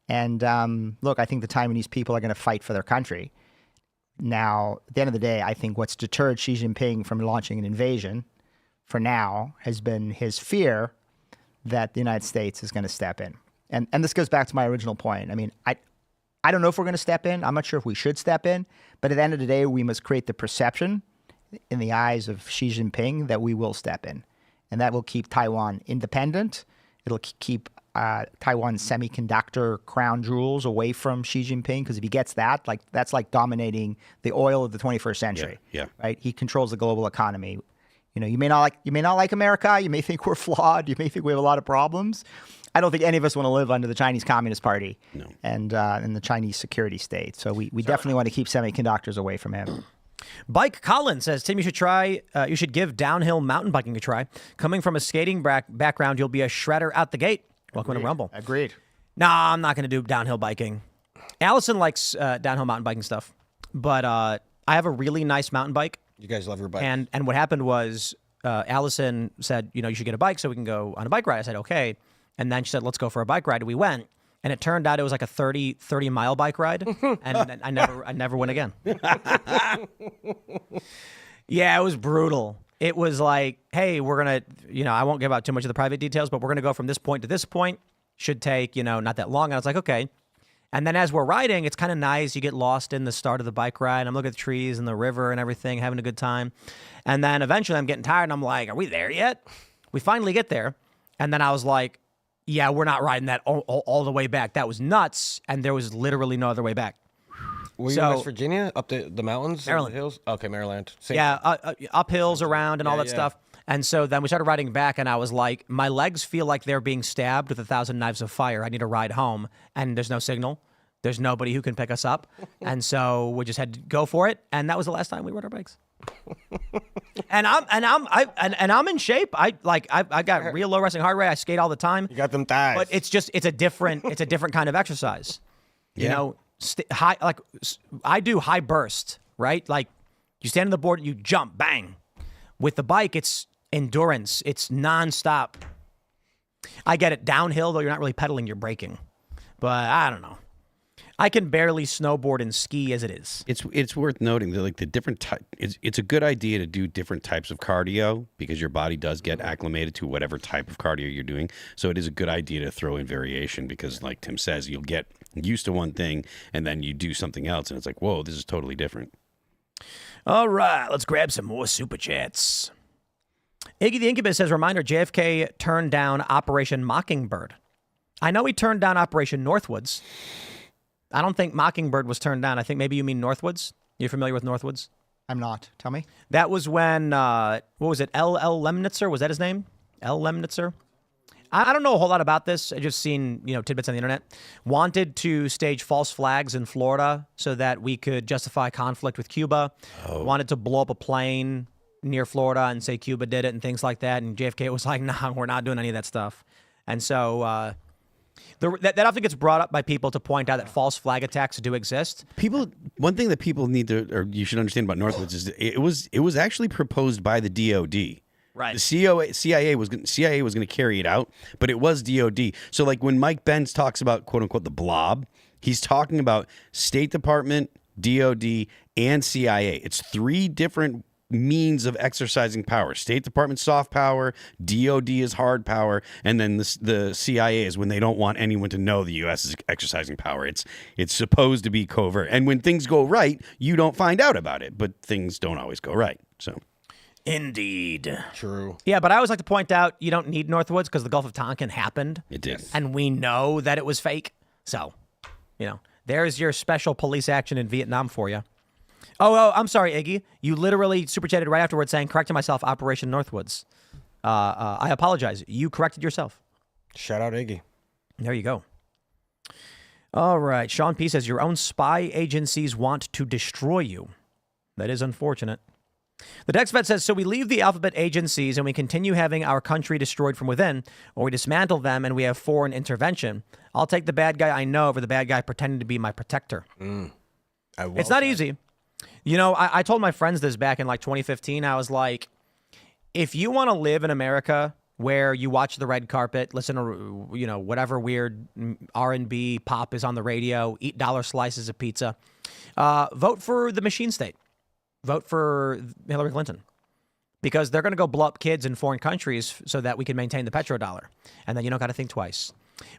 And look, I think the Taiwanese people are going to fight for their country. Now, at the end of the day, I think what's deterred Xi Jinping from launching an invasion for now has been his fear that the United States is going to step in. And this goes back to my original point. I mean, I don't know if we're going to step in. I'm not sure if we should step in. But at the end of the day, we must create the perception in the eyes of Xi Jinping that we will step in. And that will keep Taiwan independent. It'll keep Taiwan's semiconductor crown jewels away from Xi Jinping, because if he gets that, that's like dominating the oil of the 21st century. Yeah. Right? He controls the global economy. You know, you may not like America. You may think we're flawed. You may think we have a lot of problems. I don't think any of us want to live under the Chinese Communist Party and the Chinese security state. So we definitely want to keep semiconductors away from him. Bike Colin says, Tim, you should give downhill mountain biking a try. Coming from a skating background, you'll be a shredder out the gate. Welcome to Rumble. Agreed. Nah, I'm not going to do downhill biking. Allison likes downhill mountain biking stuff, but I have a really nice mountain bike. You guys love your bike. And what happened was Allison said, you should get a bike so we can go on a bike ride. I said, okay. And then she said, let's go for a bike ride. We went. And it turned out it was like a 30-mile bike ride, and I never went again. Yeah, it was brutal. It was like, hey, we're going to, I won't give out too much of the private details, but we're going to go from this point to this point. Should take, not that long. And I was like, okay. And then as we're riding, it's kind of nice. You get lost in the start of the bike ride. I'm looking at the trees and the river and everything, having a good time. And then eventually I'm getting tired, and I'm like, are we there yet? We finally get there. And then I was like, yeah, we're not riding that all the way back. That was nuts. And there was literally no other way back. Were you in West Virginia, up the mountains? Maryland. The hills? Okay, Maryland. Same. Yeah, up hills around and all that stuff. And so then we started riding back, and I was like, my legs feel like they're being stabbed with 1,000 knives of fire. I need to ride home, and there's no signal. There's nobody who can pick us up. And so we just had to go for it, and that was the last time we rode our bikes. and I'm in shape. I got real low resting heart rate. I skate all the time. You got them thighs. But it's a different kind of exercise. High, like I do high burst, right? Like you stand on the board, you jump, bang. With the bike, it's endurance. It's nonstop. I get it. Downhill, though, you're not really pedaling, you're braking. But I don't know. I can barely snowboard and ski as it is. It's worth noting that like the different it's a good idea to do different types of cardio, because your body does get acclimated to whatever type of cardio you're doing. So it is a good idea to throw in variation, because like Tim says, you'll get used to one thing and then you do something else and it's like, whoa, this is totally different. All right, let's grab some more super chats. Iggy the Incubus says, reminder, JFK turned down Operation Mockingbird. I know he turned down Operation Northwoods. I don't think Mockingbird was turned down. I think maybe you mean Northwoods. You familiar with Northwoods? I'm not. Tell me. That was when, what was it, L.L. Lemnitzer? Was that his name? L. Lemnitzer? I don't know a whole lot about this. I just seen, tidbits on the internet. Wanted to stage false flags in Florida so that we could justify conflict with Cuba. Wanted to blow up a plane near Florida and say Cuba did it and things like that. And JFK was like, nah, we're not doing any of that stuff. And so that often gets brought up by people to point out that false flag attacks do exist. One thing that people need to, or you should understand about Northwoods is it was actually proposed by the DOD. Right. The CIA was going to carry it out, but it was DOD. So like when Mike Benz talks about quote unquote the blob, he's talking about State Department, DOD, and CIA. It's three different means of exercising power. State Department soft power, DOD is hard power, and then the CIA is when they don't want anyone to know the U.S. is exercising power. It's supposed to be covert, and when things go right, you don't find out about it. But things don't always go right. So, Indeed. True. Yeah, but I always like to point out you don't need Northwoods because the Gulf of Tonkin happened. it did. And we know that it was fake. So, there's your special police action in Vietnam for you. Oh, I'm sorry, Iggy. You literally super chatted right afterwards saying, correcting myself, Operation Northwoods. I apologize. You corrected yourself. Shout out Iggy. There you go. All right. Sean P. says, your own spy agencies want to destroy you. That is unfortunate. The Dex Vet says, so we leave the alphabet agencies and we continue having our country destroyed from within, or we dismantle them and we have foreign intervention. I'll take the bad guy I know over the bad guy pretending to be my protector. It's not easy. I told my friends this back in like 2015. I was like, if you want to live in America where you watch the red carpet, listen to, whatever weird R&B pop is on the radio, eat dollar slices of pizza, vote for the machine state. Vote for Hillary Clinton. Because they're going to go blow up kids in foreign countries so that we can maintain the petrodollar. And then you don't got to think twice.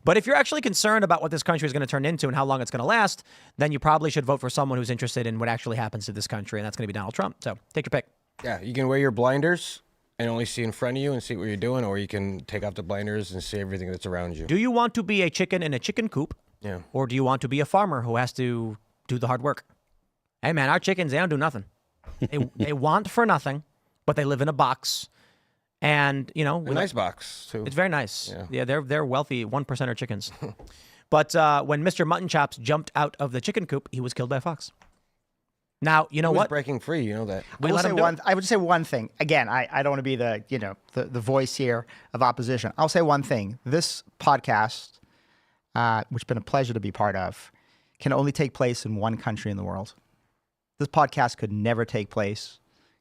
But if you're actually concerned about what this country is going to turn into and how long it's going to last, then you probably should vote for someone who's interested in what actually happens to this country, and that's going to be Donald Trump. So take your pick. Yeah, you can wear your blinders and only see in front of you and see what you're doing, or you can take off the blinders and see everything that's around you. Do you want to be a chicken in a chicken coop? Yeah. Or do you want to be a farmer who has to do the hard work? Hey, man, our chickens, they don't do nothing. They want for nothing, but they live in a box. And, A nice box, too. It's very nice. Yeah, they're wealthy 1%er chickens. But when Mr. Mutton Chops jumped out of the chicken coop, he was killed by a fox. Now, you know He was what? breaking free, you know that. I would say one thing. Again, I don't want to be the voice here of opposition. I'll say one thing. This podcast, which has been a pleasure to be part of, can only take place in one country in the world. This podcast could never take place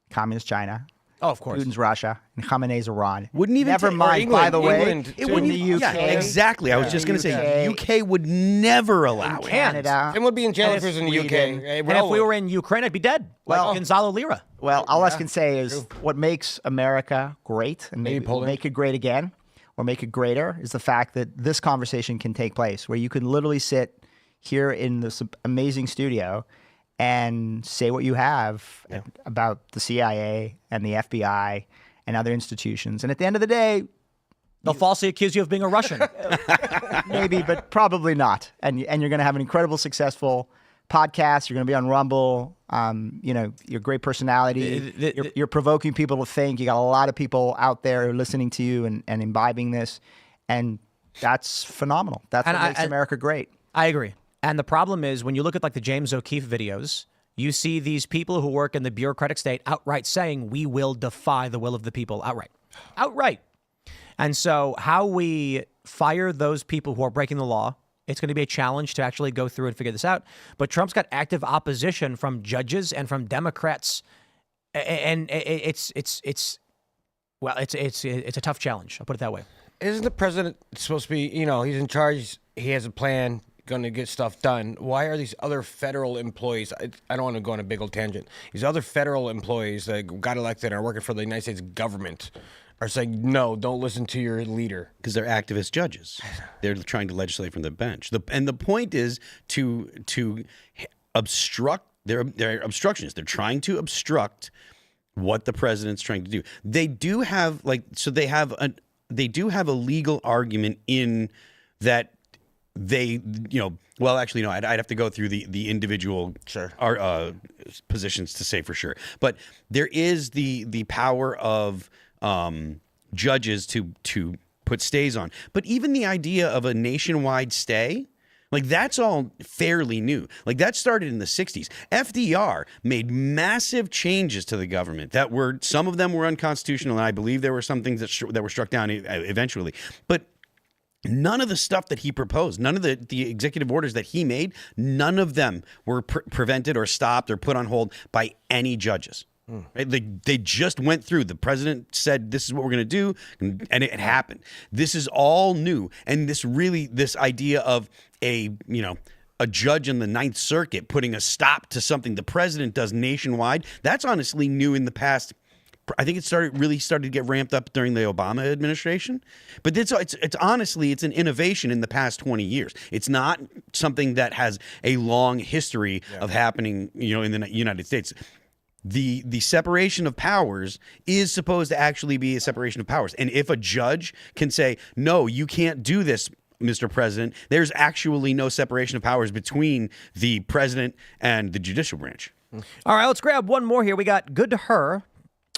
in Communist China. Oh, of course. Putin's Russia and Khamenei's Iran. Wouldn't even never take- or mind. England, By the way, England, it too. wouldn't the UK. Yeah, exactly. I was just going to say, UK would never allow it. Canada. Tim would be in jail and if he was in the Sweden. UK. And if we were in Ukraine, I'd be dead. Well- like Gonzalo Lira. Well, all I can say is what makes America great, and maybe Poland. make it great again, or make it greater, is the fact that this conversation can take place, where you can literally sit here in this amazing studio and say what you have about the CIA and the FBI and other institutions. And at the end of the day, They'll falsely accuse you of being a Russian. maybe, but probably not. And you're going to have an incredible, successful podcast. You're going to be on Rumble. Your great personality. You're provoking people to think. You got a lot of people out there listening to you and imbibing this. And that's phenomenal. That's what makes America great. I agree. And the problem is when you look at like the James O'Keefe videos, you see these people who work in the bureaucratic state outright saying, we will defy the will of the people outright. And so how we fire those people who are breaking the law, it's going to be a challenge to actually go through and figure this out. But Trump's got active opposition from judges and from Democrats. And it's a tough challenge. I'll put it that way. Isn't the president supposed to be, he's in charge, he has a plan, going to get stuff done. Why are these other federal employees, I don't want to go on a big old tangent, these other federal employees that got elected and are working for the United States government are saying, no, don't listen to your leader? Because they're activist judges. They're trying to legislate from the bench. And the point is to obstruct. They're obstructionists. They're trying to obstruct what the president's trying to do. They do have they do have a legal argument in that they, actually, no, I'd have to go through the individual positions to say for sure. But there is the power of judges to put stays on. But even the idea of a nationwide stay, like that's all fairly new. Like that started in the 60s. FDR made massive changes to the government that some of them were unconstitutional, and I believe there were some things that were struck down eventually. But none of the stuff that he proposed, none of the executive orders that he made, none of them were prevented or stopped or put on hold by any judges. Right? They just went through. The president said, this is what we're going to do, and it happened. This is all new. And this idea of a judge in the Ninth Circuit putting a stop to something the president does nationwide. That's honestly new in the past. I think it really started to get ramped up during the Obama administration. But it's honestly, it's an innovation in the past 20 years. It's not something that has a long history of happening, in the United States. The separation of powers is supposed to actually be a separation of powers. And if a judge can say, no, you can't do this, Mr. President, there's actually no separation of powers between the president and the judicial branch. All right, let's grab one more here. We got Good to Her.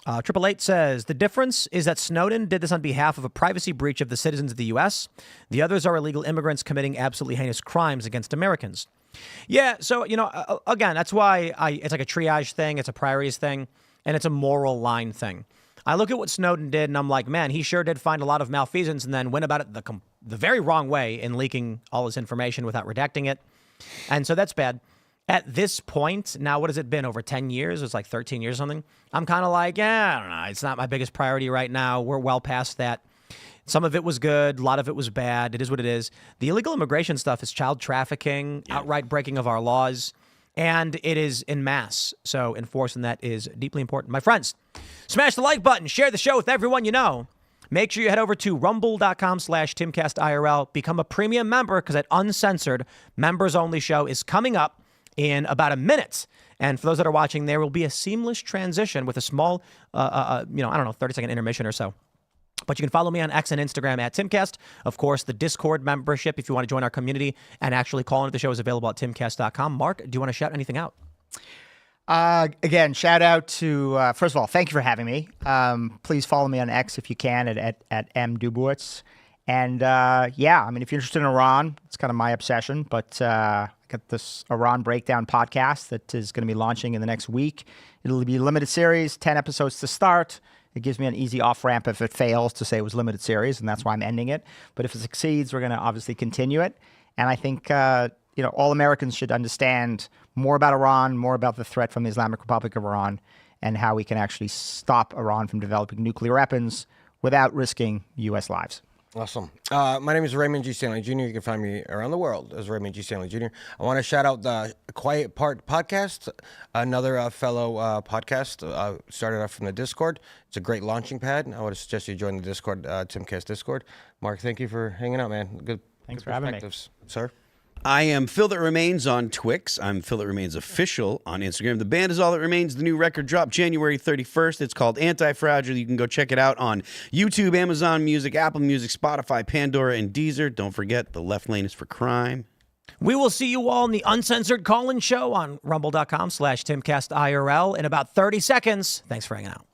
888 says, the difference is that Snowden did this on behalf of a privacy breach of the citizens of the U.S. The others are illegal immigrants committing absolutely heinous crimes against Americans. Yeah, so, again, that's why it's like a triage thing, it's a priorities thing, and it's a moral line thing. I look at what Snowden did, and I'm like, man, he sure did find a lot of malfeasance and then went about it the very wrong way in leaking all his information without redacting it. And so that's bad. At this point, now what has it been, over 10 years? It's like 13 years or something. I'm kind of like, I don't know. It's not my biggest priority right now. We're well past that. Some of it was good. A lot of it was bad. It is what it is. The illegal immigration stuff is child trafficking, outright breaking of our laws, and it is en masse. So enforcing that is deeply important. My friends, smash the like button. Share the show with everyone you know. Make sure you head over to rumble.com/Timcast IRL. Become a premium member because that uncensored members-only show is coming up in about a minute. And for those that are watching, there will be a seamless transition with a small, 30-second intermission or so. But you can follow me on X and Instagram at Timcast. Of course, the Discord membership, if you want to join our community and actually call into the show, is available at timcast.com. Mark, do you want to shout anything out? Again, shout out to, first of all, thank you for having me. Please follow me on X if you can at M. Dubowitz. And if you're interested in Iran, it's kind of my obsession, but I got this Iran Breakdown podcast that is going to be launching in the next week. It'll be a limited series, 10 episodes to start. It gives me an easy off-ramp if it fails to say it was limited series, and that's why I'm ending it. But if it succeeds, we're going to obviously continue it. And I think, all Americans should understand more about Iran, more about the threat from the Islamic Republic of Iran, and how we can actually stop Iran from developing nuclear weapons without risking U.S. lives. Awesome. My name is Raymond G. Stanley Jr. You can find me around the world as Raymond G. Stanley Jr. I want to shout out the Quiet Part Podcast, another fellow podcast started off from the Discord. It's a great launching pad. I would suggest you join the Discord, Timcast Discord. Mark, thank you for hanging out, man. Thanks good for having me. Sir? I am Phil That Remains on Twix. I'm Phil That Remains Official on Instagram. The band is All That Remains. The new record dropped January 31st. It's called Anti-Fragile. You can go check it out on YouTube, Amazon Music, Apple Music, Spotify, Pandora, and Deezer. Don't forget, the left lane is for crime. We will see you all in the uncensored call-in show on rumble.com/Timcast IRL in about 30 seconds. Thanks for hanging out.